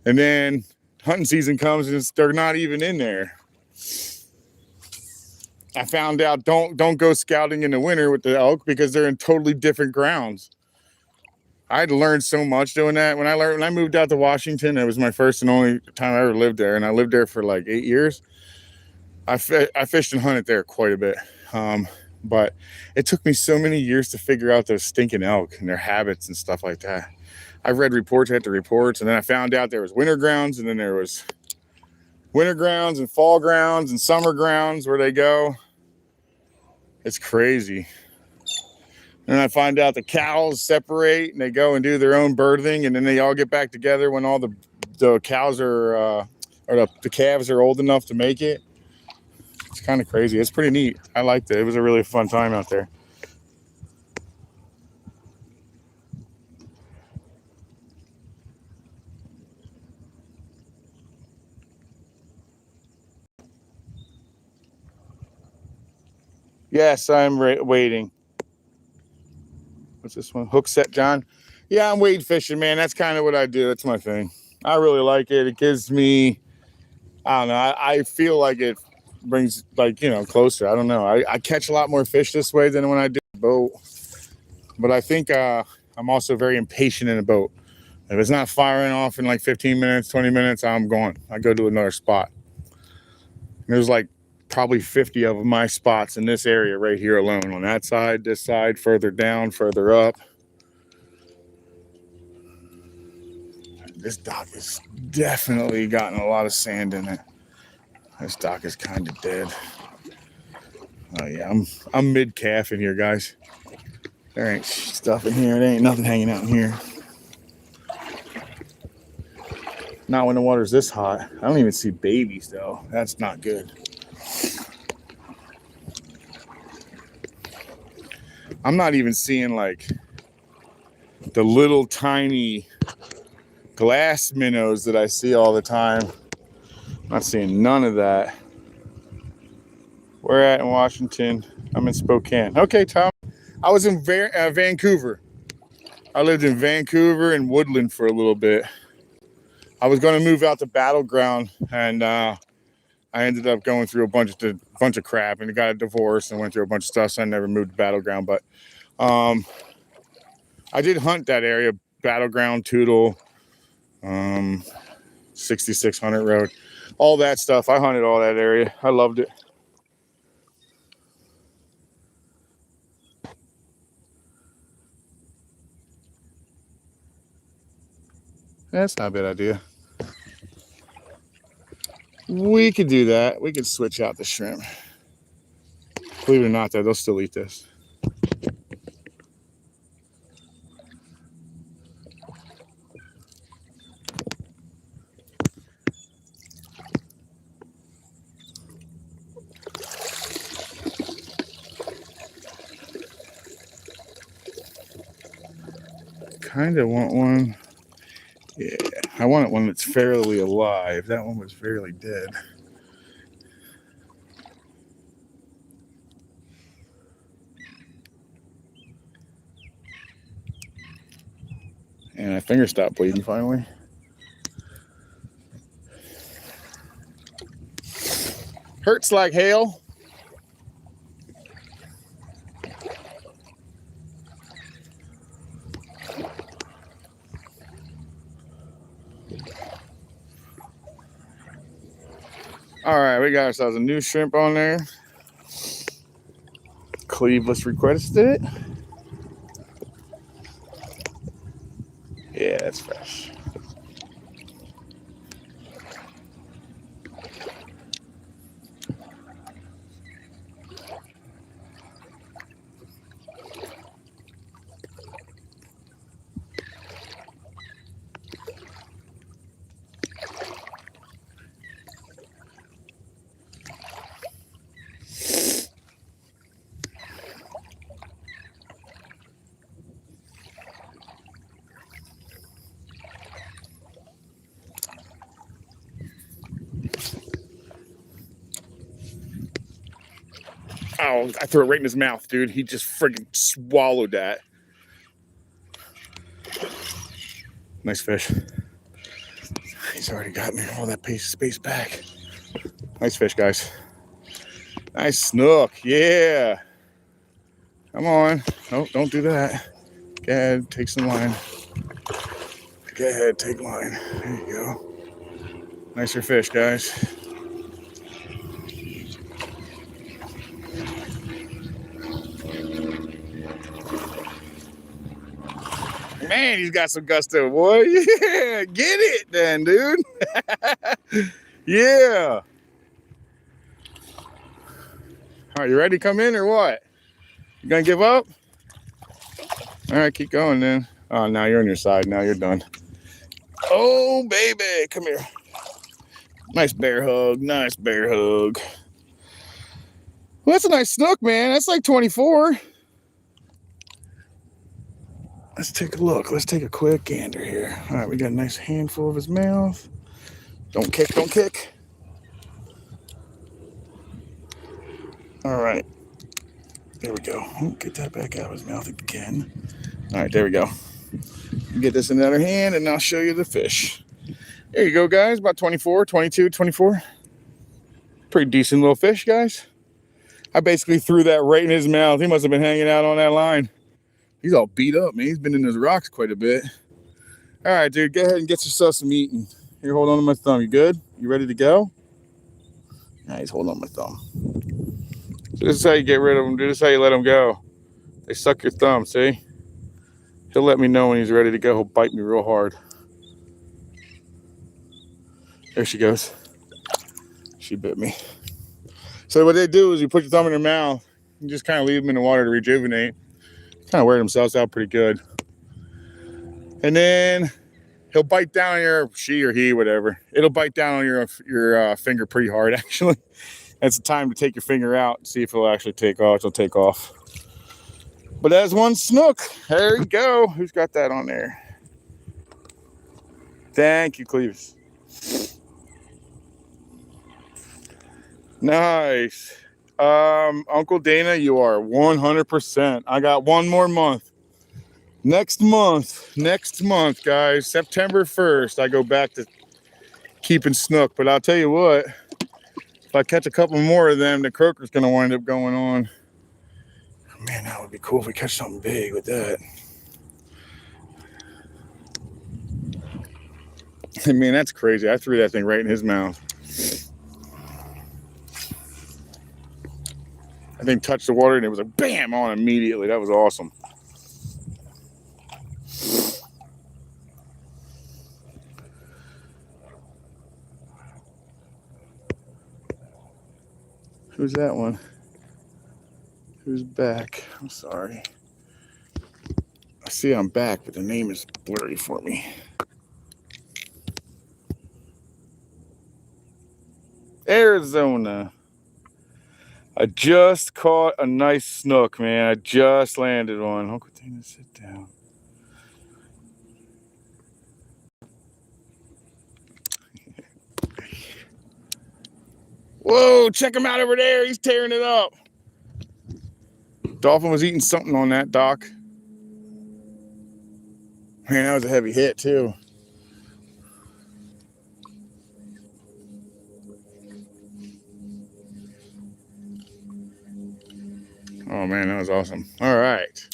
And then hunting season comes and they're not even in there. I found out don't go scouting in the winter with the elk because they're in totally different grounds. I had to learn so much doing that. When I moved out to Washington, it was my first and only time I ever lived there, and I lived there for like 8 years. I fished and hunted there quite a bit, but it took me so many years to figure out those stinking elk and their habits and stuff like that. I read reports after reports, and then I found out there was winter grounds, and then there was winter grounds and fall grounds and summer grounds where they go. It's crazy. And I find out the cows separate and they go and do their own birthing, and then they all get back together when all the cows are or the calves are old enough to make it. It's kind of crazy. It's pretty neat. I liked it. It was a really fun time out there. Yes, I'm waiting. What's this one? Hook set, John? Yeah, I'm wade fishing, man. That's kind of what I do. That's my thing. I really like it. It gives me, I don't know, I feel like it brings, like, closer. I don't know. I catch a lot more fish this way than when I do a boat. But I think I'm also very impatient in a boat. If it's not firing off in like 15 minutes, 20 minutes, I'm gone. I go to another spot. There's like probably 50 of my spots in this area right here alone. On that side, this side, further down, further up. This dock has definitely gotten a lot of sand in it. This dock is kind of dead. Oh yeah, I'm mid-calf in here, guys. There ain't stuff in here. There ain't nothing hanging out in here. Not when the water's this hot. I don't even see babies though. That's not good. I'm not even seeing like the little tiny glass minnows that I see all the time. I'm not seeing none of that. Where at in Washington? I'm in Spokane. Okay, Tom. I was in Vancouver. I lived in Vancouver and Woodland for a little bit. I was going to move out to Battleground, and I ended up going through a bunch of crap, and got a divorce and went through a bunch of stuff, so I never moved to Battleground. But I did hunt that area, Battleground, Tootle, 6600 Road, all that stuff. I hunted all that area. I loved it. That's not a bad idea. We could do that. We could switch out the shrimp. Believe it or not, though, they'll still eat this. Kind of want one. Yeah, I want one that's fairly alive. That one was fairly dead. And my finger stopped bleeding finally. Hurts like hell. All right, we got ourselves a new shrimp on there. Cleveless requested it. Yeah, it's fresh. Oh, I threw it right in his mouth, dude. He just friggin' swallowed that. Nice fish. He's already got me all that space back. Nice fish, guys. Nice snook. Yeah. Come on. No, don't do that. Go ahead, take some line. Go ahead, take line. There you go. Nicer fish, guys. Man, he's got some gusto, boy. Yeah, get it then, dude. Yeah. All right, you ready to come in or what? You gonna give up? All right, keep going then. Oh, now you're on your side. Now you're done. Oh, baby, come here. Nice bear hug. Nice bear hug. Well, that's a nice snook, man. That's like 24. Let's take a look. Let's take a quick gander here. All right, we got a nice handful of his mouth. Don't kick, don't kick. All right. There we go. Oh, get that back out of his mouth again. All right, there we go. Get this in the other hand, and I'll show you the fish. There you go, guys. About 24, 22, 24. Pretty decent little fish, guys. I basically threw that right in his mouth. He must have been hanging out on that line. He's all beat up, man. He's been in those rocks quite a bit. All right, dude, go ahead and get yourself some eating. Here, hold on to my thumb. You good? You ready to go? Nah, he's holding on my thumb. So this is how you get rid of them, dude. This is how you let them go. They suck your thumb, see? He'll let me know when he's ready to go. He'll bite me real hard. There she goes. She bit me. So what they do is you put your thumb in their mouth and just kind of leave them in the water to rejuvenate. Kind of wear themselves out pretty good. And then he'll bite down on your, she or he, whatever. It'll bite down on your finger pretty hard, actually. That's the time to take your finger out and see if it'll actually take off. It'll take off. But that's one snook. There you go. Who's got that on there? Thank you, Cleves. Nice. Uncle Dana, you are 100%. I got one more month. Next month, guys, September 1st, I go back to keeping snook. But I'll tell you what, if I catch a couple more of them, the croaker's going to wind up going on. Man, that would be cool if we catch something big with that. Man, that's crazy. I threw that thing right in his mouth. I think touched the water and it was like bam on immediately. That was awesome. Who's that one? Who's back? I'm sorry. I see I'm back, but the name is blurry for me. Arizona. I just caught a nice snook, man. I just landed one. Uncle Dana, sit down. Whoa, check him out over there. He's tearing it up. Dolphin was eating something on that dock. Man, that was a heavy hit, too. Oh, man, that was awesome. All right.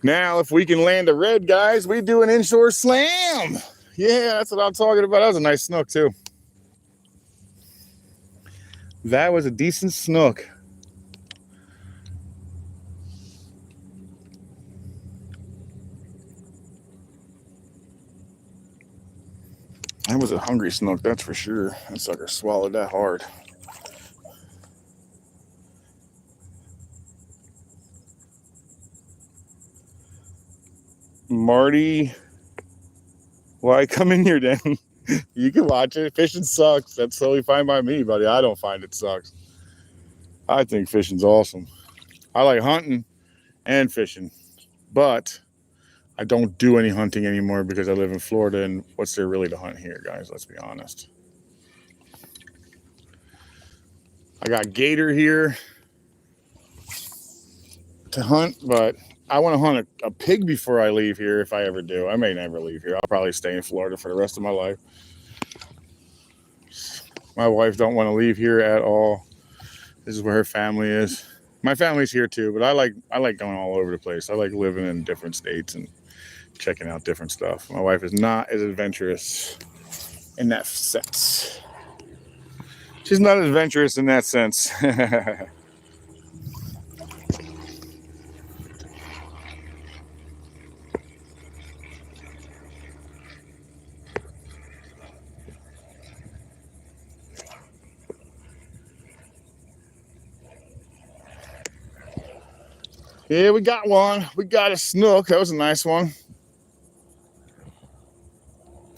Now, if we can land a red, guys, we do an inshore slam. Yeah, that's what I'm talking about. That was a nice snook, too. That was a decent snook. That was a hungry snook, that's for sure. That sucker swallowed that hard. Marty, why come in here then? You can watch it. Fishing sucks. That's totally fine by me, buddy. I don't find it sucks. I think fishing's awesome. I like hunting and fishing, but I don't do any hunting anymore because I live in Florida, and what's there really to hunt here, guys? Let's be honest. I got gator here to hunt, but I want to hunt a pig before I leave here if I ever do. I may never leave here. I'll probably stay in Florida for the rest of my life. My wife don't want to leave here at all. This is where her family is. My family's here too, but I like going all over the place. I like living in different states and checking out different stuff. My wife is not as adventurous in that sense. She's not adventurous in that sense. Yeah, we got one. We got a snook. That was a nice one.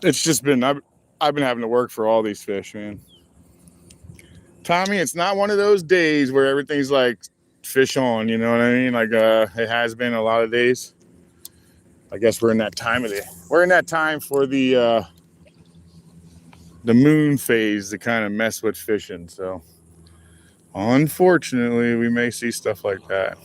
It's just been, I've been having to work for all these fish, man. Tommy, it's not one of those days where everything's like fish on, you know what I mean? Like it has been a lot of days. I guess we're in that time of we're in that time for the moon phase to kind of mess with fishing. So unfortunately, we may see stuff like that.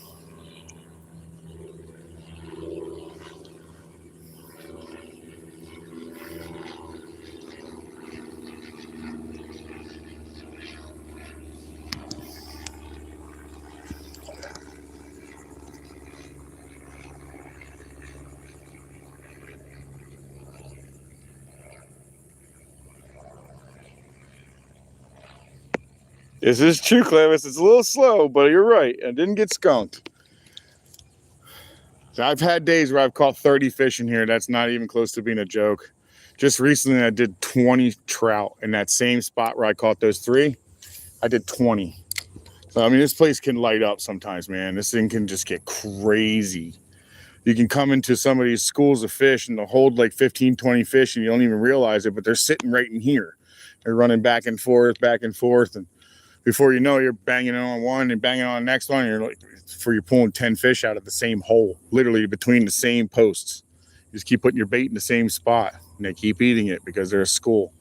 This is true, Clevis. It's a little slow, but you're right. I didn't get skunked. So I've had days where I've caught 30 fish in here. That's not even close to being a joke. Just recently, I did 20 trout in that same spot where I caught those 3. I did 20. So, I mean, this place can light up sometimes, man. This thing can just get crazy. You can come into some of these schools of fish and they'll hold like 15, 20 fish and you don't even realize it, but they're sitting right in here. They're running back and forth. And before you know, you're banging on one and banging on the next one. And you're like, before you're pulling 10 fish out of the same hole, literally between the same posts. You just keep putting your bait in the same spot and they keep eating it because they're a school.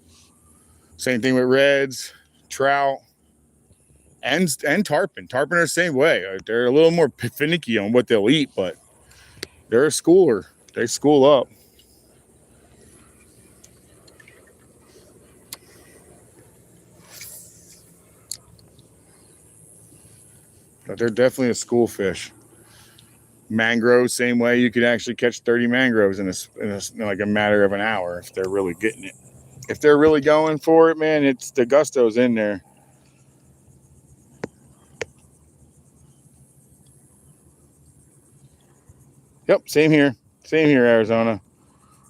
Same thing with reds, trout, and tarpon. Tarpon are the same way. They're a little more finicky on what they'll eat, but they're a schooler. They school up. but they're definitely a school fish. Mangroves, same way. You could actually catch 30 mangroves in like a matter of an hour if they're really getting it. If they're really going for it, man, it's the gusto's in there. Yep, same here. Same here, Arizona.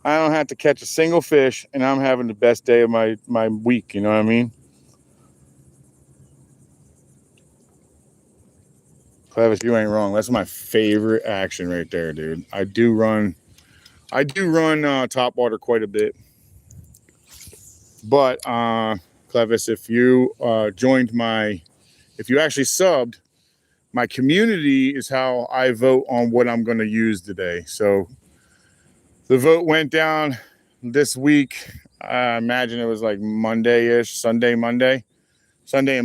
I don't have to catch a single fish, and I'm having the best day of my week. You know what I mean? Clevis, you ain't wrong. That's my favorite action right there, dude. I do run top water quite a bit. But Clevis, if you if you actually subbed, my community is how I vote on what I'm going to use today. So the vote went down this week. I imagine it was like Monday-ish, Sunday and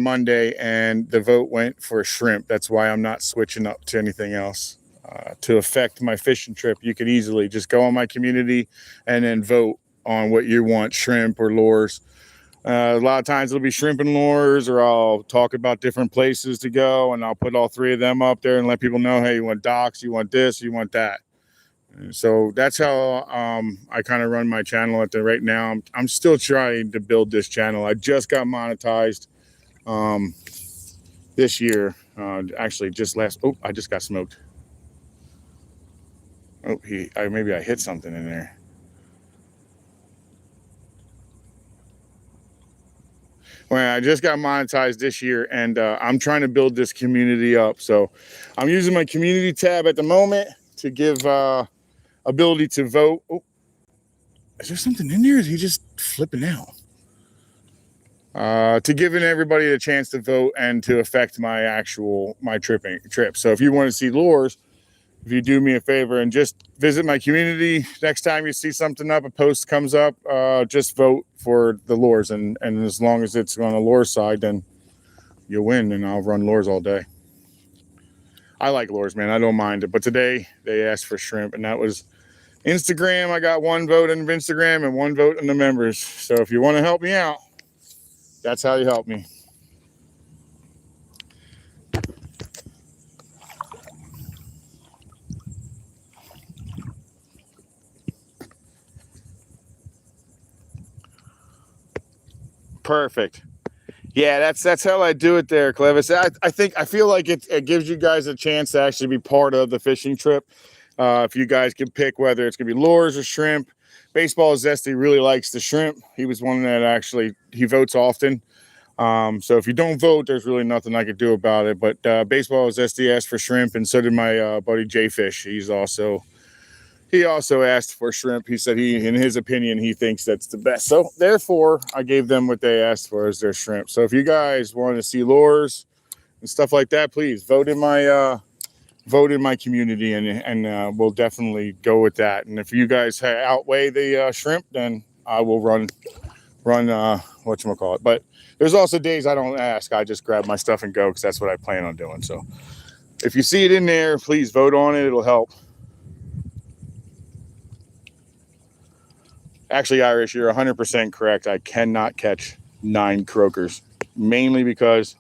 Monday, and the vote went for shrimp. That's why I'm not switching up to anything else. To affect my fishing trip, you could easily just go on my community and then vote on what you want, shrimp or lures. A lot of times it'll be shrimp and lures, or I'll talk about different places to go, and I'll put all three of them up there and let people know, hey, you want docks, you want this, you want that. So that's how I kind of run my channel right now. I'm still trying to build this channel. I just got monetized this year. Actually, I just got smoked. Oh, maybe I hit something in there. Well, I just got monetized this year, and I'm trying to build this community up. So I'm using my community tab at the moment to give ability to vote. Oh, is there something in there? Or is he just flipping out? To giving everybody a chance to vote and to affect my trip. So if you want to see lures, if you do me a favor and just visit my community, next time you see something up, a post comes up, just vote for the lures. And as long as it's on the lure side, then you'll win, and I'll run lures all day. I like lures, man. I don't mind it. But today they asked for shrimp, and that was Instagram. I got one vote on Instagram and one vote on the members. So if you want to help me out, that's how you help me. Perfect. Yeah, that's how I do it there, Clevis. I feel like it gives you guys a chance to actually be part of the fishing trip. If you guys can pick whether it's gonna be lures or shrimp. Baseball Zesty really likes the shrimp. He was one that he votes often. So if you don't vote, there's really nothing I could do about it. But Baseball Zesty asked for shrimp, and so did my buddy Jay Fish. He also asked for shrimp. He said in his opinion, he thinks that's the best. So therefore, I gave them what they asked for as their shrimp. So if you guys want to see lures and stuff like that, please vote in my community, and we'll definitely go with that. And if you guys outweigh the shrimp, then I will run whatchamacallit. But there's also days I don't ask. I just grab my stuff and go, because that's what I plan on doing. So if you see it in there, please vote on it. It'll help. Actually, Irish, you're 100% correct. I cannot catch 9 croakers, mainly because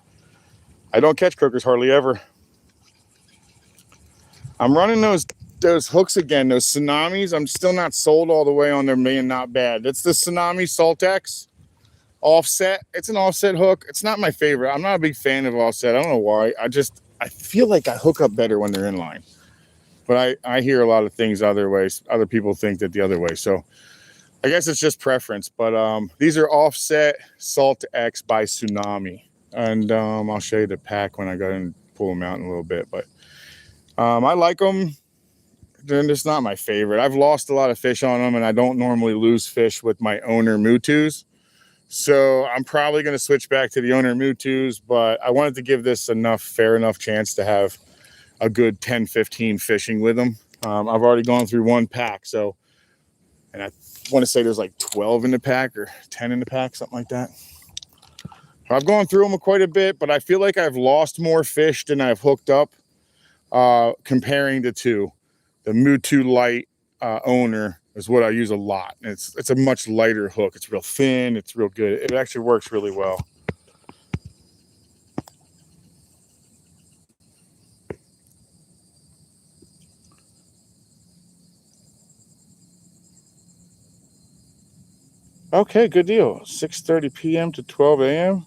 I don't catch croakers hardly ever. I'm running those hooks again, those tsunamis. I'm still not sold all the way on them being not bad. It's the Tsunami Saltex offset. It's an offset hook. It's not my favorite. I'm not a big fan of offset. I don't know why. I feel like I hook up better when they're in line. But I hear a lot of things other ways. Other people think that the other way. So I guess it's just preference. But these are offset Saltex by Tsunami. And I'll show you the pack when I go and pull them out in a little bit. But I like them. They're just not my favorite. I've lost a lot of fish on them, and I don't normally lose fish with my owner Mutus. So I'm probably going to switch back to the owner Mutus, but I wanted to give this fair enough chance to have a good 10, 15 fishing with them. I've already gone through one pack, and I want to say there's like 12 in the pack or 10 in the pack, something like that. I've gone through them quite a bit, but I feel like I've lost more fish than I've hooked up, comparing the two. The Mutu Light owner is what I use a lot. It's a much lighter hook. It's real thin. It's real good. It actually works really well. Okay, good deal. 6:30 p.m. to 12 a.m.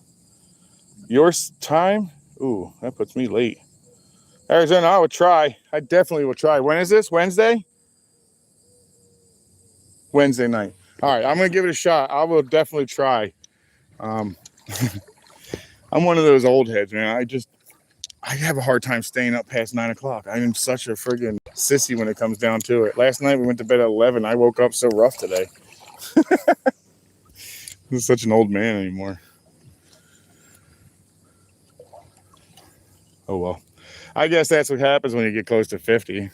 Your time? Ooh, that puts me late. Arizona, I would try. I definitely will try. When is this? Wednesday? Wednesday night. All right, I'm going to give it a shot. I will definitely try. Um, I'm one of those old heads, man. I have a hard time staying up past 9 o'clock. I am such a friggin' sissy when it comes down to it. Last night we went to bed at 11. I woke up so rough today. I'm such an old man anymore. Oh, well. I guess that's what happens when you get close to 50.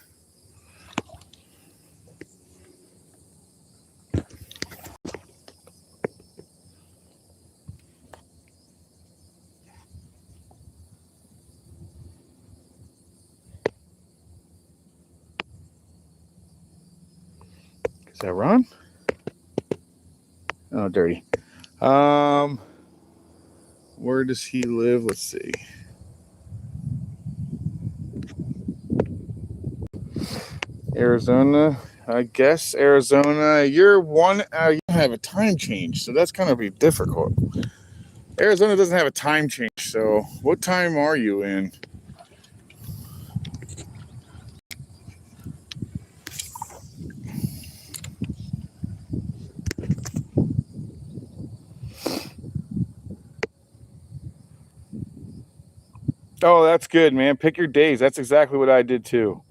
Is that Ron? Oh, dirty. Where does he live? Let's see. Arizona. I guess Arizona. You're one. You have a time change, so that's gonna be difficult. Arizona doesn't have a time change, so what time are you in? Oh, that's good, man. Pick your days. That's exactly what I did too.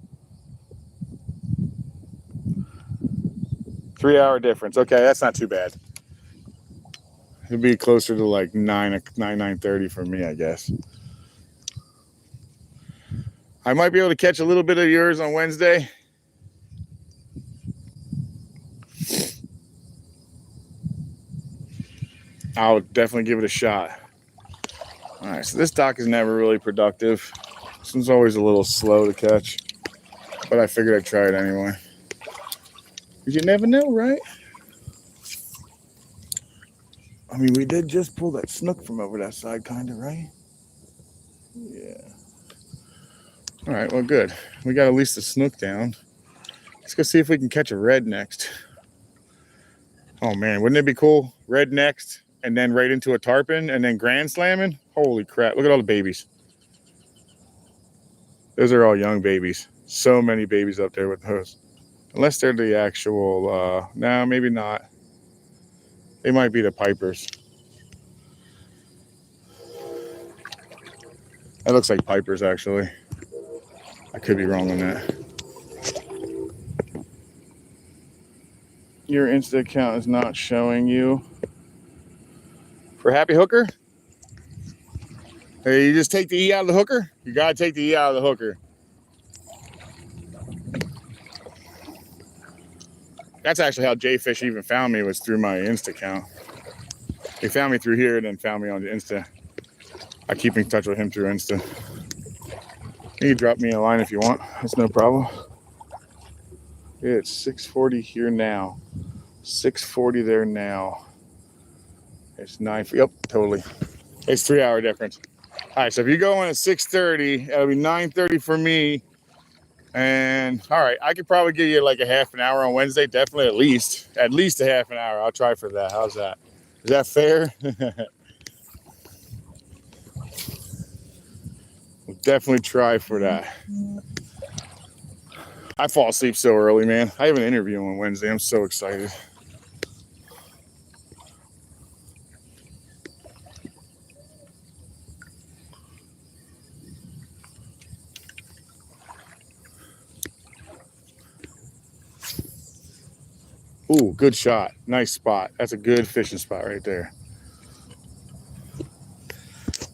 3 hour difference. Okay, that's not too bad. It'd be closer to like 9:30 for me, I guess. I might be able to catch a little bit of yours on Wednesday. I'll definitely give it a shot. All right, so this dock is never really productive. This one's always a little slow to catch, but I figured I'd try it anyway. You never know, right? I mean, we did just pull that snook from over that side, kind of, right? Yeah. All right, well, good. We got at least a snook down. Let's go see if we can catch a red next. Oh, man, wouldn't it be cool? Red next, and then right into a tarpon, and then grand slamming? Holy crap, look at all the babies. Those are all young babies. So many babies up there with those. Unless they're the actual, no, maybe not. They might be the pipers. That looks like pipers, actually. I could be wrong on that. Your Insta account is not showing you. For HappyHookr? Hey, you just take the E out of the hooker? You gotta take the E out of the hooker. That's actually how Jayfish even found me, was through my Insta account. He found me through here and then found me on the Insta. I keep in touch with him through Insta. You can drop me a line if you want. That's no problem. Yeah, it's 6:40 here now. 6:40 there now. It's 9. Yep, totally. It's 3 hour difference. All right, so if you go in at 6:30, it'll be 9:30 for me. And all right, I could probably give you like a half an hour on Wednesday. Definitely at least a half an hour. I'll try for that. How's that? Is that fair? We'll definitely try for that. I fall asleep so early, man. I have an interview on Wednesday. I'm so excited. Ooh, good shot. Nice spot. That's a good fishing spot right there.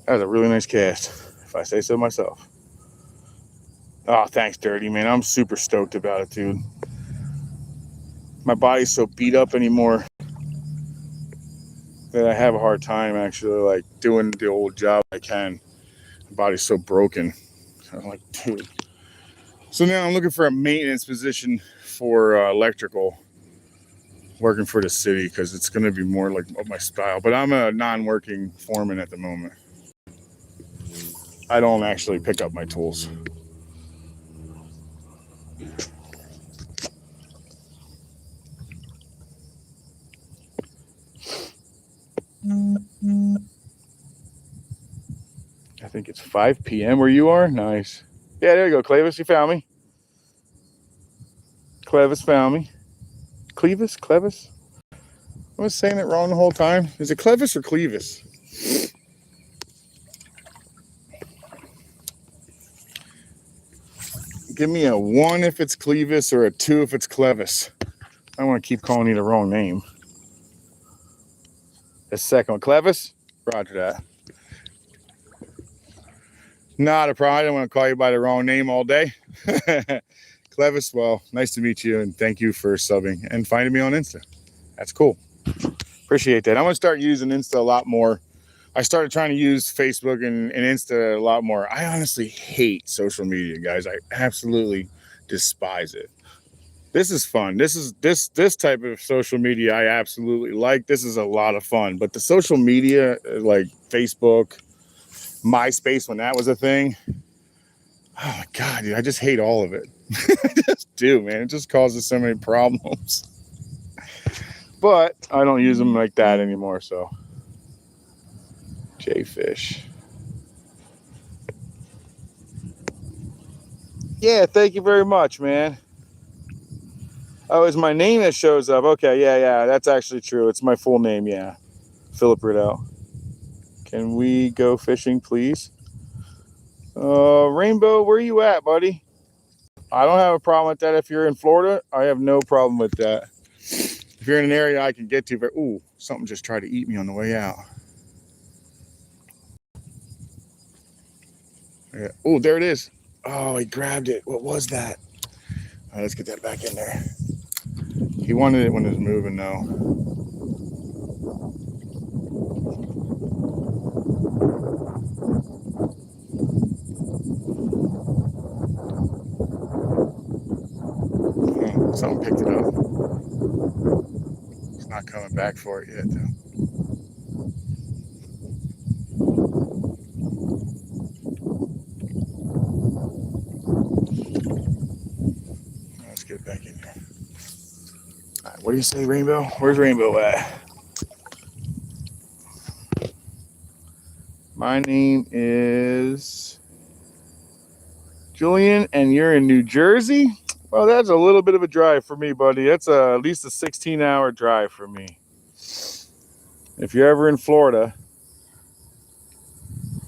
That was a really nice cast, if I say so myself. Oh, thanks, Dirty, man. I'm super stoked about it, dude. My body's so beat up anymore that I have a hard time actually like doing the old job I can. My body's so broken. I'm like, dude. So now I'm looking for a maintenance position for electrical, working for the city, because it's going to be more like my style. But I'm a non-working foreman at the moment. I don't actually pick up my tools. I think it's 5 p.m. where you are. Nice. Yeah, there you go, Clavis. You found me. Clevis found me. Clevis? I was saying it wrong the whole time. Is it Clevis or Clevis? Give me a 1 if it's Clevis or a 2 if it's Clevis. I don't want to keep calling you the wrong name. The second one, Clevis? Roger that. Not a problem. I don't want to call you by the wrong name all day. Clevis, well, nice to meet you, and thank you for subbing and finding me on Insta. That's cool. Appreciate that. I'm going to start using Insta a lot more. I started trying to use Facebook and Insta a lot more. I honestly hate social media, guys. I absolutely despise it. This is fun. This type of social media I absolutely like. This is a lot of fun. But the social media like Facebook, MySpace, when that was a thing, oh my God, dude, I just hate all of it. I just do, man. It just causes so many problems. But I don't use them like that anymore, so. J-Fish. Yeah, thank you very much, man. Oh, it's my name that shows up. Okay, yeah, that's actually true. It's my full name, yeah. Philip Riddell. Can we go fishing, please? Rainbow, where are you at, buddy? I don't have a problem with that. If you're in Florida, I have no problem with that. If you're in an area I can get to, but ooh, something just tried to eat me on the way out. Yeah. Oh, there it is. Oh, he grabbed it. What was that? All right, let's get that back in there. He wanted it when it was moving, though. Something picked it up. It's not coming back for it yet, though. Let's get back in here. All right, what do you say, Rainbow? Where's Rainbow at? My name is Julian, and you're in New Jersey? Well, that's a little bit of a drive for me, buddy. That's at least a 16-hour drive for me. If you're ever in Florida,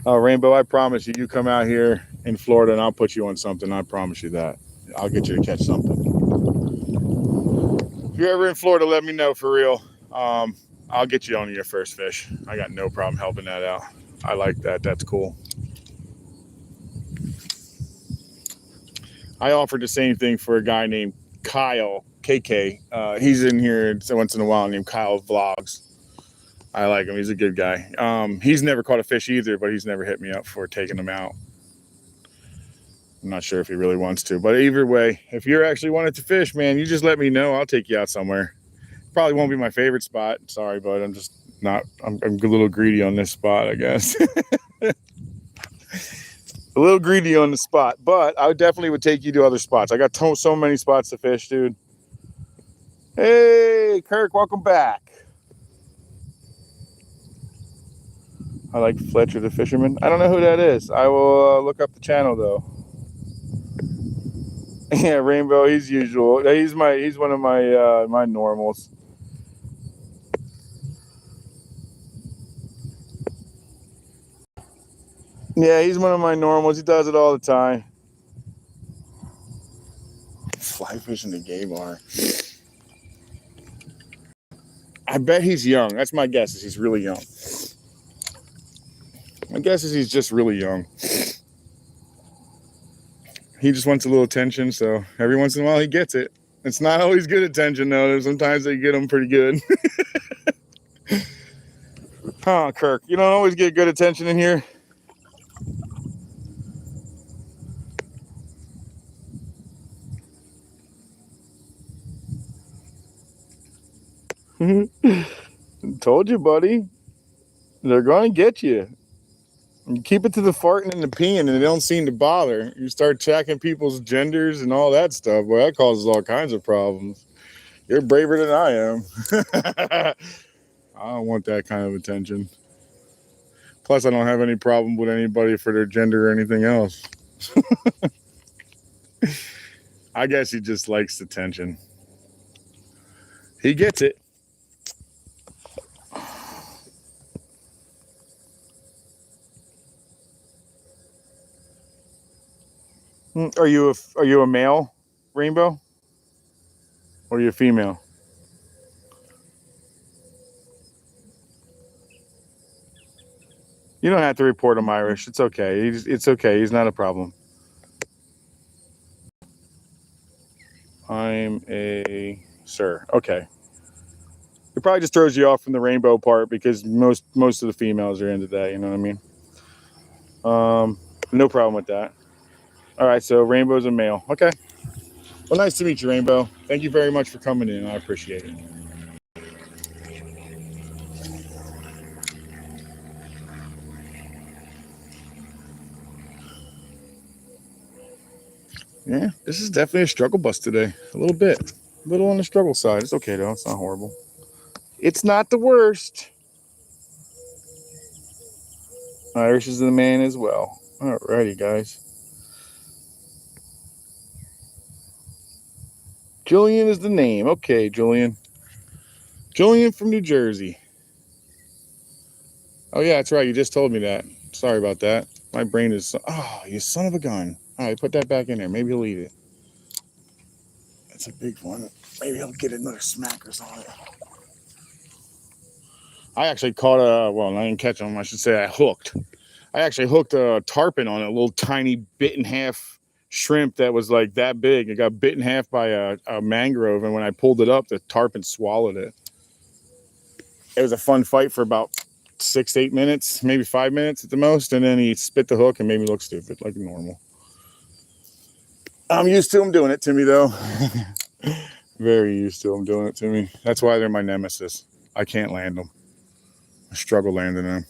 oh, Rainbow, I promise you, you come out here in Florida and I'll put you on something. I promise you that. I'll get you to catch something. If you're ever in Florida, let me know for real. I'll get you on your first fish. I got no problem helping that out. I like that. That's cool. I offered the same thing for a guy named Kyle, KK. He's in here once in a while, named Kyle Vlogs. I like him. He's a good guy. He's never caught a fish either, but he's never hit me up for taking him out. I'm not sure if he really wants to, but either way, if you're actually wanting to fish, man, you just let me know. I'll take you out somewhere. Probably won't be my favorite spot. Sorry, but I'm just not, I'm a little greedy on this spot, I guess. A little greedy on the spot, but I definitely would take you to other spots. I got so many spots to fish, dude. Hey, Kirk, welcome back. I like Fletcher the fisherman. I don't know who that is. I will look up the channel though. Yeah, Rainbow. He's usual. He's one of my my normals. Yeah, he's one of my normals. He does it all the time. Fly fishing the gay bar. I bet he's young. That's my guess. Is he's really young. My guess is he's just really young. He just wants a little attention, so every once in a while he gets it. It's not always good attention, though. Sometimes they get them pretty good. Huh, Kirk? You don't always get good attention in here? Told you, buddy. They're going to get you. You keep it to the farting and the peeing, and they don't seem to bother. You start checking people's genders and all that stuff. Boy, that causes all kinds of problems. You're braver than I am. I don't want that kind of attention. Plus, I don't have any problem with anybody for their gender or anything else. I guess he just likes attention. He gets it. Are you a male rainbow? Or are you a female? You don't have to report him Irish. It's okay. It's okay. He's not a problem. I'm a sir. Okay. It probably just throws you off from the rainbow part because most of the females are into that. You know what I mean? No problem with that. All right. So rainbow's a male. Okay. Well, nice to meet you, Rainbow. Thank you very much for coming in. I appreciate it. Yeah, this is definitely a struggle bus today. A little bit. A little on the struggle side. It's okay, though. It's not horrible. It's not the worst. Irish is the man as well. Alrighty, guys. Julian is the name. Okay, Julian. Julian from New Jersey. Oh, yeah, that's right. You just told me that. Sorry about that. My brain is... Oh, you son of a gun. All right, put that back in there. Maybe he'll eat it. That's a big one. Maybe he'll get another smackers on it. I actually caught well, I didn't catch him. I should say I hooked. I actually hooked a tarpon on a little tiny bit and half shrimp that was like that big. It got bit in half by a mangrove, and when I pulled it up, the tarpon swallowed it. It was a fun fight for about 6 to 8 minutes, maybe 5 minutes at the most, and then he spit the hook and made me look stupid, like normal. I'm used to him doing it to me, though. Very used to him doing it to me. That's why they're my nemesis. I can't land them. I struggle landing them.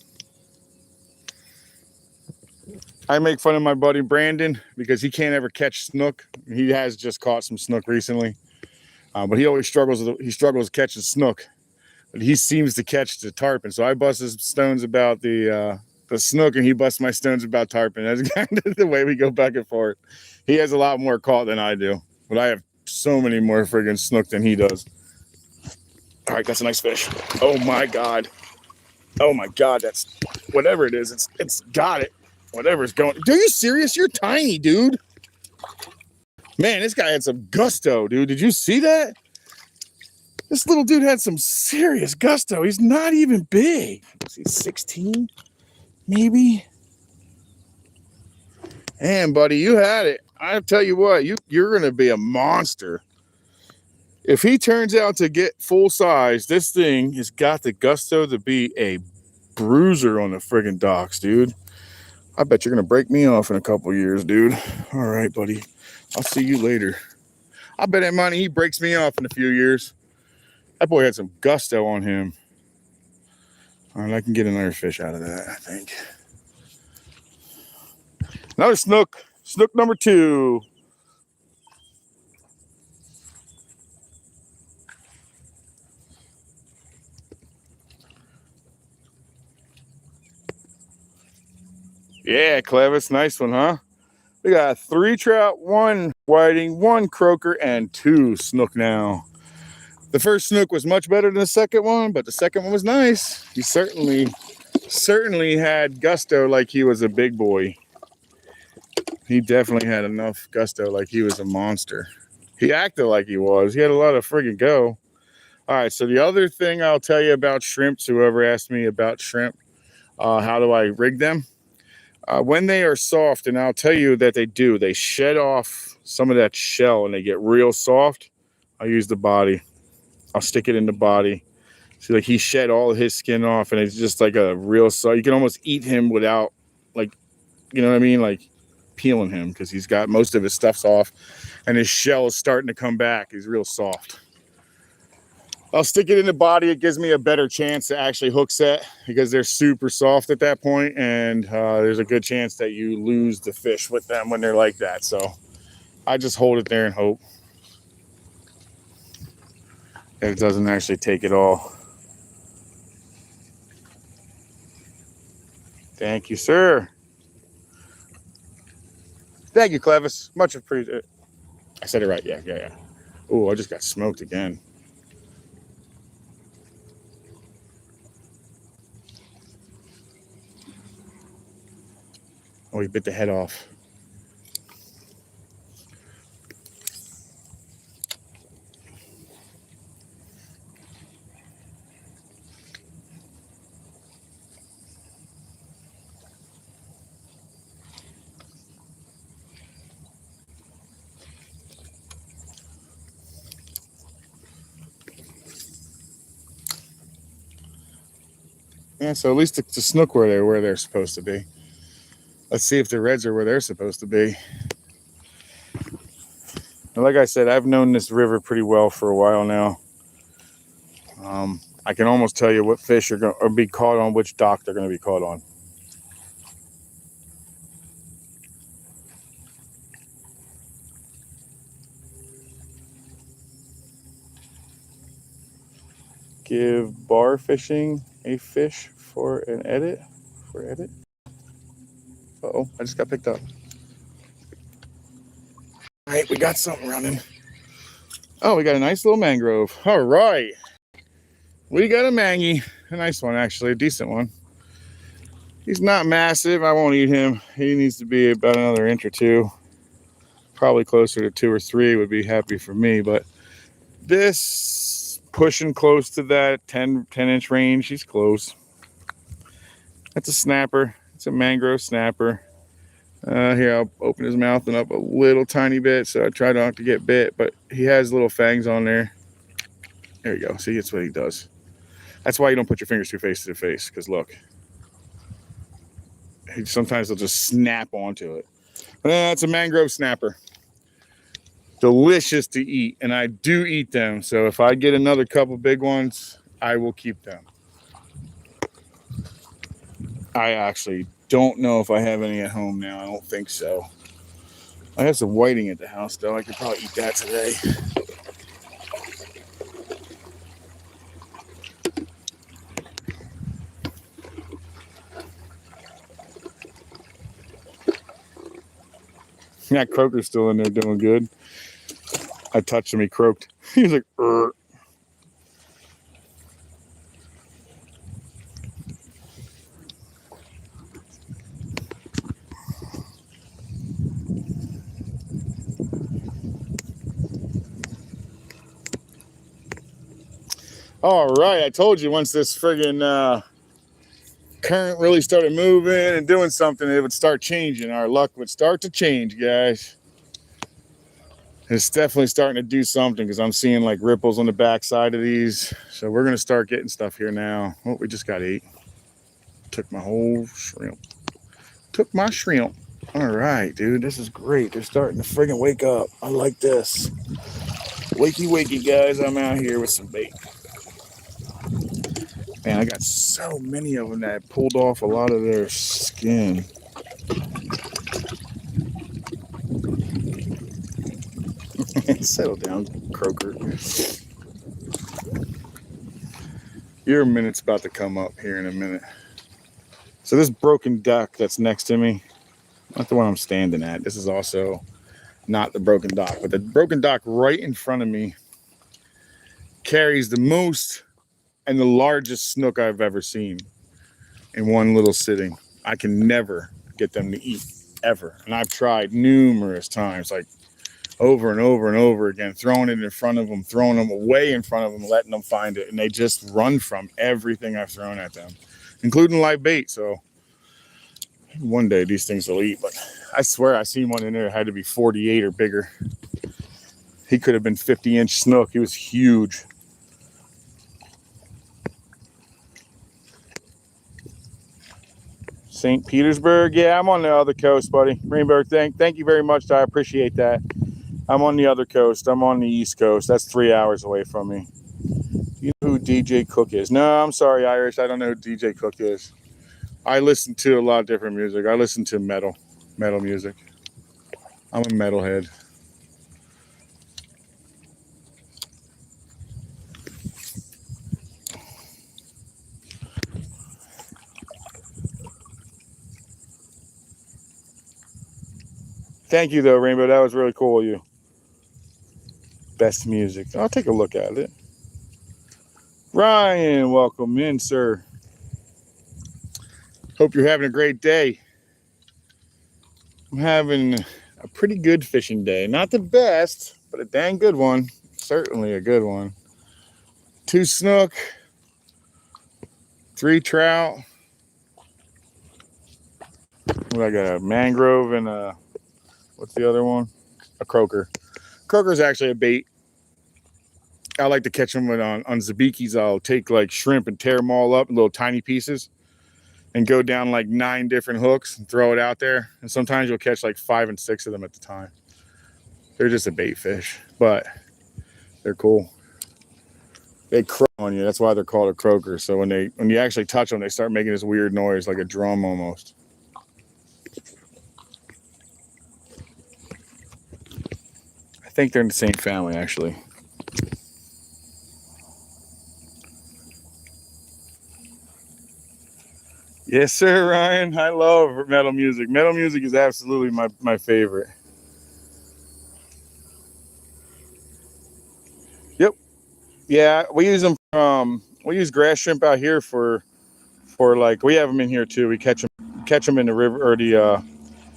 I make fun of my buddy Brandon because he can't ever catch snook. He has just caught some snook recently, but he always struggles. He struggles catching snook, but he seems to catch the tarpon. So I bust his stones about the snook, and he busts my stones about tarpon. That's kind of the way we go back and forth. He has a lot more caught than I do, but I have so many more friggin' snook than he does. All right, that's a nice fish. Oh my god. Oh my god, that's whatever it is. It's got it. Whatever's going. Are you serious? You're tiny, dude. Man, this guy had some gusto, dude. Did you see that? This little dude had some serious gusto. He's not even big. He's 16, maybe. Man, buddy, you had it. I tell you what, you're gonna be a monster. If he turns out to get full size, this thing has got the gusto to be a bruiser on the friggin' docks, dude. I bet you're going to break me off in a couple years, dude. All right, buddy. I'll see you later. I bet that money he breaks me off in a few years. That boy had some gusto on him. All right, I can get another fish out of that, I think. Another snook. Snook number 2. Yeah, Clevis. Nice one, huh? We got 3 trout, 1 whiting, 1 croaker, and 2 snook now. The first snook was much better than the second one, but the second one was nice. He certainly had gusto like he was a big boy. He definitely had enough gusto like he was a monster. He acted like he was. He had a lot of friggin' go. All right, so the other thing I'll tell you about shrimps, whoever asked me about shrimp, how do I rig them? When they are soft, and I'll tell you that they shed off some of that shell and they get real soft. I'll use the body. I'll stick it in the body. See, like he shed all of his skin off, and it's just like a real soft. You can almost eat him without, like, you know what I mean? Like peeling him, because he's got most of his stuff's off and his shell is starting to come back. He's real soft. I'll stick it in the body. It gives me a better chance to actually hook set because they're super soft at that point, and there's a good chance that you lose the fish with them when they're like that. So I just hold it there and hope that it doesn't actually take it all. Thank you, sir. Thank you, Clevis. Much appreciated. I said it right. Yeah. Oh, I just got smoked again. Oh, he bit the head off. Yeah, so at least the snook where they're supposed to be. Let's see if the reds are where they're supposed to be. And like I said, I've known this river pretty well for a while now. I can almost tell you what fish are going to be caught on, which dock they're going to be caught on. Give bar fishing a fish for an edit. Uh-oh, I just got picked up. All right, we got something running. Oh, we got a nice little mangrove. All right. We got a mangy. A nice one, actually. A decent one. He's not massive. I won't eat him. He needs to be about another inch or two. Probably closer to 2 or 3 would be happy for me. But this pushing close to that 10-inch range. He's close. That's a snapper. It's a mangrove snapper. Here, I'll open his mouth and up a little tiny bit, so I try not to get bit, but he has little fangs on there. There you go. See, that's what he does. That's why you don't put your fingers too face to face, because look. Sometimes they'll just snap onto it. That's a mangrove snapper. Delicious to eat, and I do eat them, so if I get another couple big ones, I will keep them. I actually don't know if I have any at home now. I don't think so. I have some whiting at the house, though. I could probably eat that today. Yeah, Croaker's still in there doing good. I touched him, he croaked. He was like, "Urgh." All right, I told you once this friggin' current really started moving and doing something, it would start changing. Our luck would start to change, guys. It's definitely starting to do something because I'm seeing like ripples on the back side of these. So we're going to start getting stuff here now. Oh, we just got 8. Took my whole shrimp. Took my shrimp. All right, dude, this is great. They're starting to friggin' wake up. I like this. Wakey, wakey, guys. I'm out here with some bait. Man, I got so many of them that pulled off a lot of their skin. Settle down, Croaker. Your minute's about to come up here in a minute. So this broken dock that's next to me, not the one I'm standing at. This is also not the broken dock, but the broken dock right in front of me carries the most and the largest snook I've ever seen in one little sitting. I can never get them to eat, ever. And I've tried numerous times, like over and over and over again, throwing it in front of them, throwing them away in front of them, letting them find it. And they just run from everything I've thrown at them, including live bait. So one day these things will eat, but I swear I seen one in there that had to be 48 or bigger. He could have been 50-inch snook. He was huge. St. Petersburg. Yeah, I'm on the other coast, buddy. Greenberg, thank you very much. I appreciate that. I'm on the other coast. I'm on the East Coast. That's 3 hours away from me. You know who DJ Cook is? No, I'm sorry, Irish. I don't know who DJ Cook is. I listen to a lot of different music. I listen to metal music. I'm a metalhead. Thank you, though, Rainbow. That was really cool of you. Best music. I'll take a look at it. Ryan, welcome in, sir. Hope you're having a great day. I'm having a pretty good fishing day. Not the best, but a dang good one. Certainly a good one. 2 snook, 3 trout. Like a mangrove and a, what's the other one? A croaker. Croaker's actually a bait. I like to catch them on zabikis. I'll take like shrimp and tear them all up in little tiny pieces and go down like 9 different hooks and throw it out there. And sometimes you'll catch like 5 and 6 of them at the time. They're just a bait fish, but they're cool. They croak on you. That's why they're called a croaker. So when you actually touch them, they start making this weird noise, like a drum almost. I think they're in the same family, actually. Yes, sir, Ryan. I love metal music. Metal music is absolutely my favorite. Yep. Yeah, we use them we use grass shrimp out here for like, we have them in here too. We catch them in the river, or the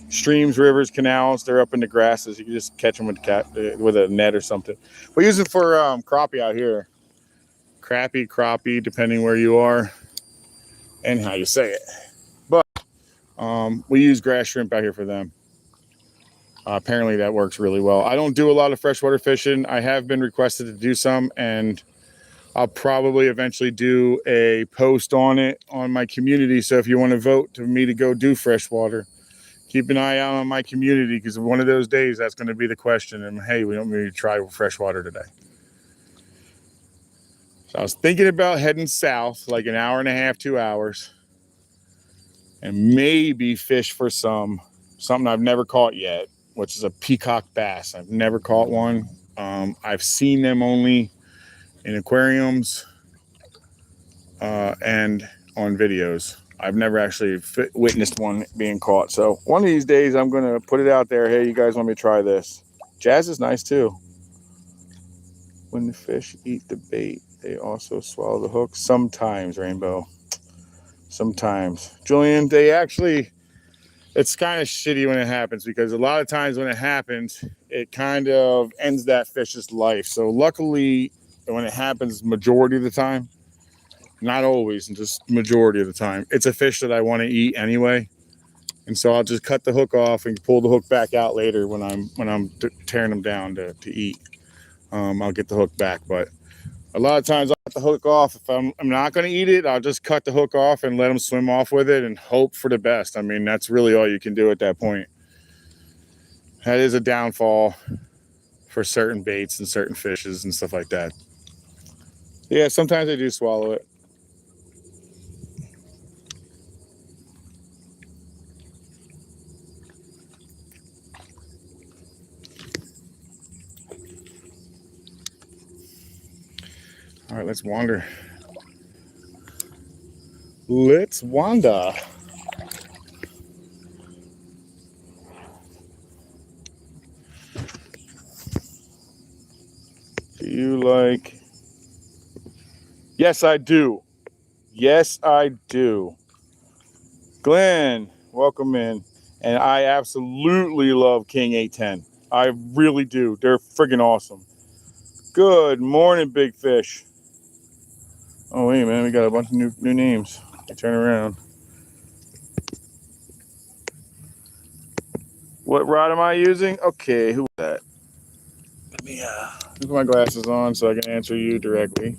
streams, rivers, canals. They're up in the grasses. You can just catch them with a net or something. We use it for crappie out here. Crappie, depending where you are and how you say it. But we use grass shrimp out here for them. Apparently that works really well. I don't do a lot of freshwater fishing. I have been requested to do some, and I'll probably eventually do a post on it on my community. So if you want to vote to me to go do freshwater, keep an eye out on my community, because one of those days that's going to be the question. And hey, we don't need to try freshwater today. So I was thinking about heading south, like an hour and a half, 2 hours, and maybe fish for something I've never caught yet, which is a peacock bass. I've never caught one. I've seen them only in aquariums and on videos. I've never actually witnessed one being caught. So one of these days I'm going to put it out there. Hey, you guys want me to try this? Jazz is nice too. When the fish eat the bait, they also swallow the hook. Sometimes, Rainbow. Sometimes. Julian, it's kind of shitty when it happens, because a lot of times when it happens, it kind of ends that fish's life. So luckily, when it happens majority of the time, not always, and just majority of the time, it's a fish that I want to eat anyway. And so I'll just cut the hook off and pull the hook back out later when I'm tearing them down to eat. I'll get the hook back, but a lot of times I'll cut the hook off. If I'm not going to eat it, I'll just cut the hook off and let them swim off with it and hope for the best. I mean, that's really all you can do at that point. That is a downfall for certain baits and certain fishes and stuff like that. Yeah, sometimes they do swallow it. All right, let's wander. Let's wander. Do you like... Yes, I do. Yes, I do. Glenn, welcome in. And I absolutely love King 810. I really do. They're friggin' awesome. Good morning, Big Fish. Oh, wait, man. We got a bunch of new names. Turn around. What rod am I using? Okay, who was that? Let me put my glasses on so I can answer you directly.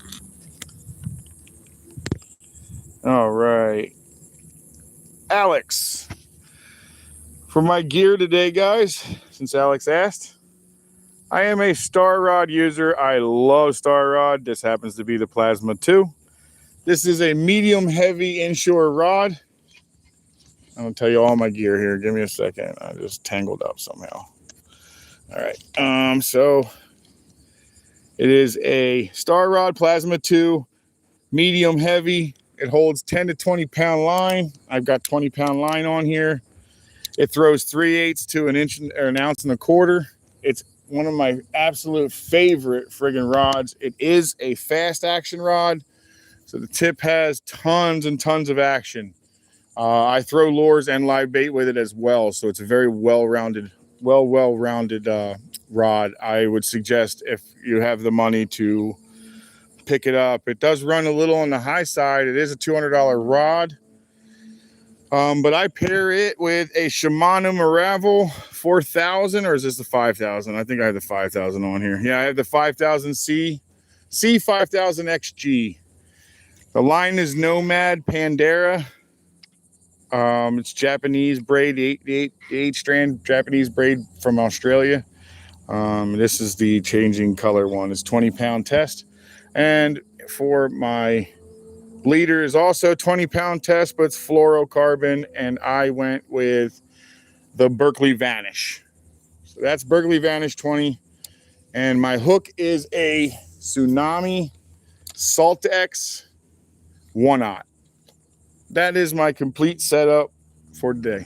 All right. Alex. For my gear today, guys, since Alex asked, I am a Star Rod user. I love Star Rod. This happens to be the Plasma 2. This is a medium heavy inshore rod. I'm going to tell you all my gear here. Give me a second. I just tangled up somehow. All right. So it is a Star Rod Plasma 2, medium heavy. It holds 10 to 20 pound line. I've got 20 pound line on here. It throws 3/8 to an inch or an ounce and a quarter. It's one of my absolute favorite friggin' rods. It is a fast action rod, so the tip has tons and tons of action. I throw lures and live bait with it as well, so it's a very well-rounded rod. I would suggest, if you have the money, to pick it up. It does run a little on the high side. It is a $200 rod, but I pair it with a Shimano Maravel 4000, or is this the 5000? I think I have the 5000 on here. Yeah, I have the 5000 C5000 XG. The line is Nomad Pandera. It's Japanese braid, the 8-strand Japanese braid from Australia. This is the changing color one. It's 20-pound test. And for my leader is also 20-pound test, but it's fluorocarbon. And I went with the Berkeley Vanish. So that's Berkeley Vanish 20. And my hook is a Tsunami Saltex 1/0. That is my complete setup for today.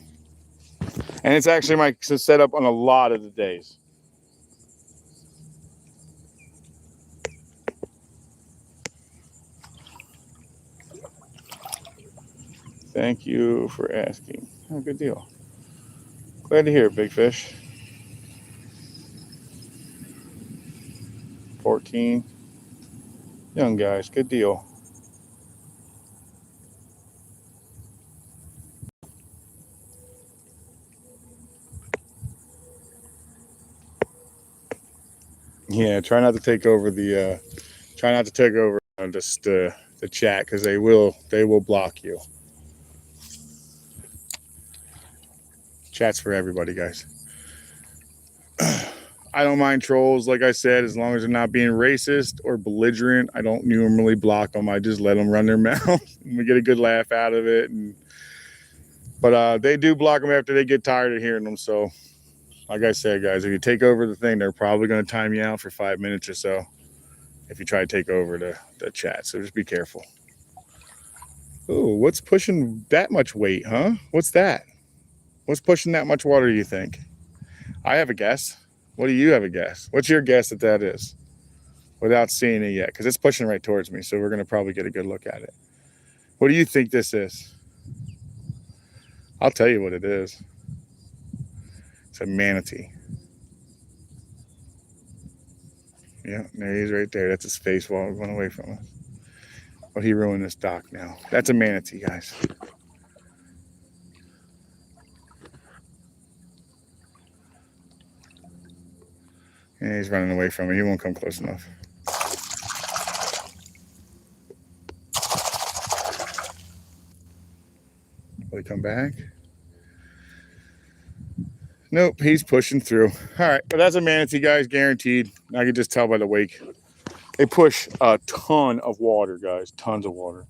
And it's actually my setup on a lot of the days. Thank you for asking. Oh, good deal. Glad to hear it, big fish. 14. Young guys, good deal. Yeah, try not to take over the the chat, because they will block you. Chat's for everybody, guys. I don't mind trolls, like I said, as long as they're not being racist or belligerent. I don't normally block them. I just let them run their mouth and we get a good laugh out of it. But they do block them after they get tired of hearing them. So like I said, guys, if you take over the thing, they're probably going to time you out for 5 minutes or so if you try to take over the chat. So just be careful. Oh, what's pushing that much weight, huh? What's that? What's pushing that much water, do you think? I have a guess. What do you have a guess? What's your guess that is? Without seeing it yet, because it's pushing right towards me. So we're going to probably get a good look at it. What do you think this is? I'll tell you what it is. It's a manatee. Yeah, there he is right there. That's his face while he went away from us. Well, he ruined this dock now. That's a manatee, guys. And he's running away from me. He won't come close enough. Will he come back? Nope, he's pushing through. All right, but that's a manatee, guys, guaranteed. I can just tell by the wake. They push a ton of water, guys, tons of water.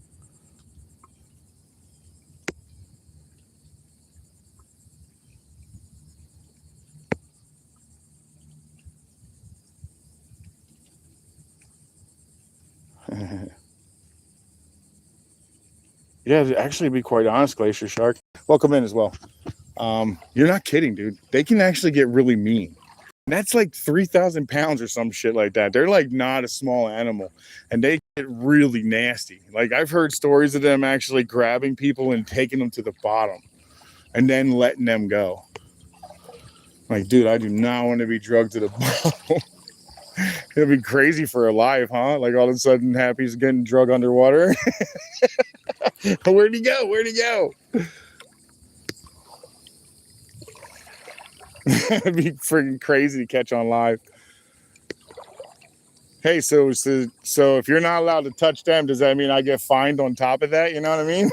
Yeah, to actually be quite honest, Glacier Shark, welcome in as well. You're not kidding, dude. They can actually get really mean. And that's like 3,000 pounds or some shit like that. They're like not a small animal, and they get really nasty. Like, I've heard stories of them actually grabbing people and taking them to the bottom and then letting them go. Like, dude, I do not want to be drugged to the bottom. It'd be crazy for a life, huh? Like, all of a sudden, Happy's getting drugged underwater. Where'd he go? Where'd he go? It'd be freaking crazy to catch on live. Hey, so if you're not allowed to touch them, does that mean I get fined on top of that? You know what I mean?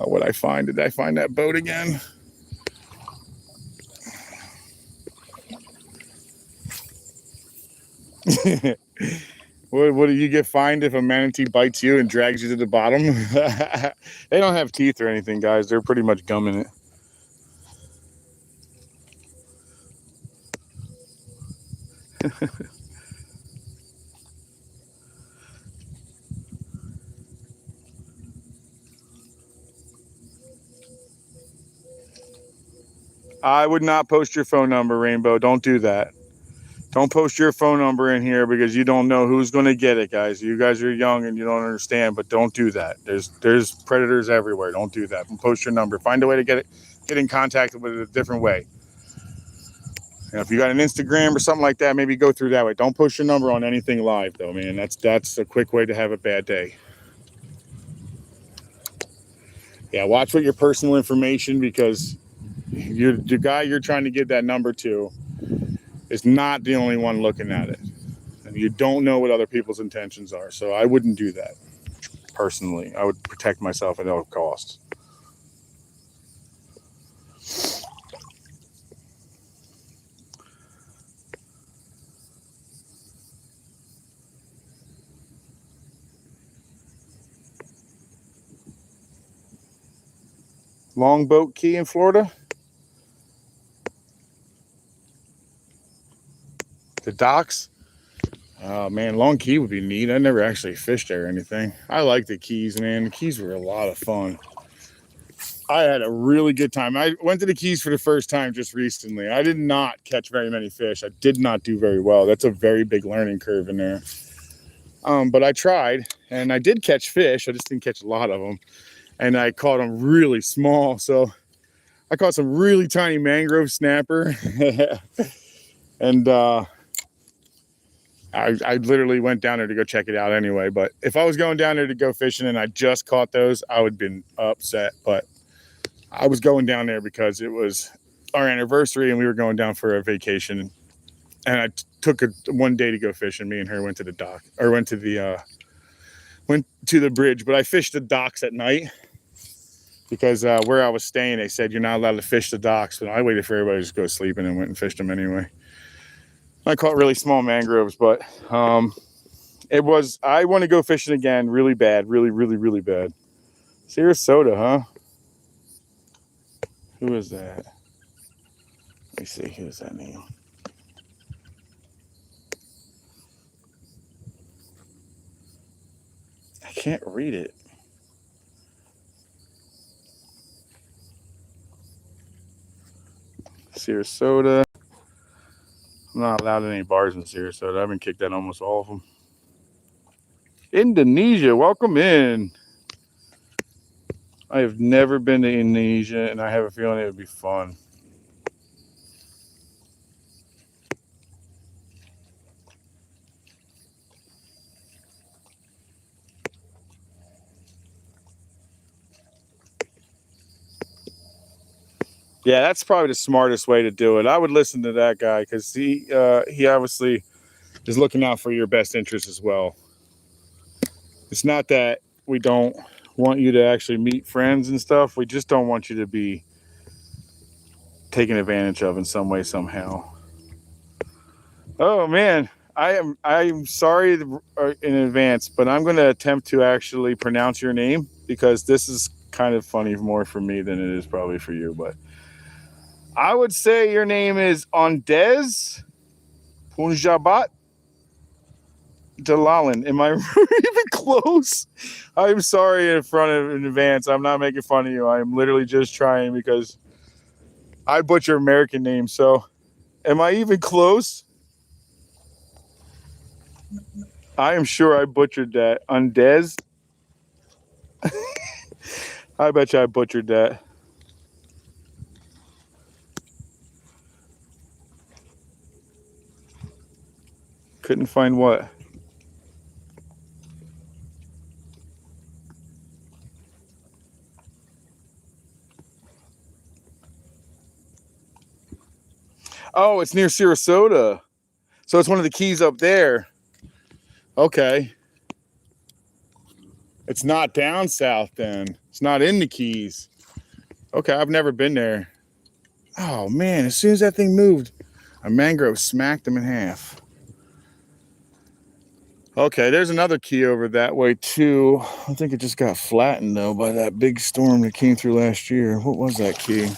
What'd I find? Did I find that boat again? What do you get fined if a manatee bites you and drags you to the bottom? They don't have teeth or anything, guys. They're pretty much gumming it. I would not post your phone number, Rainbow. Don't do that. Don't post your phone number in here because you don't know who's going to get it, guys. You guys are young and you don't understand, but don't do that. There's predators everywhere. Don't do that. Post your number. Find a way to get in contact with it a different way. And if you got an Instagram or something like that, maybe go through that way. Don't post your number on anything live, though, man. That's a quick way to have a bad day. Yeah, watch with your personal information because the guy you're trying to give that number to is not the only one looking at it. And you don't know what other people's intentions are. So I wouldn't do that. Personally, I would protect myself at all costs. Longboat Key in Florida. The docks. Oh man, Long Key would be neat. I never actually fished there or anything. I like the Keys, man. The Keys were a lot of fun. I had a really good time. I went to the Keys for the first time just recently. I did not catch very many fish. I did not do very well. That's a very big learning curve in there. But I tried, and I did catch fish. I just didn't catch a lot of them. And I caught them really small. So I caught some really tiny mangrove snapper. And I literally went down there to go check it out anyway. But if I was going down there to go fishing and I just caught those, I would have been upset. But I was going down there because it was our anniversary and we were going down for a vacation. And I took one day to go fishing. Me and her went to the dock, or went to the bridge. But I fished the docks at night because where I was staying, they said you're not allowed to fish the docks. But I waited for everybody to just go sleeping and went and fished them anyway. I caught really small mangroves, but I want to go fishing again really bad, really, really, really bad. Sarasota, huh? Who is that? Let me see, who's that name? I can't read it. Sarasota. I'm not allowed any bars in Sarasota. I've been kicked out almost all of them. Indonesia, welcome in. I have never been to Indonesia, and I have a feeling it would be fun. Yeah, that's probably the smartest way to do it. I would listen to that guy because he obviously is looking out for your best interest as well. It's not that we don't want you to actually meet friends and stuff. We just don't want you to be taken advantage of in some way, somehow. Oh man, I'm sorry in advance, but I'm going to attempt to actually pronounce your name because this is kind of funny more for me than it is probably for you. But I would say your name is Ondez Punjabat Dalalin. Am I even close? I'm sorry in advance. I'm not making fun of you. I'm literally just trying because I butcher American names. So am I even close? I am sure I butchered that. Ondez. I bet you I butchered that. Couldn't find what? Oh, it's near Sarasota. So it's one of the keys up there. Okay. It's not down south then. It's not in the Keys. Okay, I've never been there. Oh man, as soon as that thing moved, a mangrove smacked him in half. Okay, there's another key over that way too. I think it just got flattened though by that big storm that came through last year. What was that key?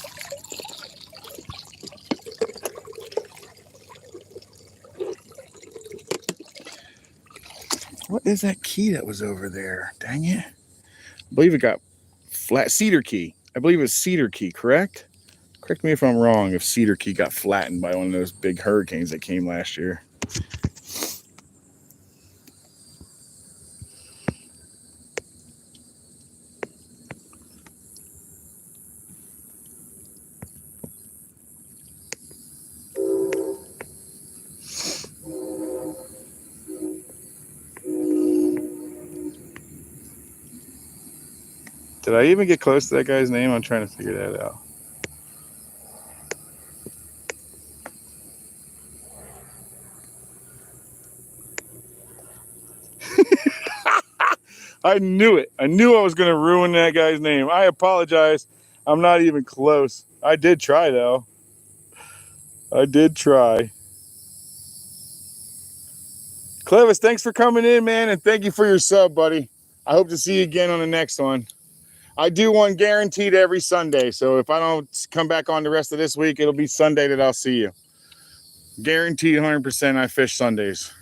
What is that key that was over there? Dang it. I believe it got flat. Cedar Key. I believe it was Cedar Key, correct? Correct me if I'm wrong, if Cedar Key got flattened by one of those big hurricanes that came last year. Did I even get close to that guy's name? I'm trying to figure that out. I knew it. I knew I was going to ruin that guy's name. I apologize. I'm not even close. I did try, though. I did try. Clevis, thanks for coming in, man, and thank you for your sub, buddy. I hope to see you again on the next one. I do one guaranteed every Sunday, so if I don't come back on the rest of this week, it'll be Sunday that I'll see you. Guaranteed 100% I fish Sundays.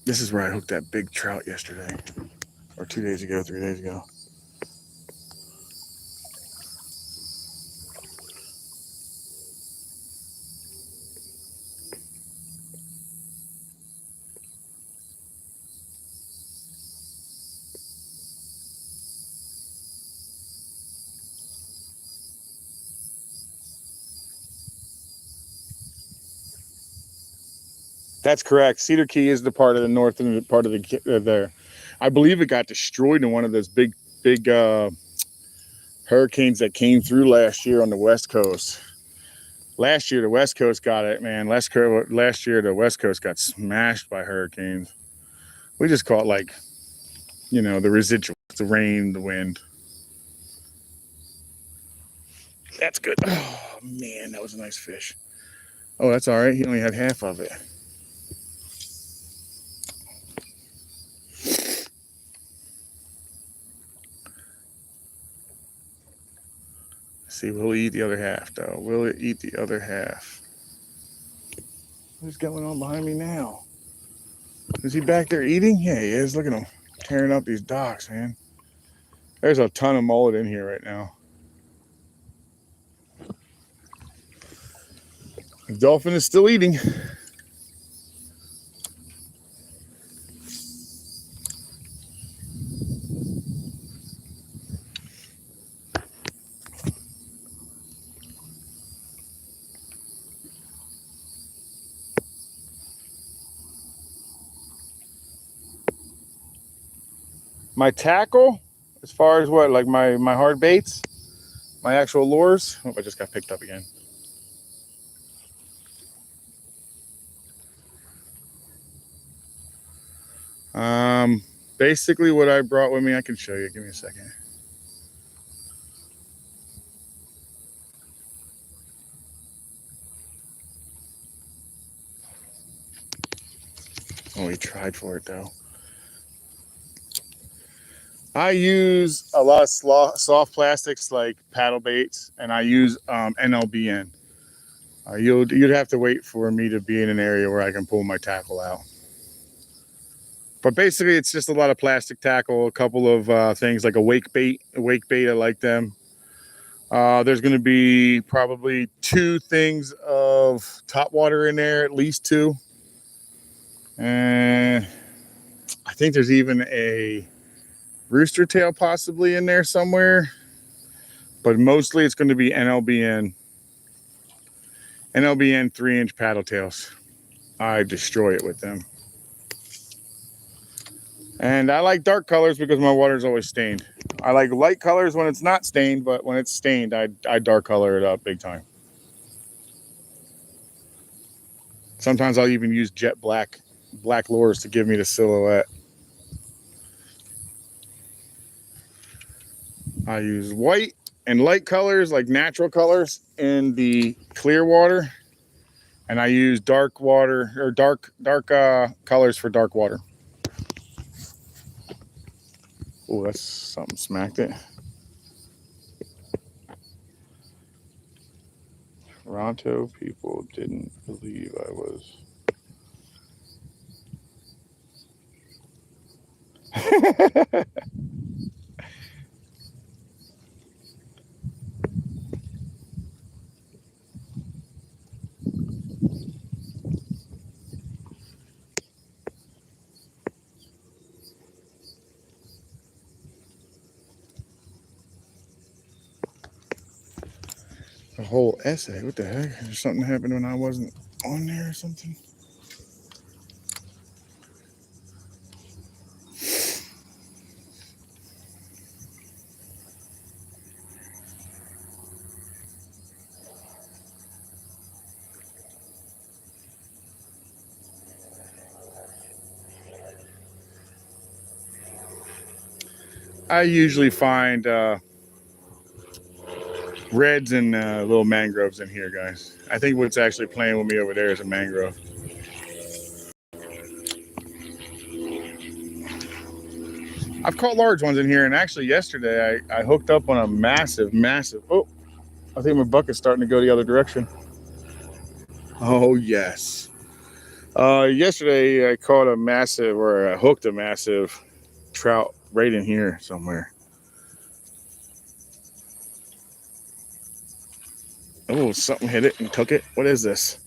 This is where I hooked that big trout yesterday, or 2 days ago, 3 days ago. That's correct. Cedar Key is the part of the north and the part of the there. I believe it got destroyed in one of those big hurricanes that came through last year on the West Coast. Last year, the West Coast got it, man. Last year, the West Coast got smashed by hurricanes. We just caught, like, you know, the residuals, the rain, the wind. That's good. Oh, man, that was a nice fish. Oh, that's all right. He only had half of it. See, will he eat the other half, though? Will it eat the other half? What's going on behind me now? Is he back there eating? Yeah, he is. Look at him tearing up these docks, man. There's a ton of mullet in here right now. The dolphin is still eating. My tackle, as far as what, like my hard baits, my actual lures. Oh, I just got picked up again. Basically what I brought with me, I can show you. Give me a second. Oh, he tried for it though. I use a lot of soft plastics like paddle baits, and I use NLBN. You'd have to wait for me to be in an area where I can pull my tackle out. But basically, it's just a lot of plastic tackle, a couple of things like a wake bait. I like them. There's going to be probably 2 things of top water in there, at least 2. And I think there's even a rooster tail possibly in there somewhere. But mostly it's going to be NLBN 3-inch paddle tails. I destroy it with them. And I like dark colors because my water is always stained. I like light colors when it's not stained, but when it's stained, I dark color it up big time. Sometimes I'll even use jet black lures to give me the silhouette. I use white and light colors, like natural colors, in the clear water, and I use dark water or dark colors for dark water. Oh, that's something smacked it. Toronto people didn't believe I was. A whole essay. What the heck? Is there something happened when I wasn't on there or something? I usually find reds and little mangroves in here, guys. I think what's actually playing with me over there is a mangrove. I've caught large ones in here, and actually yesterday I hooked up on a massive, oh, I think my bucket's starting to go the other direction. Oh, yes. Yesterday I caught a massive, or I hooked a massive trout right in here somewhere. Oh, something hit it and took it. What is this?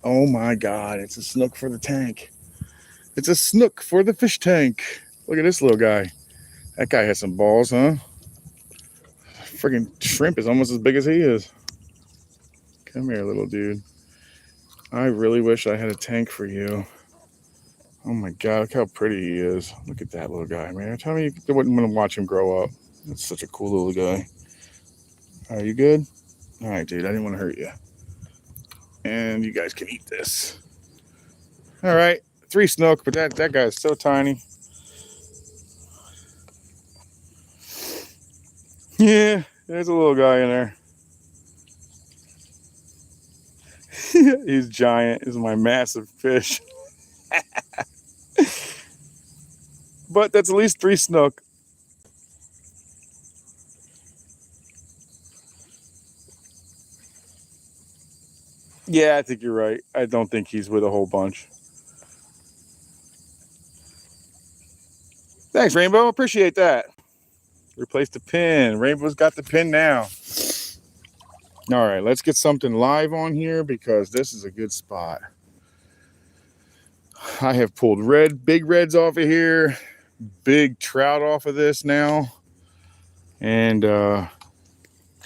Oh my God, it's a snook for the tank. It's a snook for the fish tank. Look at this little guy. That guy has some balls, huh? Freaking shrimp is almost as big as he is. Come here, little dude. I really wish I had a tank for you. Oh my God, look how pretty he is. Look at that little guy, man. Tell me you wouldn't want to watch him grow up. That's such a cool little guy. Are you good? All right, dude, I didn't want to hurt you. And you guys can eat this. All right, 3 snook, but that guy is so tiny. Yeah, there's a little guy in there. He's giant. This is my massive fish. But that's at least 3 snook. Yeah, I think you're right. I don't think he's with a whole bunch. Thanks, Rainbow. Appreciate that. Replace the pin. Rainbow's got the pin now. All right, let's get something live on here because this is a good spot. I have pulled big reds off of here, big trout off of this now. And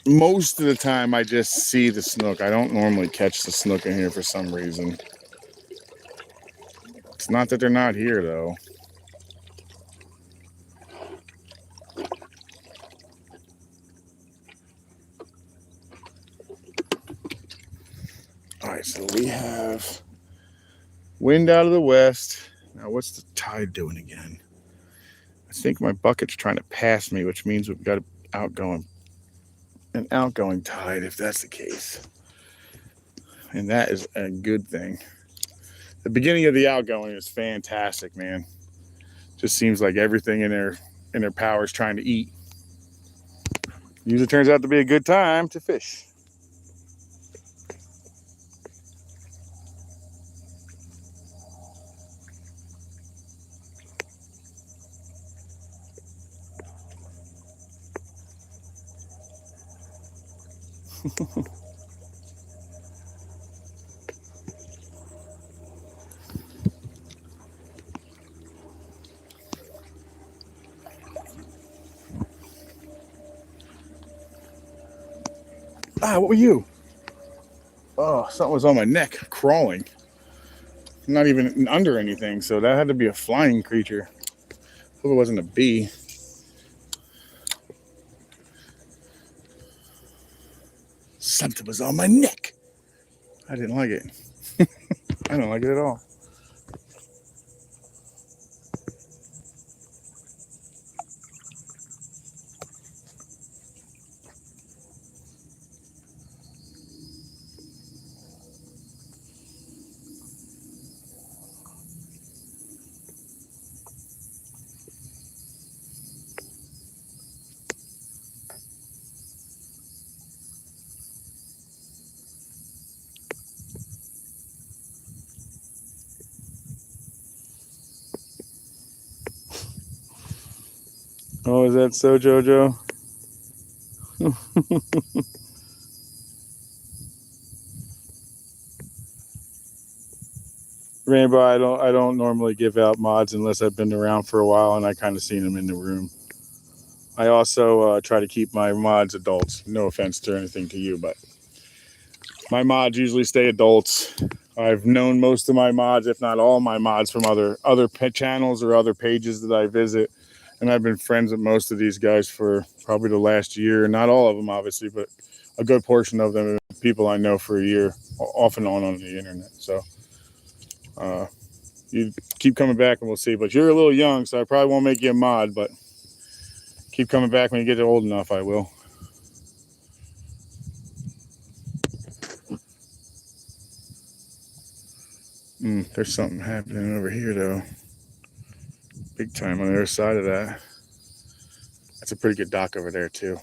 most of the time I just see the snook. I don't normally catch the snook in here for some reason. It's not that they're not here though. All right, so we have wind out of the west. Now what's the tide doing again? I think my bucket's trying to pass me, which means we've got an outgoing tide if that's the case. And that is a good thing. The beginning of the outgoing is fantastic, man. Just seems like everything in their power is trying to eat. Usually turns out to be a good time to fish. What were you? Oh, something was on my neck crawling. Not even under anything, so that had to be a flying creature. Hope it wasn't a bee. Something was on my neck. I didn't like it. I don't like it at all. Oh, is that so, JoJo? Rainbow, I don't normally give out mods unless I've been around for a while and I kind of seen them in the room. I also try to keep my mods adults. No offense to anything to you, but My mods usually stay adults. I've known most of my mods, if not all my mods, from other pet channels or other pages that I visit. And I've been friends with most of these guys for probably the last year. Not all of them, obviously, but a good portion of them are people I know for a year, off and on the internet. So you keep coming back and we'll see. But you're a little young, so I probably won't make you a mod, but keep coming back when you get old enough, I will. There's something happening over here, though. Big time on the other side of that. That's a pretty good dock over there, too.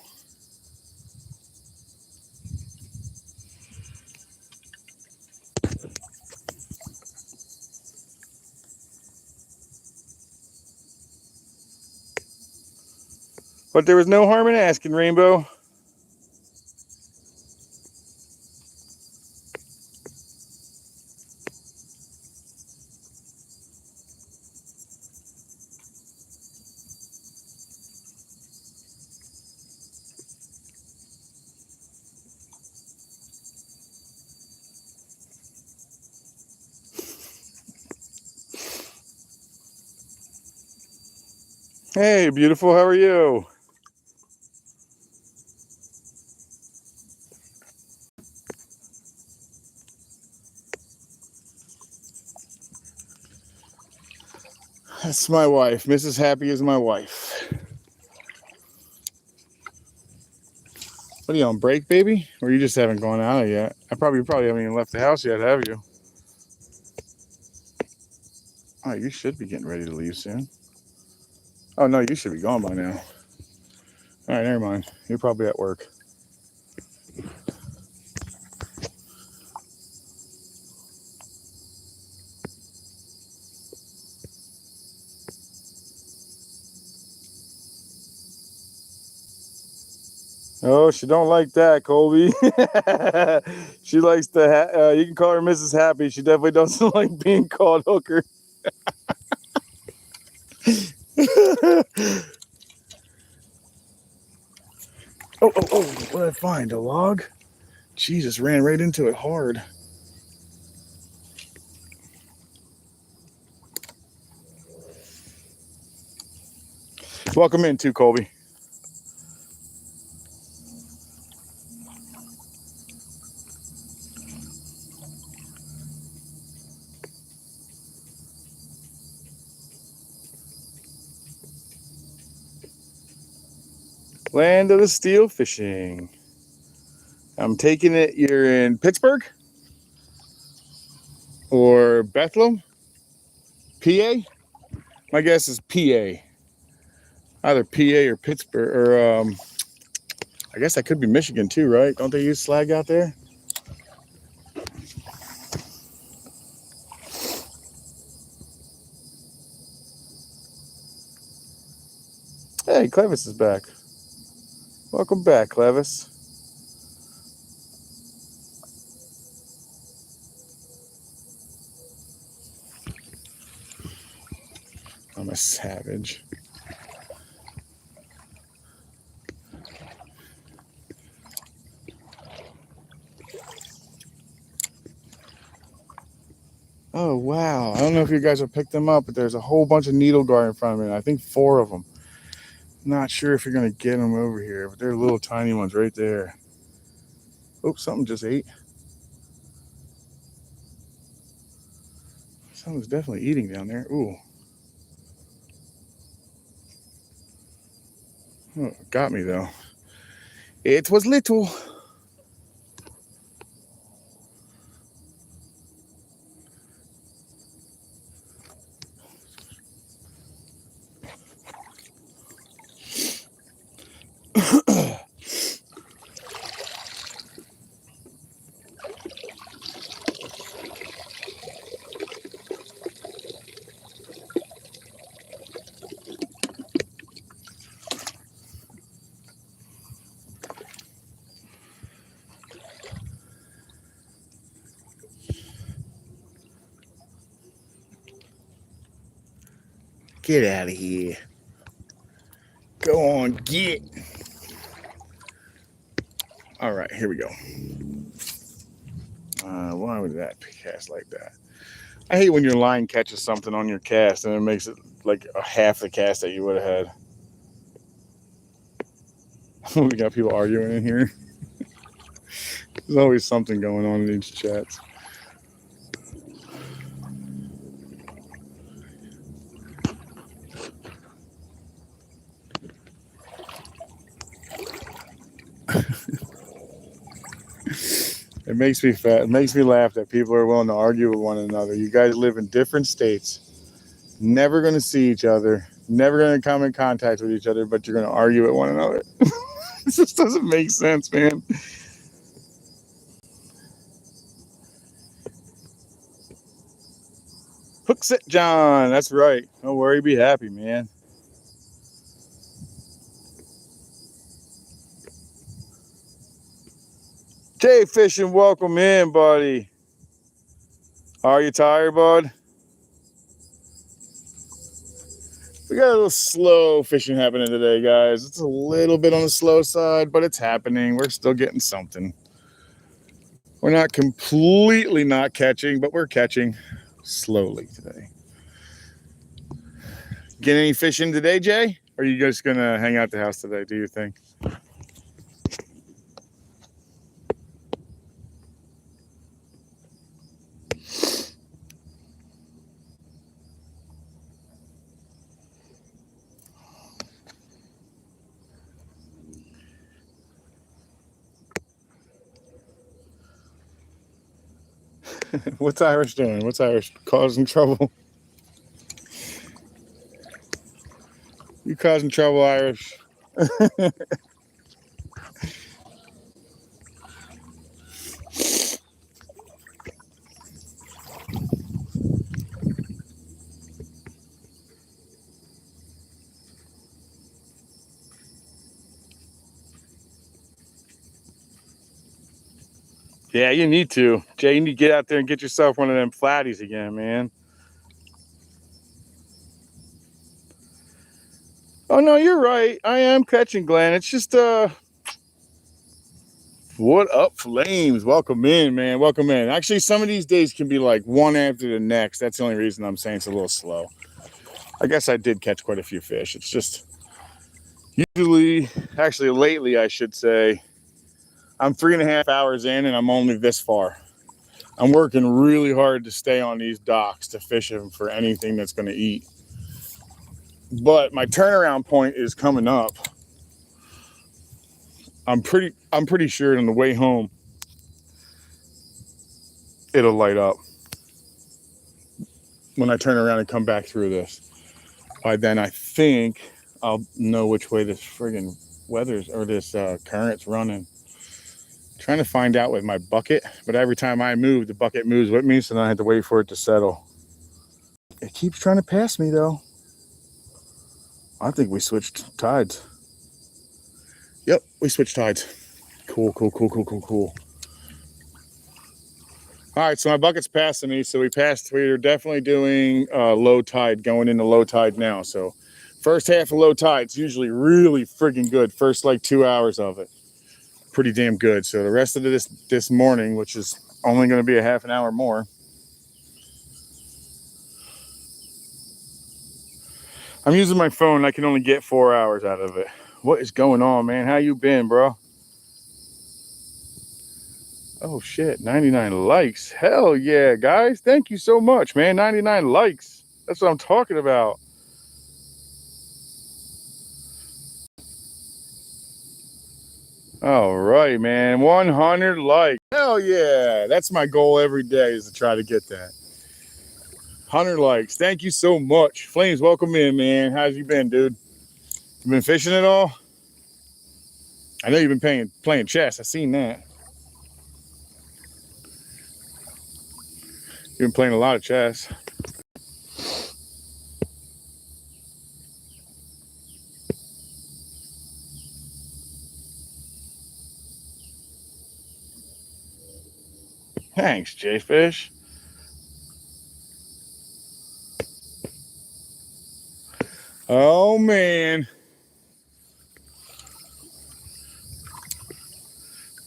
But there was no harm in asking, Rainbow. Hey, beautiful, how are you? That's my wife. Mrs. Happy is my wife. What are you on break, baby? Or you just haven't gone out yet? You probably haven't even left the house yet, have you? Oh, you should be getting ready to leave soon. Oh, no, you should be gone by now. All right, never mind. You're probably at work. Oh, she don't like that, Colby. She likes to, you can call her Mrs. Happy. She definitely doesn't like being called Hooker. Oh, what did I find? A log? Jesus, ran right into it hard. Welcome in too, Colby. Land of the Steel Fishing. I'm taking it you're in Pittsburgh? Or Bethlehem? PA? My guess is PA. Either PA or Pittsburgh, or I guess that could be Michigan too, right? Don't they use slag out there? Hey, Clevis is back. Welcome back, Clevis. I'm a savage. Oh, wow. I don't know if you guys have picked them up, but there's a whole bunch of needle guard in front of me. I think 4 of them. Not sure if you're going to get them over here, but they're little tiny ones right there. Oh, something just ate. Something's definitely eating down there. Ooh. Oh, got me, though. It was little. Get out of here. Go on, get. All right, here we go. Why would that cast like that? I hate when your line catches something on your cast and it makes it like a half the cast that you would have had. We got people arguing in here. There's always something going on in these chats. It makes me fat. It makes me laugh that people are willing to argue with one another. You guys live in different states, never going to see each other, never going to come in contact with each other, but you're going to argue with one another. It just doesn't make sense, man. Hooks it, John. That's right. Don't worry, be happy, man. Jay Fishing, welcome in, buddy. Are you tired, bud? We got a little slow fishing happening today, guys. It's a little bit on the slow side, but it's happening. We're still getting something. We're not completely not catching, but we're catching slowly today. Get any fishing today, Jay? Or are you just going to hang out at the house today, do you think? What's Irish doing? What's Irish causing trouble? You causing trouble, Irish? Yeah, you need to. Jay, you need to get out there and get yourself one of them flatties again, man. Oh, no, you're right. I am catching, Glenn. It's just, what up, Flames? Welcome in, man. Welcome in. Actually, some of these days can be like one after the next. That's the only reason I'm saying it's a little slow. I guess I did catch quite a few fish. It's just usually, actually lately, I should say, I'm 3.5 hours in and I'm only this far. I'm working really hard to stay on these docks to fish them for anything that's going to eat. But my turnaround point is coming up. I'm pretty sure on the way home it'll light up when I turn around and come back through this. By then I think I'll know which way this friggin' weather's or this current's running. Trying to find out with my bucket, but every time I move, the bucket moves with me, so then I have to wait for it to settle. It keeps trying to pass me though. I think we switched tides. Yep, we switched tides. Cool. All right, so my bucket's passing me. So we're definitely doing low tide, going into low tide now. So first half of low tide's usually really freaking good. First like 2 hours of it, pretty damn good. So the rest of this morning, which is only going to be a half an hour more, I'm using my phone. I can only get 4 hours out of it. What is going on, man? How you been, bro? Oh shit, 99 likes. Hell yeah, guys. Thank you so much, man. 99 likes. That's what I'm talking about. All right, man. 100 likes. Hell yeah. That's my goal every day, is to try to get that. 100 likes. Thank you so much. Flames, welcome in, man. How's you been, dude? You been fishing at all? I know you've been playing chess. I seen that. You've been playing a lot of chess. Thanks, J-Fish. Oh, man.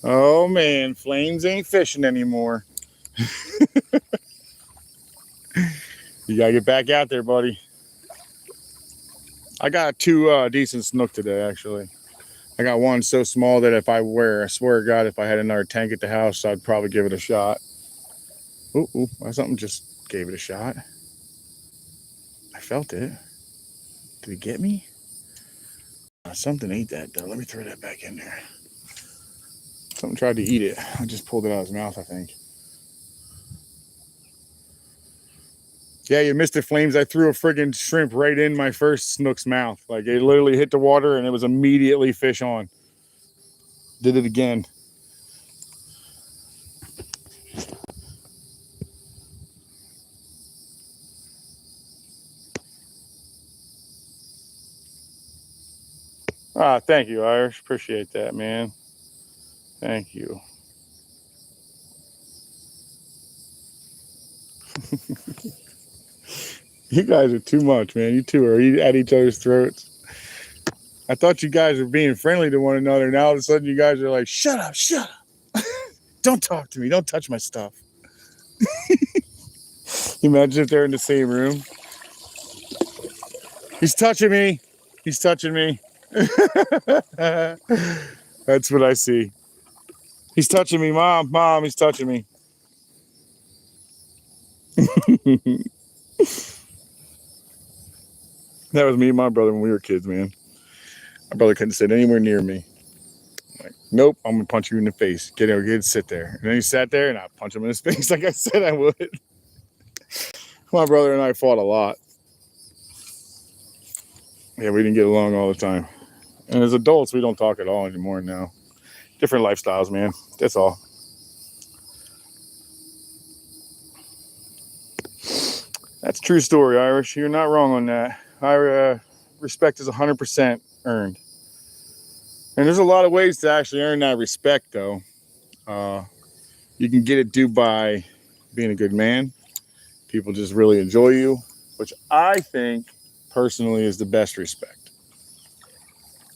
Oh, man. Flames ain't fishing anymore. You gotta get back out there, buddy. I got two decent snook today, actually. I got one so small that if I swear to God, if I had another tank at the house, I'd probably give it a shot. Ooh, something just gave it a shot. I felt it. Did it get me? Something ate that, though. Let me throw that back in there. Something tried to eat it. I just pulled it out of his mouth, I think. Yeah, you missed it, Flames. I threw a friggin' shrimp right in my first snook's mouth. Like, it literally hit the water, and it was immediately fish on. Did it again. Ah, thank you, Irish. Appreciate that, man. Thank you. You guys are too much, man. You two are at each other's throats. I thought you guys were being friendly to one another. Now all of a sudden you guys are like, shut up. Don't talk to me. Don't touch my stuff. Imagine if they're in the same room. He's touching me. He's touching me. That's what I see. He's touching me, Mom. Mom, he's touching me. That was me and my brother when we were kids, man. My brother couldn't sit anywhere near me. I'm like, nope, I'm gonna punch you in the face. Get over here, sit there. And then he sat there and I punched him in his face like I said I would. My brother and I fought a lot. Yeah, we didn't get along all the time. And as adults, we don't talk at all anymore now. Different lifestyles, man. That's all. That's a true story, Irish. You're not wrong on that. Respect is 100% earned. And there's a lot of ways to actually earn that respect, though. You can get it due by being a good man. People just really enjoy you, which I think personally is the best respect.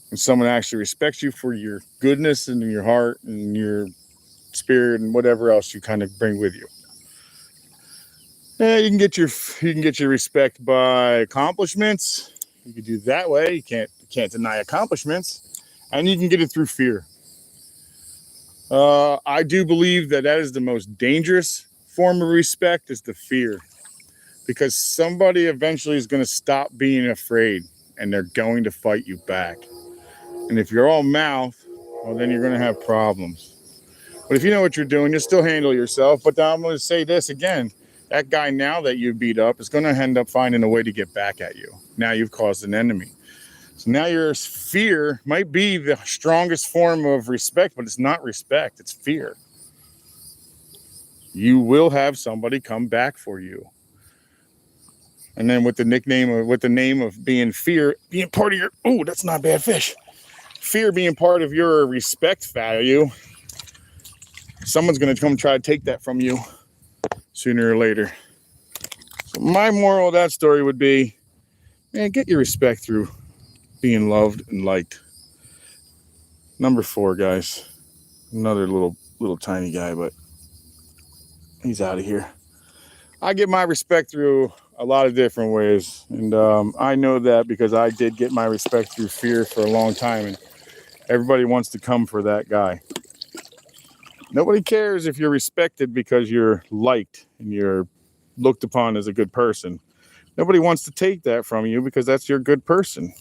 When someone actually respects you for your goodness and your heart and your spirit and whatever else you kind of bring with you. Yeah, you can get your respect by accomplishments. You can do it that way. You can't deny accomplishments, and you can get it through fear. I do believe that is the most dangerous form of respect, is the fear, because somebody eventually is going to stop being afraid, and they're going to fight you back. And if you're all mouth, well, then you're going to have problems. But if you know what you're doing, you'll still handle yourself. But I'm going to say this again. That guy now that you beat up is going to end up finding a way to get back at you. Now you've caused an enemy. So now your fear might be the strongest form of respect, but it's not respect. It's fear. You will have somebody come back for you. And then with the name of being fear, being part of your, oh, that's not bad fish. Fear being part of your respect value, someone's going to come try to take that from you sooner or later. So my moral of that story would be, man, get your respect through being loved and liked. Number 4, guys. Another little tiny guy, but he's out of here. I get my respect through a lot of different ways. And I know that because I did get my respect through fear for a long time. And everybody wants to come for that guy. Nobody cares if you're respected because you're liked and you're looked upon as a good person. Nobody wants to take that from you because that's your good person.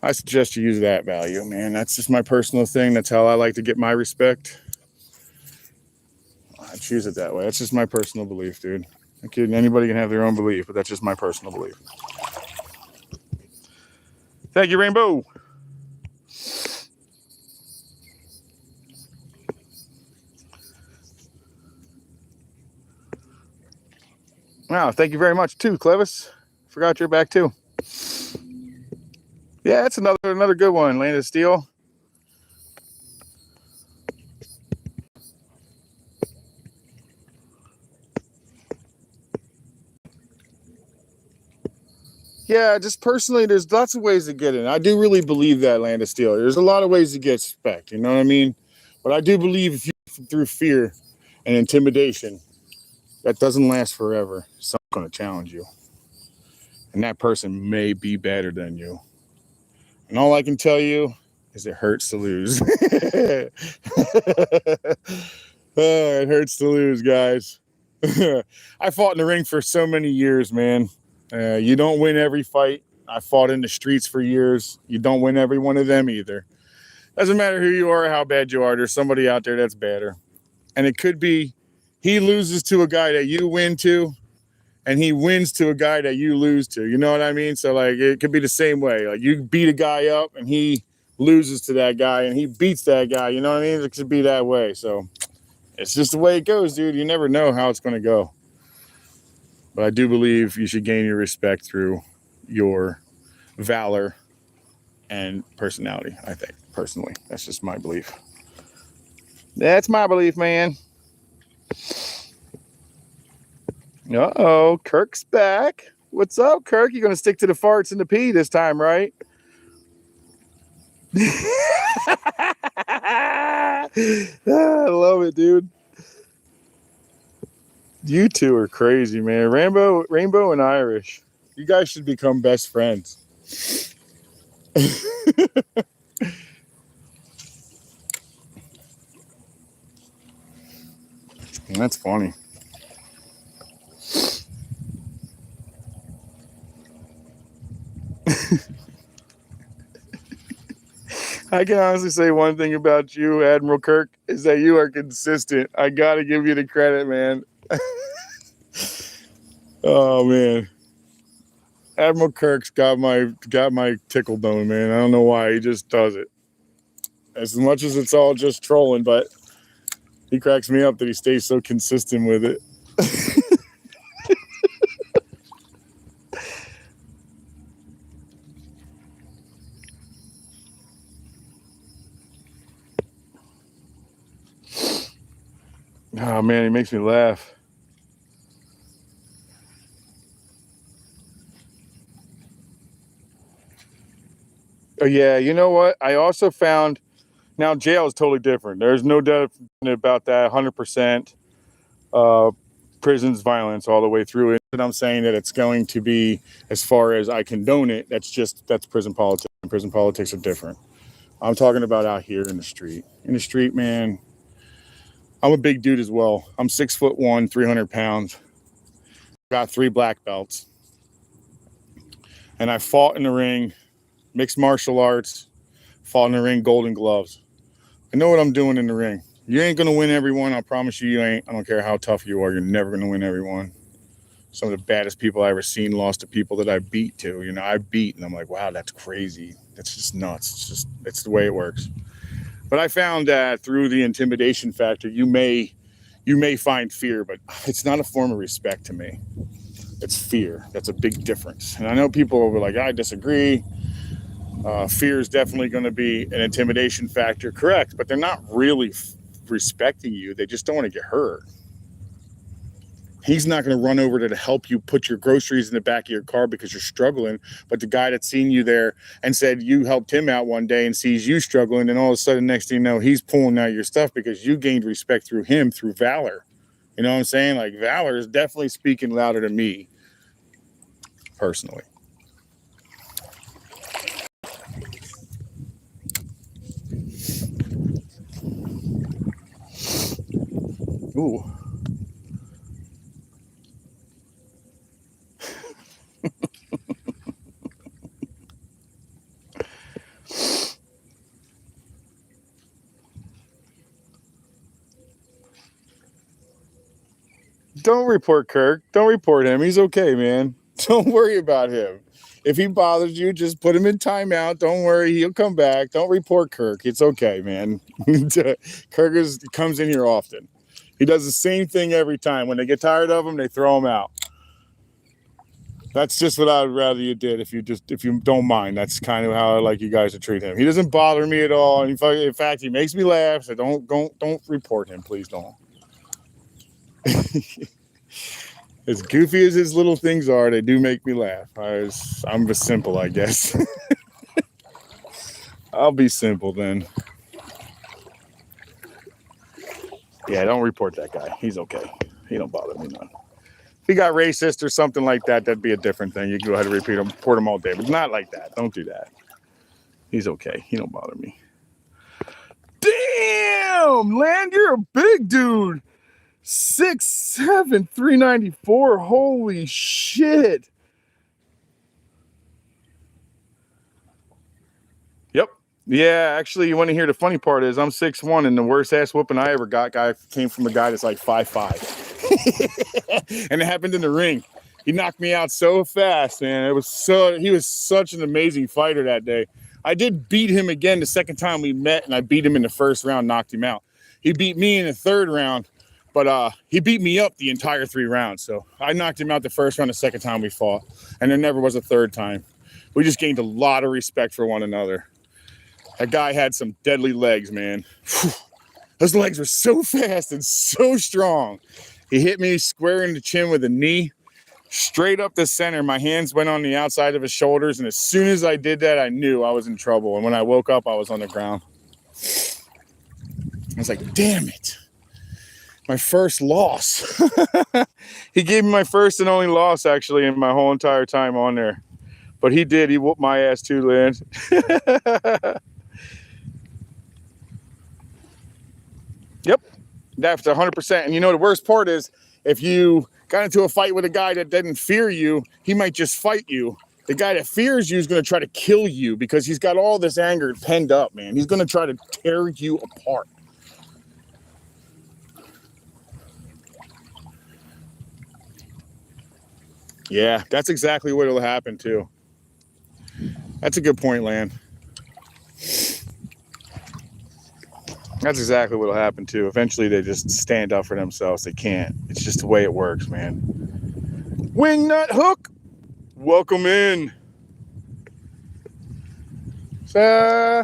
I suggest you use that value, man. That's just my personal thing. That's how I like to get my respect. I choose it that way. That's just my personal belief, dude. I'm kidding. Anybody can have their own belief, but that's just my personal belief. Thank you, Rainbow. Wow, thank you very much too, Clevis. Forgot you're back too. Yeah, that's another good one, Land of Steel. Yeah, just personally, there's lots of ways to get it. I do really believe that, Land of Steel. There's a lot of ways to get respect, you know what I mean? But I do believe if you through fear, and intimidation, that doesn't last forever. Someone's going to challenge you. And that person may be better than you. And all I can tell you is it hurts to lose. Oh, it hurts to lose, guys. I fought in the ring for so many years, man. You don't win every fight. I fought in the streets for years. You don't win every one of them either. Doesn't matter who you are or how bad you are. There's somebody out there that's better. And it could be he loses to a guy that you win to, and he wins to a guy that you lose to. You know what I mean? So, like, it could be the same way. Like, you beat a guy up, and he loses to that guy, and he beats that guy. You know what I mean? It could be that way. So, it's just the way it goes, dude. You never know how it's going to go. But I do believe you should gain your respect through your valor and personality, I think, personally. That's just my belief. That's my belief, man. Uh-oh, Kirk's back. What's up, Kirk? You're going to stick to the farts and the pee this time, right? I love it, dude. You two are crazy, man. Rainbow and Irish. You guys should become best friends. That's funny. I can honestly say one thing about you, Admiral Kirk, is that you are consistent. I got to give you the credit, man. Oh, man. Admiral Kirk's got my tickle bone, man. I don't know why. He just does it. As much as it's all just trolling, but he cracks me up that he stays so consistent with it. Oh, man, he makes me laugh. Oh, yeah, you know what? I also found, now jail is totally different. There's no doubt about that, 100%. Prison's violence all the way through it. And I'm saying that it's going to be, as far as I condone it, that's prison politics. And prison politics are different. I'm talking about out here in the street. In the street, man, I'm a big dude as well. I'm 6'1", 300 pounds. Got 3 black belts. And I fought in the ring, mixed martial arts, fought in the ring, golden gloves. I know what I'm doing in the ring. You ain't going to win everyone. I promise you, you ain't. I don't care how tough you are. You're never going to win everyone. Some of the baddest people I ever seen lost to people that I beat to. You know, I beat, and I'm like, wow, that's crazy. That's just nuts. It's the way it works. But I found that through the intimidation factor, you may find fear, but it's not a form of respect to me. It's fear. That's a big difference. And I know people will be like, I disagree. Fear is definitely going to be an intimidation factor, correct? But they're not really respecting you. They just don't want to get hurt. He's not going to run over to help you put your groceries in the back of your car because you're struggling. But the guy that's seen you there and said you helped him out one day and sees you struggling, and all of a sudden, next thing you know, he's pulling out your stuff because you gained respect through him, through valor. You know what I'm saying? Like, valor is definitely speaking louder to me, personally. Ooh. Don't report Kirk. Don't report him. He's okay, man. Don't worry about him. If he bothers you, just put him in timeout. Don't worry. He'll come back. Don't report Kirk. It's okay, man. Kirk comes in here often. He does the same thing every time. When they get tired of him, they throw him out. That's just what I would rather you did if you don't mind. That's kind of how I like you guys to treat him. He doesn't bother me at all. In fact, he makes me laugh. So don't report him. Please don't. As goofy as his little things are, they do make me laugh. I'm just simple, I guess. I'll be simple then. Yeah, don't report that guy. He's okay. He don't bother me none. If he got racist or something like that, that'd be a different thing. You can go ahead and report him all day, but not like that. Don't do that. He's okay. He don't bother me. Damn, Land, you're a big dude. 6'7", 394. Holy shit. Yep. Yeah, actually, you want to hear the funny part is I'm 6'1", and the worst ass whooping I ever got came from a guy that's like 5'5". And it happened in the ring. He knocked me out so fast, man. He was such an amazing fighter that day. I did beat him again the second time we met, and I beat him in the first round, knocked him out. He beat me in the third round, but he beat me up the entire 3 rounds. So I knocked him out the first round the second time we fought, and there never was a third time. We just gained a lot of respect for one another. That guy had some deadly legs, man. Whew. Those legs were so fast and so strong. He hit me square in the chin with a knee, straight up the center. My hands went on the outside of his shoulders, and as soon as I did that, I knew I was in trouble. And when I woke up, I was on the ground. I was like, damn it. My first loss. He gave me my first and only loss, actually, in my whole entire time on there. But he did. He whooped my ass too, Lynn. Yep. That's 100%. And you know, the worst part is if you got into a fight with a guy that doesn't fear you, he might just fight you. The guy that fears you is going to try to kill you because he's got all this anger penned up, man. He's going to try to tear you apart. Yeah, that's exactly what will happen too. That's a good point, Lan. That's exactly what will happen too. Eventually they just stand up for themselves. They can't. It's just the way it works, man. Wingnut Hook, welcome in. So,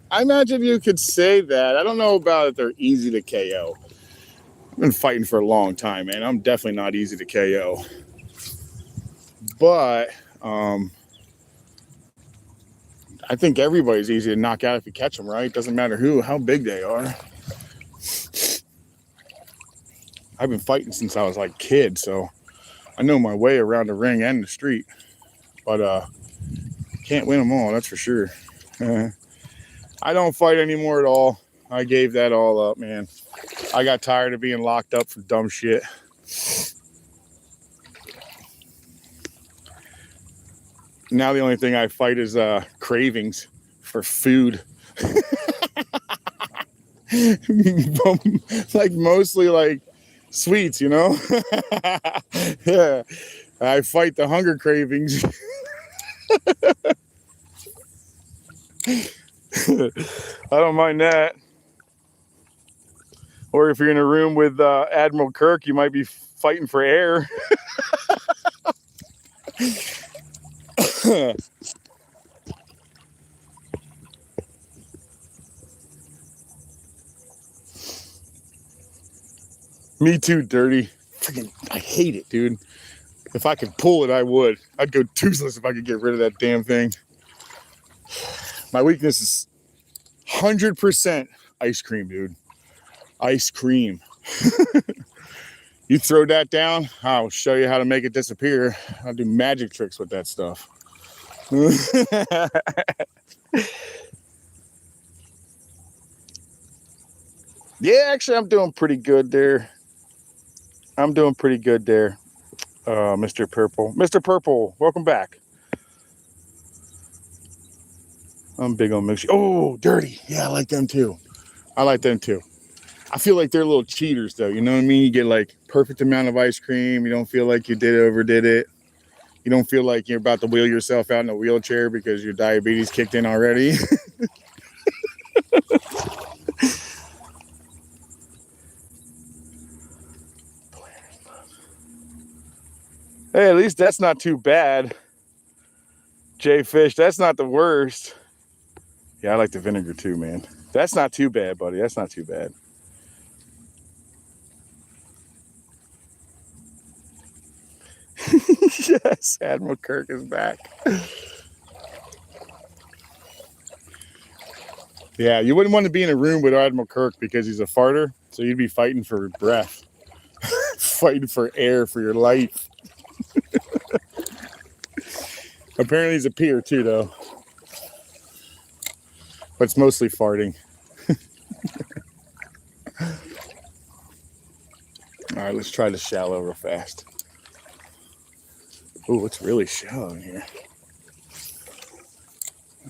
I imagine you could say that. I don't know about if they're easy to KO. I've been fighting for a long time, man. I'm definitely not easy to KO. But I think everybody's easy to knock out if you catch them, right? Doesn't matter how big they are. I've been fighting since I was like a kid, so I know my way around the ring and the street. But can't win them all, that's for sure. I don't fight anymore at all. I gave that all up, man. I got tired of being locked up for dumb shit. Now the only thing I fight is cravings for food. Like mostly like sweets, you know? Yeah. I fight the hunger cravings. I don't mind that. Or if you're in a room with Admiral Kirk, you might be fighting for air. Me too, Dirty. Freaking, I hate it, dude. If I could pull it, I would. I'd go toothless if I could get rid of that damn thing. My weakness is 100% ice cream, dude. Ice cream. You throw that down, I'll show you how to make it disappear. I'll do magic tricks with that stuff. Yeah, actually, I'm doing pretty good there. Mr. Purple. Mr. Purple, welcome back. I'm big on mixture. Oh, Dirty. Yeah, I like them too. I feel like they're little cheaters, though. You know what I mean? You get like perfect amount of ice cream. You don't feel like you overdid it. You don't feel like you're about to wheel yourself out in a wheelchair because your diabetes kicked in already. Hey, at least that's not too bad. Jay Fish, that's not the worst. Yeah, I like the vinegar too, man. That's not too bad, buddy. That's not too bad. Yes, Admiral Kirk is back. Yeah, you wouldn't want to be in a room with Admiral Kirk because he's a farter. So you'd be fighting for breath, fighting for air for your life. Apparently he's a peer too, though. But it's mostly farting. All right, let's try the shallow real fast. Ooh, it's really shallow in here.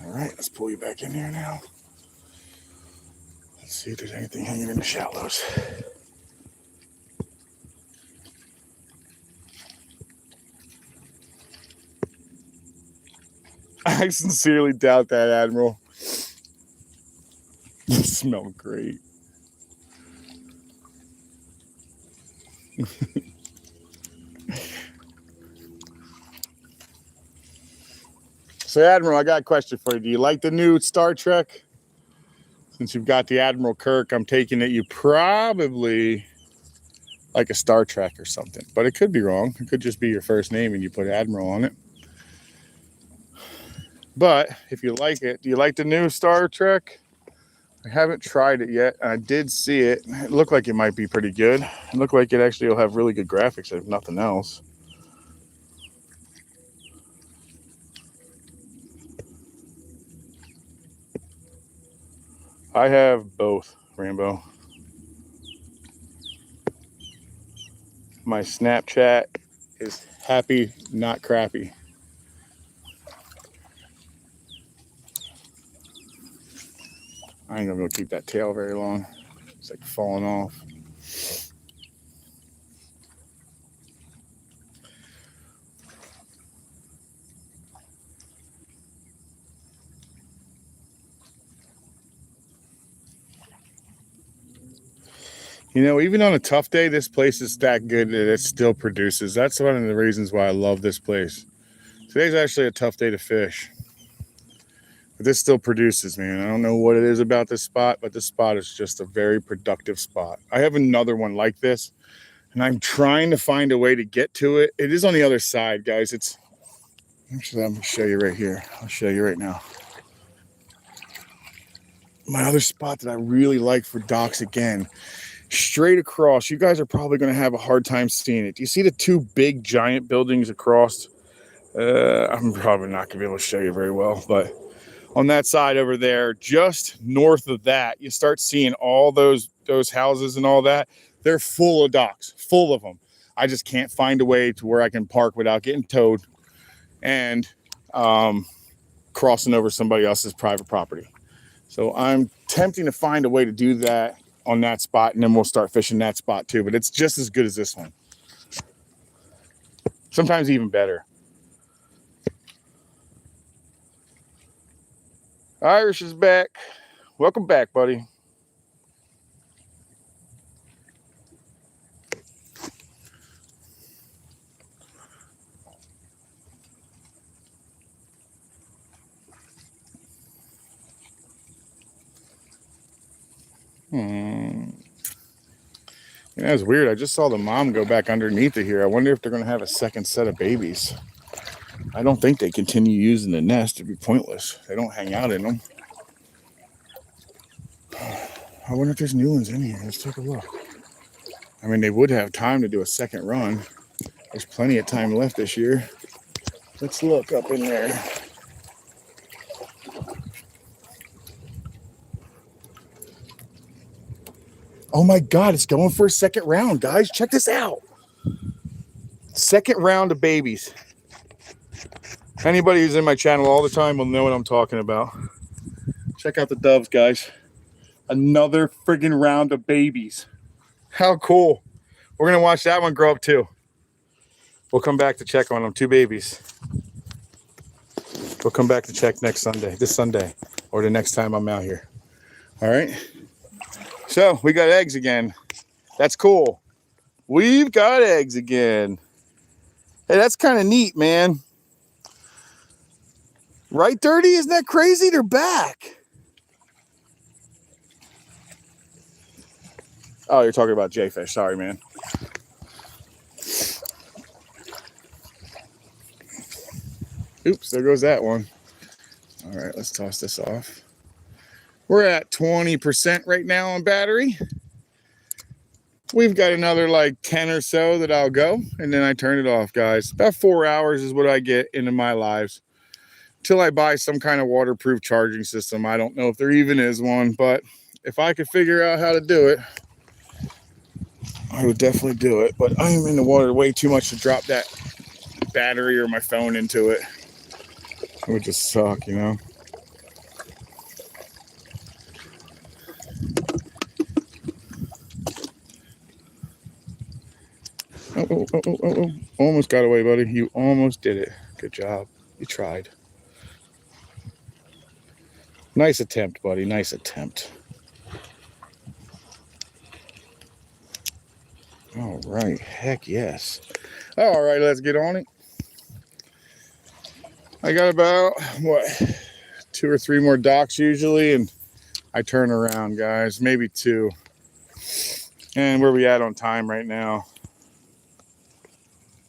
All right, let's pull you back in here now. Let's see if there's anything hanging in the shallows. I sincerely doubt that, Admiral. You smell great. So, Admiral, I got a question for you. Do you like the new Star Trek? Since you've got the Admiral Kirk, I'm taking it you probably like a Star Trek or something. But it could be wrong. It could just be your first name and you put Admiral on it. But if you like it, do you like the new Star Trek? I haven't tried it yet. I did see it. It looked like it might be pretty good. It looked like it actually will have really good graphics if nothing else. I have both, Rambo. My Snapchat is happy, not crappy. I ain't gonna be able to keep that tail very long. It's like falling off. You know, even on a tough day, this place is that good that it still produces. That's one of the reasons why I love this place. Today's actually a tough day to fish. But this still produces, man. I don't know what it is about this spot, but this spot is just a very productive spot. I have another one like this, and I'm trying to find a way to get to it. It is on the other side, guys. It's actually, I'm going to show you right here. I'll show you right now. My other spot that I really like for docks again, straight across. You guys are probably going to have a hard time seeing it. Do you see the two big giant buildings across? I'm probably not going to be able to show you very well, but on that side over there, just north of that, you start seeing all those houses and all that. They're full of docks, full of them. I just can't find a way to where I can park without getting towed and crossing over somebody else's private property. So I'm attempting to find a way to do that on that spot, and then we'll start fishing that spot too. But it's just as good as this one. Sometimes even better. Irish is back. Welcome back, buddy. Yeah, that's weird. I just saw the mom go back underneath it here. I wonder if they're going to have a second set of babies. I don't think they continue using the nest. It'd be pointless. They don't hang out in them. I wonder if there's new ones in here. Let's take a look. I mean, they would have time to do a second run. There's plenty of time left this year. Let's look up in there. Oh my God, it's going for a second round, guys. Check this out. Second round of babies. Anybody who's in my channel all the time will know what I'm talking about. Check out the doves, guys. Another friggin' round of babies. How cool. We're going to watch that one grow up too. We'll come back to check on them. 2 babies. We'll come back to check next Sunday, this Sunday, or the next time I'm out here. All right. So we got eggs again. That's cool. We've got eggs again. Hey, that's kind of neat, man. Right, Dirty? Isn't that crazy? They're back. Oh, you're talking about J-fish. Sorry, man. Oops, there goes that one. All right, let's toss this off. We're at 20% right now on battery. we've got another like 10 or so that I'll go, and then I turn it off, guys. About 4 hours is what I get into my lives till I buy some kind of waterproof charging system. I don't know if there even is one, but if I could figure out how to do it, I would definitely do it. But I am in the water way too much to drop that battery or my phone into it. It would just suck, you know. Oh. Almost got away, buddy. You almost did it. Good job. You tried. Nice attempt, buddy. Nice attempt. All right. Heck yes. All right, let's get on it. I got about, 2 or 3 more docks usually, and I turn around, guys. Maybe 2. And where we at on time right now?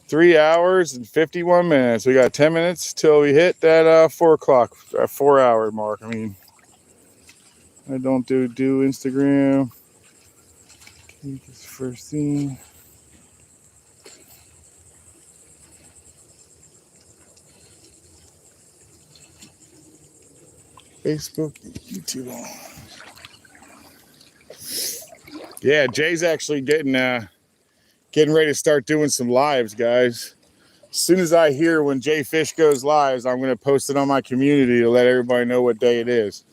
3 hours and 51 minutes. We got 10 minutes till we hit that 4 o'clock, 4 hour mark. I mean, I don't do Instagram. Okay, this first thing. Facebook, YouTube. Yeah, Jay's actually getting ready to start doing some lives, guys. As soon as I hear when Jay Fish goes lives, I'm going to post it on my community to let everybody know what day it is.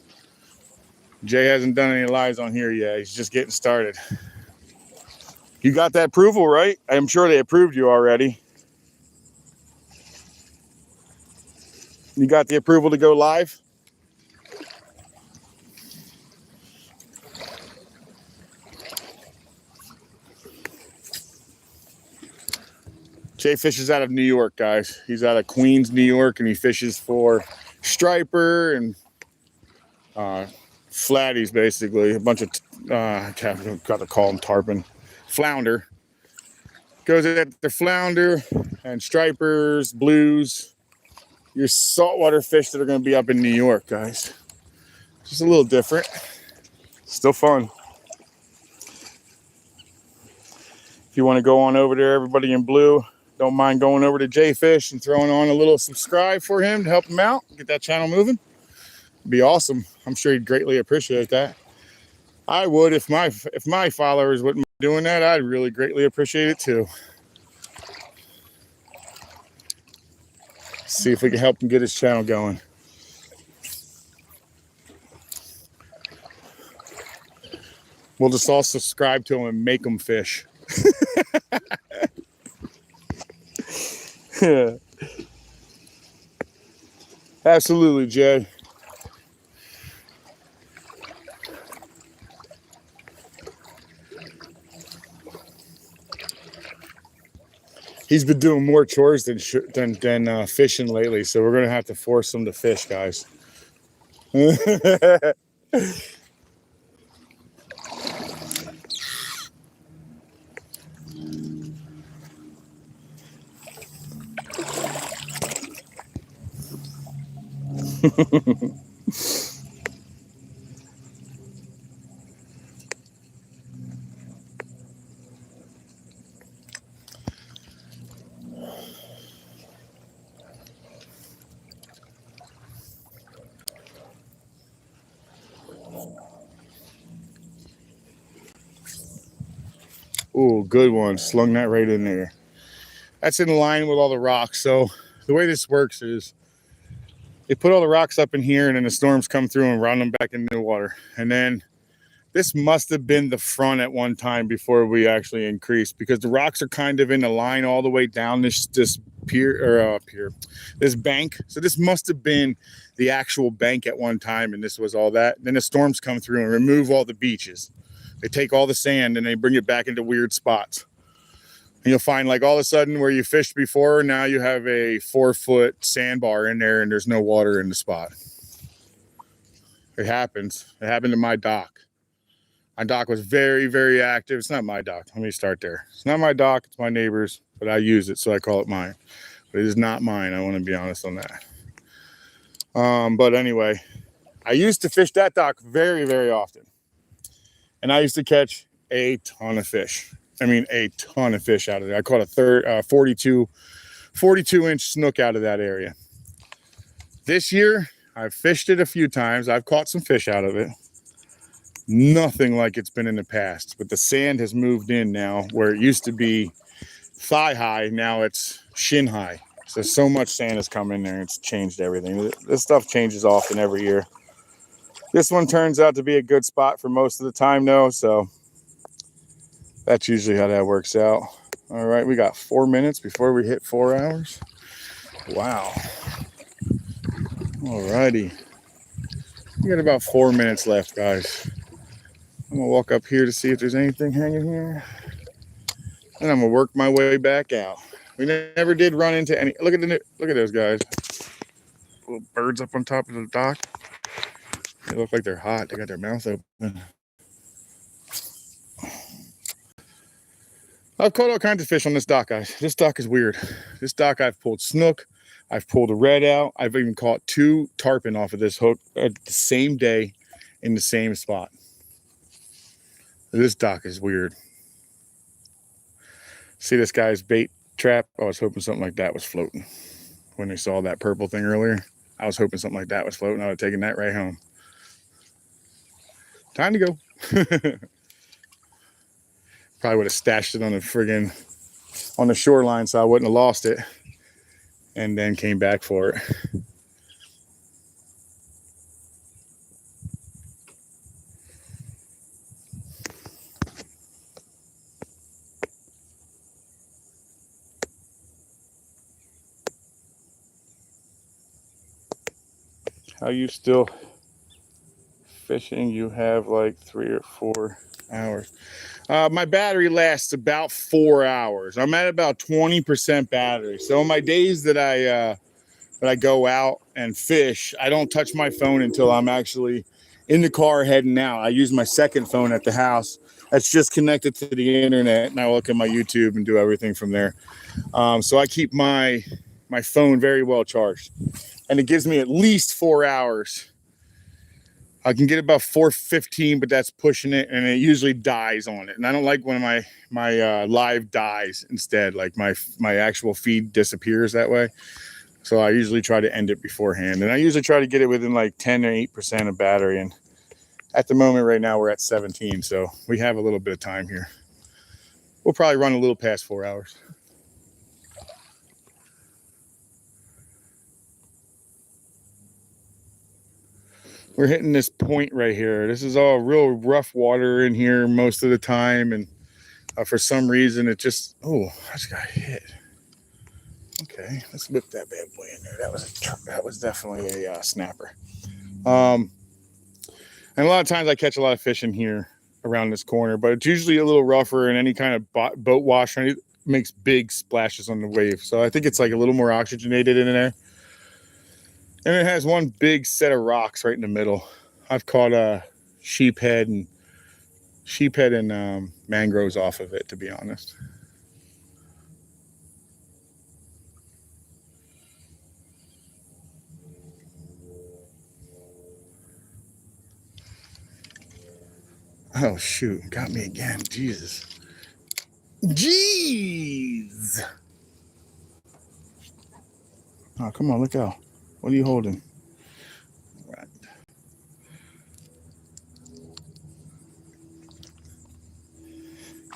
Jay hasn't done any lives on here yet. He's just getting started. You got that approval, right? I'm sure they approved you already. You got the approval to go live? Jay fishes out of New York, guys. He's out of Queens, New York, and he fishes for striper and flatties, basically. A bunch of, I got to call them tarpon. Flounder. Goes at the flounder and stripers, blues. Your saltwater fish that are going to be up in New York, guys. Just a little different. Still fun. If you want to go on over there, everybody in blue, don't mind going over to Jay Fish and throwing on a little subscribe for him to help him out, get that channel moving. It'd be awesome. I'm sure he'd greatly appreciate that. I would if my followers wouldn't be doing that. I'd really greatly appreciate it too. See if we can help him get his channel going. We'll just all subscribe to him and make him fish. Yeah. Absolutely, Jay. He's been doing more chores than fishing lately, so we're gonna have to force him to fish, guys. Ooh, good one. Slung that right in there. That's in line with all the rocks. So the way this works is they put all the rocks up in here and then the storms come through and run them back into the water. And then this must have been the front at one time before we actually increased, because the rocks are kind of in a line all the way down this pier, this bank. So this must have been the actual bank at one time, and this was all that. Then the storms come through and remove all the beaches. They take all the sand and they bring it back into weird spots. And you'll find, like, all of a sudden where you fished before, now you have a 4-foot sandbar in there and there's no water in the spot. It happens. It happened to my dock. My dock was very, very active. It's not my dock. Let me start there. It's not my dock. It's my neighbor's, but I use it, so I call it mine. But it is not mine. I want to be honest on that. But anyway, I used to fish that dock very, very often. And I used to catch a ton of fish. I mean, a ton of fish out of there. I caught a 42-inch snook out of that area. This year, I've fished it a few times. I've caught some fish out of it. Nothing like it's been in the past, but the sand has moved in now where it used to be thigh high. Now it's shin high. So much sand has come in there. It's changed everything. This stuff changes often every year. This one turns out to be a good spot for most of the time though. So that's usually how that works out. All right, we got 4 minutes before we hit 4 hours. Wow. All righty. We got about 4 minutes left, guys. I'm gonna walk up here to see if there's anything hanging here. And I'm gonna work my way back out. We never did run into any. Look at those guys. Little birds up on top of the dock. They look like they're hot. They got their mouth open. I've caught all kinds of fish on this dock, guys. This dock is weird. This dock, I've pulled snook. I've pulled a red out. I've even caught 2 tarpon off of this hook at the same day in the same spot. This dock is weird. See this guy's bait trap? I was hoping something like that was floating. When they saw that purple thing earlier, I was hoping something like that was floating. I would have taken that right home. Time to go. Probably would have stashed it on the shoreline so I wouldn't have lost it. And then came back for it. How you still fishing? You have like 3 or 4 hours. My battery lasts about 4 hours. I'm at about 20% battery. So on my days that I go out and fish, I don't touch my phone until I'm actually in the car heading out. I use my second phone at the house. That's just connected to the internet, and I look at my YouTube and do everything from there. So I keep my phone very well charged, and it gives me at least 4 hours. I can get about 4:15, but that's pushing it, and it usually dies on it. And I don't like when my live dies instead, like my actual feed disappears that way. So I usually try to end it beforehand, and I usually try to get it within like 10 or 8% of battery. And at the moment right now we're at 17, so we have a little bit of time here. We'll probably run a little past 4 hours. We're hitting this point right here. This is all real rough water in here most of the time, and for some reason it just, oh, I just got hit. Okay, let's whip that bad boy in there. That was definitely a snapper. And a lot of times I catch a lot of fish in here around this corner, but it's usually a little rougher, and any kind of boat wash makes big splashes on the wave. So I think it's like a little more oxygenated in there. And it has one big set of rocks right in the middle. I've caught a sheephead and mangroves off of it, to be honest. Oh shoot, got me again. Jesus. Jeez. Oh, come on, look out. What are you holding? Right.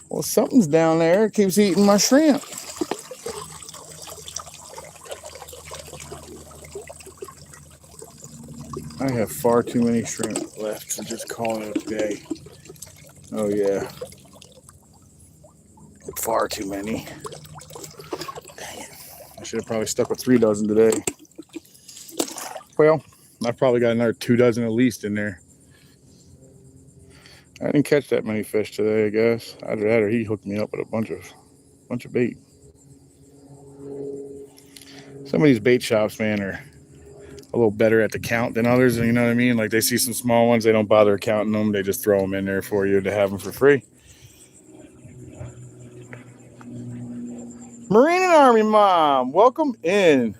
Well, something's down there. It keeps eating my shrimp. I have far too many shrimp left to just call it a day. Oh yeah. Far too many. Dang it. I should have probably stuck with 3 dozen today. Well, I've probably got another 2 dozen at least in there. I didn't catch that many fish today, I guess. Either that or he hooked me up with a bunch of bait. Some of these bait shops, man, are a little better at the count than others, you know what I mean? Like, they see some small ones, they don't bother counting them, they just throw them in there for you to have them for free. Marine and Army Mom, welcome in.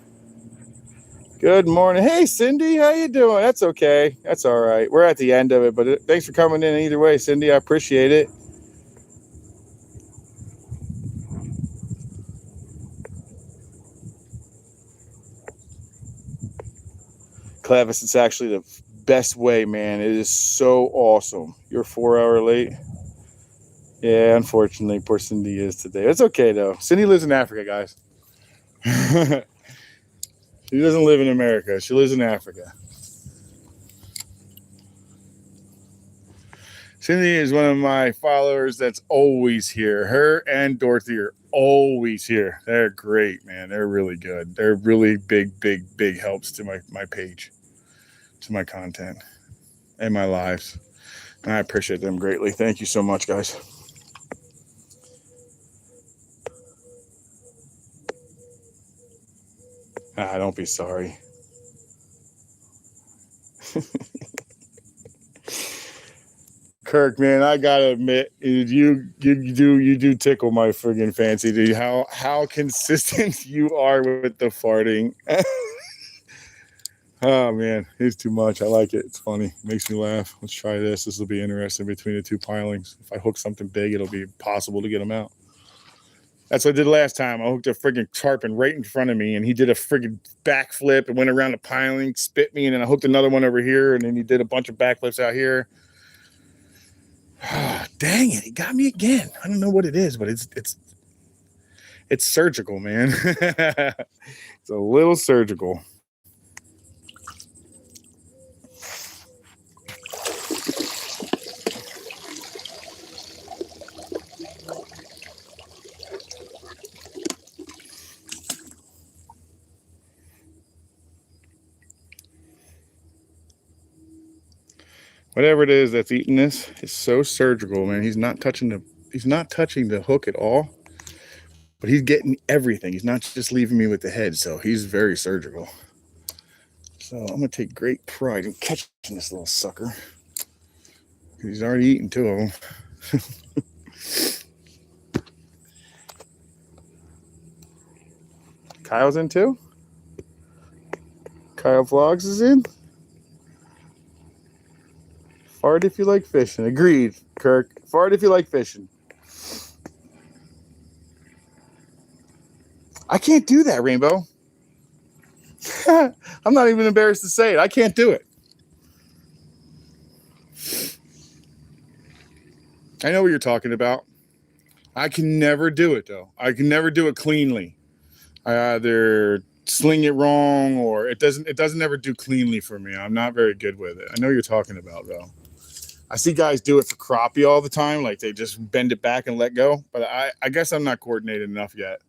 Good morning. Hey, Cindy, how you doing? That's okay. That's all right. We're at the end of it, but thanks for coming in either way, Cindy. I appreciate it. Clavis, it's actually the best way, man. It is so awesome. You're 4 hours late. Yeah, unfortunately, poor Cindy is today. It's okay, though. Cindy lives in Africa, guys. She doesn't live in America. She lives in Africa. Cindy is one of my followers that's always here. Her and Dorothy are always here. They're great, man. They're really good. They're really big helps to my page, to my content, and my lives. And I appreciate them greatly. Thank you so much, guys. Don't be sorry. Kirk, man, I gotta admit, you do tickle my friggin' fancy, dude. How consistent you are with the farting. Oh man, it's too much. I like it. It's funny. It makes me laugh. Let's try this. This will be interesting between the two pilings. If I hook something big, it'll be possible to get them out. That's what I did last time. I hooked a friggin' tarpon right in front of me, and he did a friggin' backflip and went around the piling, spit me, and then I hooked another one over here, and then he did a bunch of backflips out here. Dang it, he got me again. I don't know what it is, but it's surgical, man. It's a little surgical. Whatever it is that's eating this is so surgical, man. He's not touching the hook at all, but he's getting everything. He's not just leaving me with the head, so he's very surgical. So I'm gonna take great pride in catching this little sucker. He's already eaten 2 of them. Kyle's in too? Kyle Vlogs is in? Fart if you like fishing. Agreed, Kirk. Fart if you like fishing. I can't do that, Rainbow. I'm not even embarrassed to say it. I can't do it. I know what you're talking about. I can never do it, though. I can never do it cleanly. I either sling it wrong or it doesn't ever do cleanly for me. I'm not very good with it. I know what you're talking about, though. I see guys do it for crappie all the time. Like they just bend it back and let go. But I guess I'm not coordinated enough yet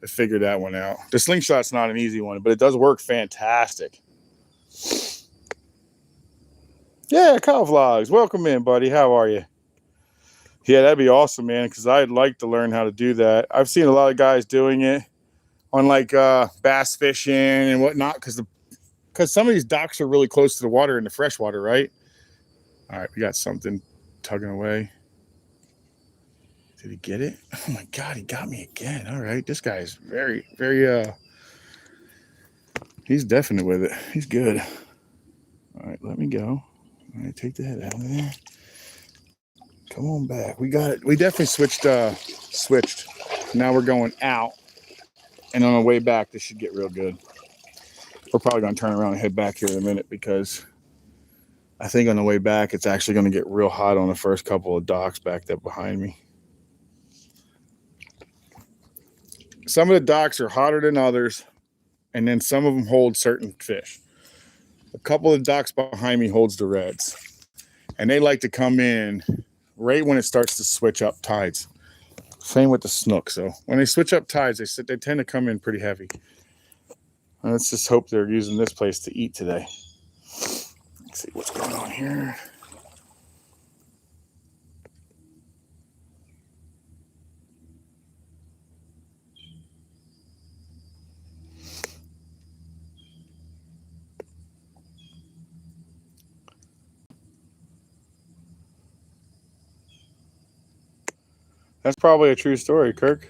to figure that one out. The slingshot's not an easy one, but it does work fantastic. Yeah, Kyle Vlogs. Welcome in, buddy. How are you? Yeah, that'd be awesome, man, because I'd like to learn how to do that. I've seen a lot of guys doing it on like bass fishing and whatnot because some of these docks are really close to the water in the freshwater, right? All right, we got something tugging away. Did he get it? Oh my God, he got me again. All right, this guy is very, he's definite with it. He's good. All right, let me go. All right, take the head out of there. Come on back. We got it. We definitely switched. Now we're going out. And on the way back, this should get real good. We're probably going to turn around and head back here in a minute because I think on the way back, it's actually going to get real hot on the first couple of docks backed up behind me. Some of the docks are hotter than others, and then some of them hold certain fish. A couple of docks behind me holds the reds, and they like to come in right when it starts to switch up tides. Same with the snook. So when they switch up tides, they tend to come in pretty heavy. Let's just hope they're using this place to eat today. Let's see what's going on here. That's probably a true story, Kirk.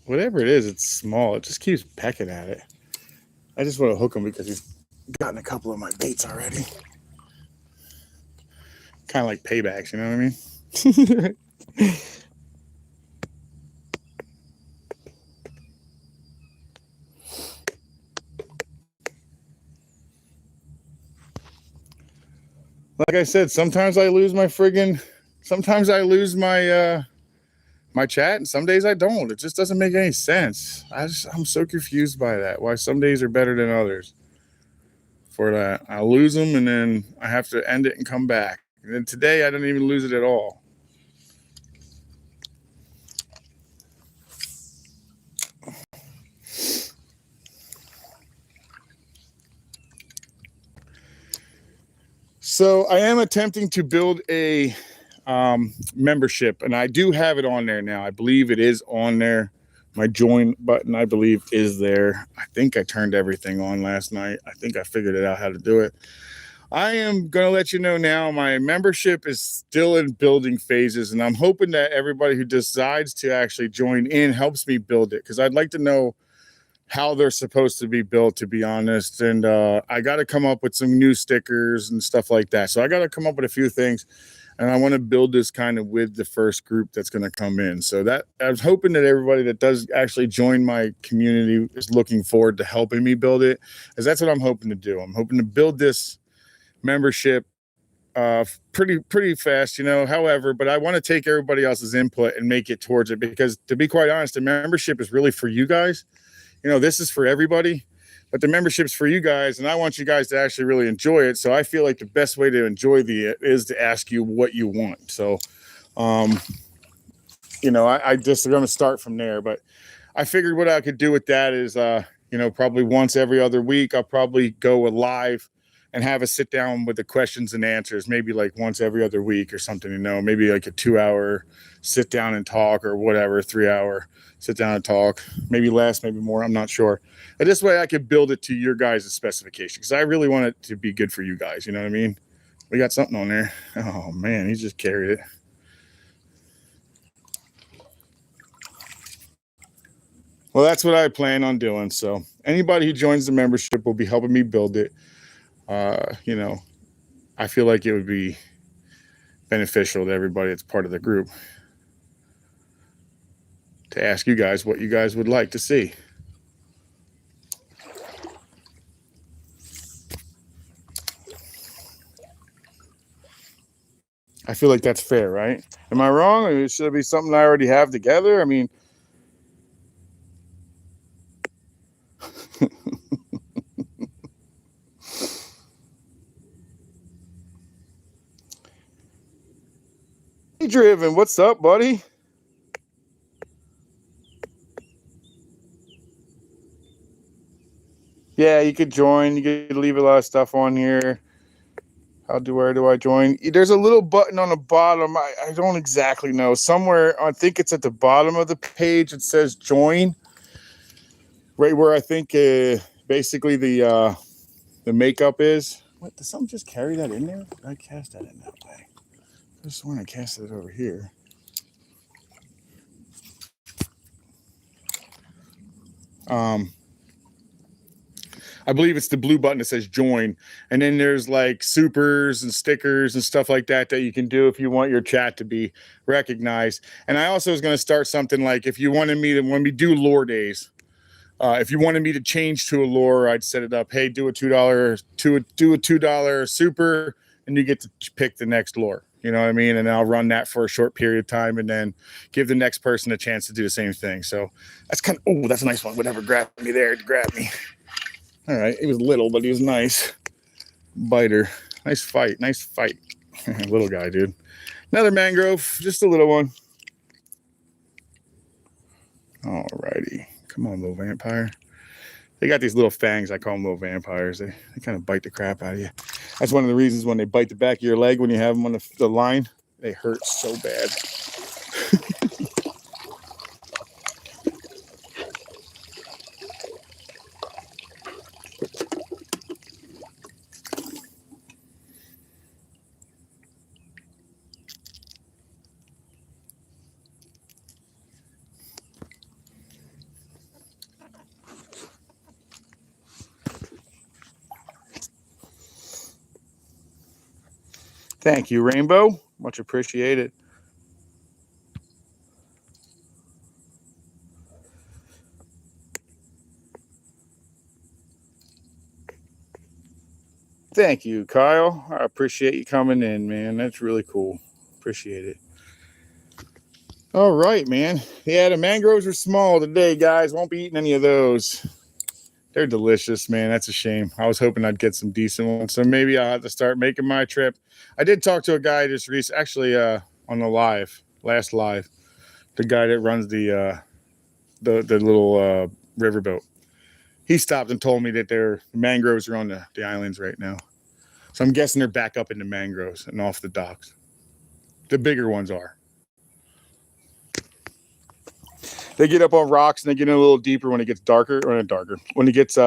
Whatever it is, it's small. It just keeps pecking at it. I just want to hook him because he's gotten a couple of my baits already. Kind of like paybacks, you know what I mean? Like I said, sometimes I lose my my chat, and some days I don't. It just doesn't make any sense. I'm so confused by that. Why some days are better than others. For that, I lose them, and then I have to end it and come back. And then today, I didn't even lose it at all. So I am attempting to build a membership, and I do have it on there now. I believe it is on there. My join button, I believe, is there. I think I turned everything on last night. I think I figured it out how to do it. I am going to let you know now, my membership is still in building phases, and I'm hoping that everybody who decides to actually join in helps me build it, because I'd like to know how they're supposed to be built, to be honest. And I got to come up with some new stickers and stuff like that. So I got to come up with a few things, and I want to build this kind of with the first group that's going to come in. So that I was hoping that everybody that does actually join my community is looking forward to helping me build it, because that's what I'm hoping to do. I'm hoping to build this membership pretty fast, you know. However, but I want to take everybody else's input and make it towards it, because to be quite honest, the membership is really for you guys. You know, this is for everybody, but the membership's for you guys, and I want you guys to actually really enjoy it. So I feel like the best way to enjoy is to ask you what you want. So, you know, I just going to start from there. But I figured what I could do with that is, you know, probably once every other week, I'll probably go live and have a sit down with the questions and answers, maybe like once every other week or something, you know, maybe like a 2-hour sit down and talk, or whatever, 3-hour sit down and talk, maybe less, maybe more. I'm not sure. But this way I could build it to your guys' specification, because I really want it to be good for you guys. You know what I mean? We got something on there. Oh man, he just carried it. Well, that's what I plan on doing. So anybody who joins the membership will be helping me build it. You know, I feel like it would be beneficial to everybody that's part of the group to ask you guys what you guys would like to see. I feel like that's fair, right? Am I wrong? Or should it be something I already have together? I mean, Driven, what's up, buddy? Yeah, you could join. You could leave a lot of stuff on here. Where do I join? There's a little button on the bottom. I don't exactly know. Somewhere, I think it's at the bottom of the page. It says join. Right where I think basically the makeup is. What, did something just carry that in there? Did I cast that in that way? I just want to cast it over here. I believe it's the blue button that says join. And then there's like supers and stickers and stuff like that that you can do if you want your chat to be recognized. And I also was going to start something like, if you wanted me to, when we do lore days, if you wanted me to change to a lore, I'd set it up. Hey, do a $2 super, and you get to pick the next lore. You know what I mean? And I'll run that for a short period of time, and then give the next person a chance to do the same thing. So that's kind of, oh, that's a nice one. Whatever grabbed me there, grab me. All right, he was little, but he was nice. Biter. Nice fight. Little guy, dude. Another mangrove, just a little one. All righty. Come on, little vampire. They got these little fangs. I call them little vampires. They kind of bite the crap out of you. That's one of the reasons when they bite the back of your leg when you have them on the line, they hurt so bad. Thank you, Rainbow. Much appreciated. Thank you, Kyle. I appreciate you coming in, man. That's really cool. Appreciate it. All right, man. Yeah, the mangroves are small today, guys. Won't be eating any of those. They're delicious, man. That's a shame. I was hoping I'd get some decent ones. So maybe I'll have to start making my trip. I did talk to a guy just recently, actually, on the last live, the guy that runs the little riverboat. He stopped and told me that their mangroves are on the islands right now. So I'm guessing they're back up in the mangroves and off the docks. The bigger ones are. They get up on rocks and they get in a little deeper when it gets darker, or not darker. When it gets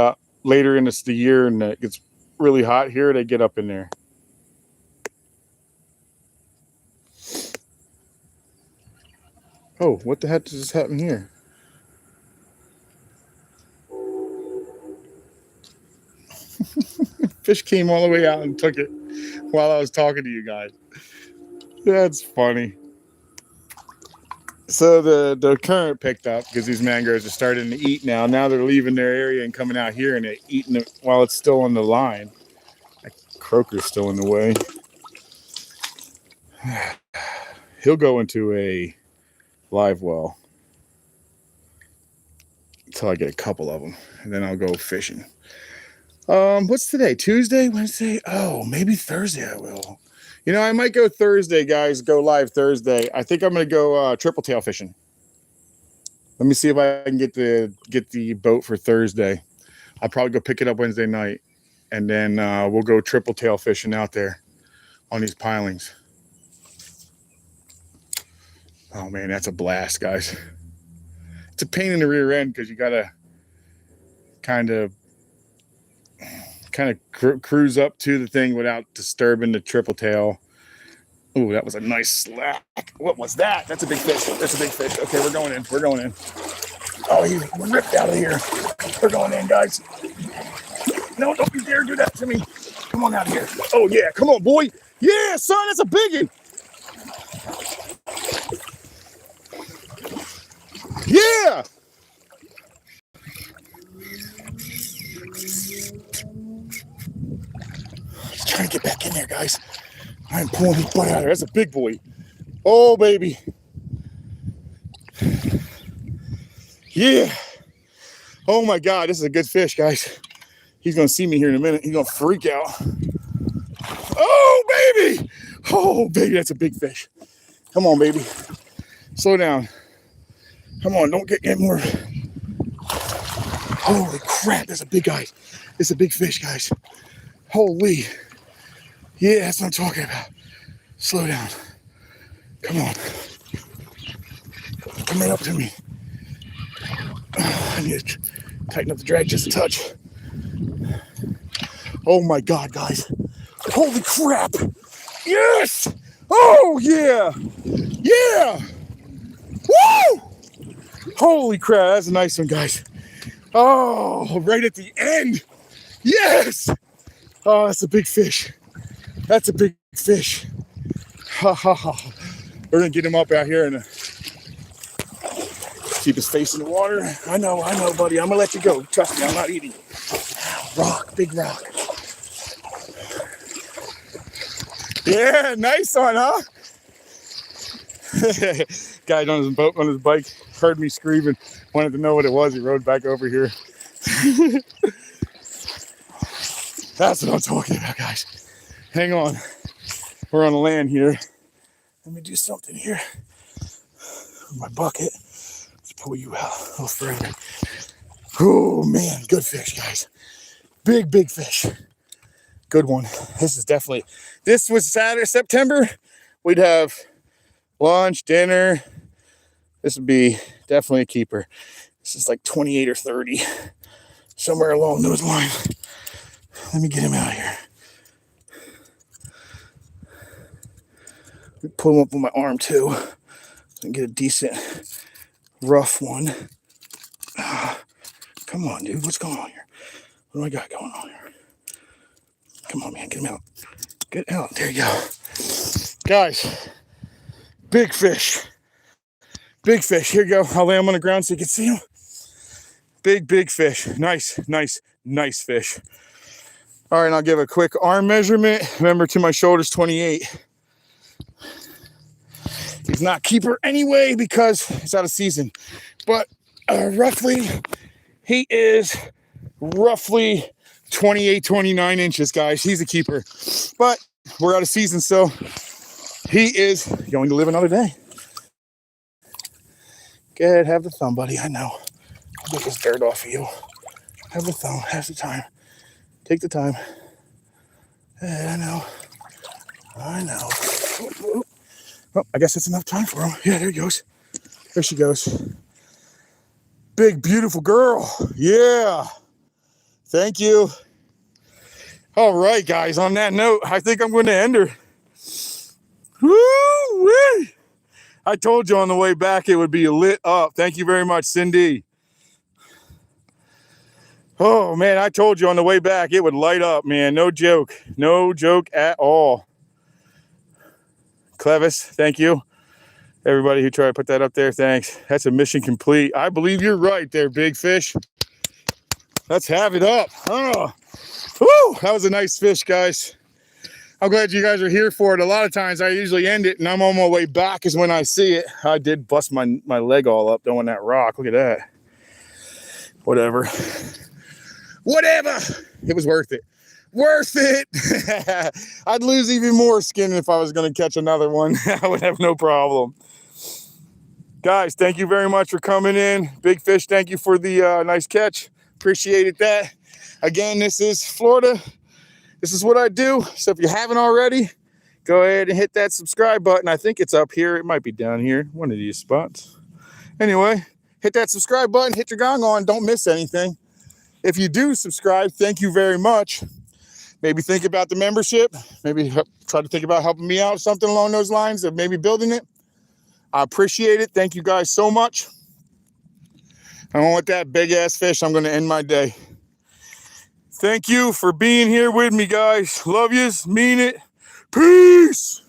later in the year and it gets really hot here, they get up in there. Oh, what the heck does this happen here? Fish came all the way out and took it while I was talking to you guys. That's funny. So the current picked up because these mangroves are starting to eat now. Now they're leaving their area and coming out here and they're eating it while it's still on the line. That croaker's still in the way. He'll go into a live well until I get a couple of them, and then I'll go fishing. What's today? Tuesday? Wednesday? Oh, maybe Thursday I will. You know, I might go Thursday, guys. Go live Thursday. I think I'm going to go triple tail fishing. Let me see if I can get the boat for Thursday. I'll probably go pick it up Wednesday night, and then we'll go triple tail fishing out there on these pilings. Oh, man, that's a blast, guys. It's a pain in the rear end because you got to kind of cruise up to the thing without disturbing the triple tail. Ooh, that was a nice slack. What was that? That's a big fish. That's a big fish. Okay, we're going in. We're going in. Oh, he ripped out of here. We're going in, guys. No, don't you dare do that to me. Come on out of here. Oh, yeah. Come on, boy. Yeah, son, that's a big one. Yeah. He's trying to get back in there, guys. I'm pulling his butt out of there. That's a big boy. Oh, baby. Yeah. Oh, my God. This is a good fish, guys. He's going to see me here in a minute. He's going to freak out. Oh, baby. Oh, baby. That's a big fish. Come on, baby. Slow down. Come on. Don't get more. Holy crap. That's a big guy. It's a big fish, guys. Holy. Yeah, that's what I'm talking about. Slow down. Come on. Come right up to me. I need to tighten up the drag just a touch. Oh my God, guys. Holy crap. Yes. Oh, yeah. Yeah. Woo. Holy crap. That's a nice one, guys. Oh, right at the end. Yes. Oh, that's a big fish. That's a big fish. Ha ha ha. We're going to get him up out here and keep his face in the water. I know, buddy. I'm going to let you go. Trust me, I'm not eating. Rock, big rock. Yeah, nice one, huh? Guy on his boat, on his bike, heard me screaming, wanted to know what it was. He rode back over here. That's what I'm talking about, guys. Hang on. We're on the land here. Let me do something here. My bucket. Let's pull you out a little further. Oh, man. Good fish, guys. Big, big fish. Good one. This was Saturday, September. We'd have lunch, dinner. This would be definitely a keeper. This is like 28 or 30. Somewhere along those lines. Let me get him out of here. Pull him up with my arm too. And get a decent rough one. Come on, dude. What's going on here? What do I got going on here? Come on, man. Get him out. Get out. There you go. Guys, big fish. Big fish. Here you go. I'll lay them on the ground so you can see them. Big fish. Nice fish. All right, and I'll give a quick arm measurement. Remember, to my shoulders, 28. He's not keeper anyway because it's out of season. But roughly, he is roughly 28, 29 inches, guys. He's a keeper. But we're out of season, so he is going to live another day. Go ahead, have the thumb, buddy. I know. I'll get this dirt off of you. Have the thumb. Have the time. Take the time. I know. Oh, I guess that's enough time for him. Yeah, there he goes. There she goes. Big, beautiful girl. Yeah. Thank you. All right, guys. On that note, I think I'm going to end her. Woo-wee. I told you on the way back it would be lit up. Thank you very much, Cindy. Oh, man, I told you on the way back it would light up, man. No joke. No joke at all. Clevis, thank you. Everybody who tried to put that up there, thanks. That's a mission complete. I believe you're right there, big fish. Let's have it up. Oh, woo, that was a nice fish, guys. I'm glad you guys are here for it. A lot of times I usually end it and I'm on my way back is when I see it. I did bust my leg all up doing that rock. Look at that. Whatever. It was worth it. Worth it. I'd lose even more skin if I was going to catch another one. I would have no problem. Guys, thank you very much for coming in. Big fish, thank you for the nice catch. Appreciated that. Again, this is Florida. This is what I do. So if you haven't already, go ahead and hit that subscribe button. I think it's up here. It might be down here, one of these spots. Anyway, hit that subscribe button. Hit your gong on. Don't miss anything. If you do subscribe, thank you very much. Maybe think about the membership. Maybe try to think about helping me out, something along those lines of maybe building it. I appreciate it. Thank you guys so much. I want that big ass fish. I'm going to end my day. Thank you for being here with me, guys. Love yous. Mean it. Peace.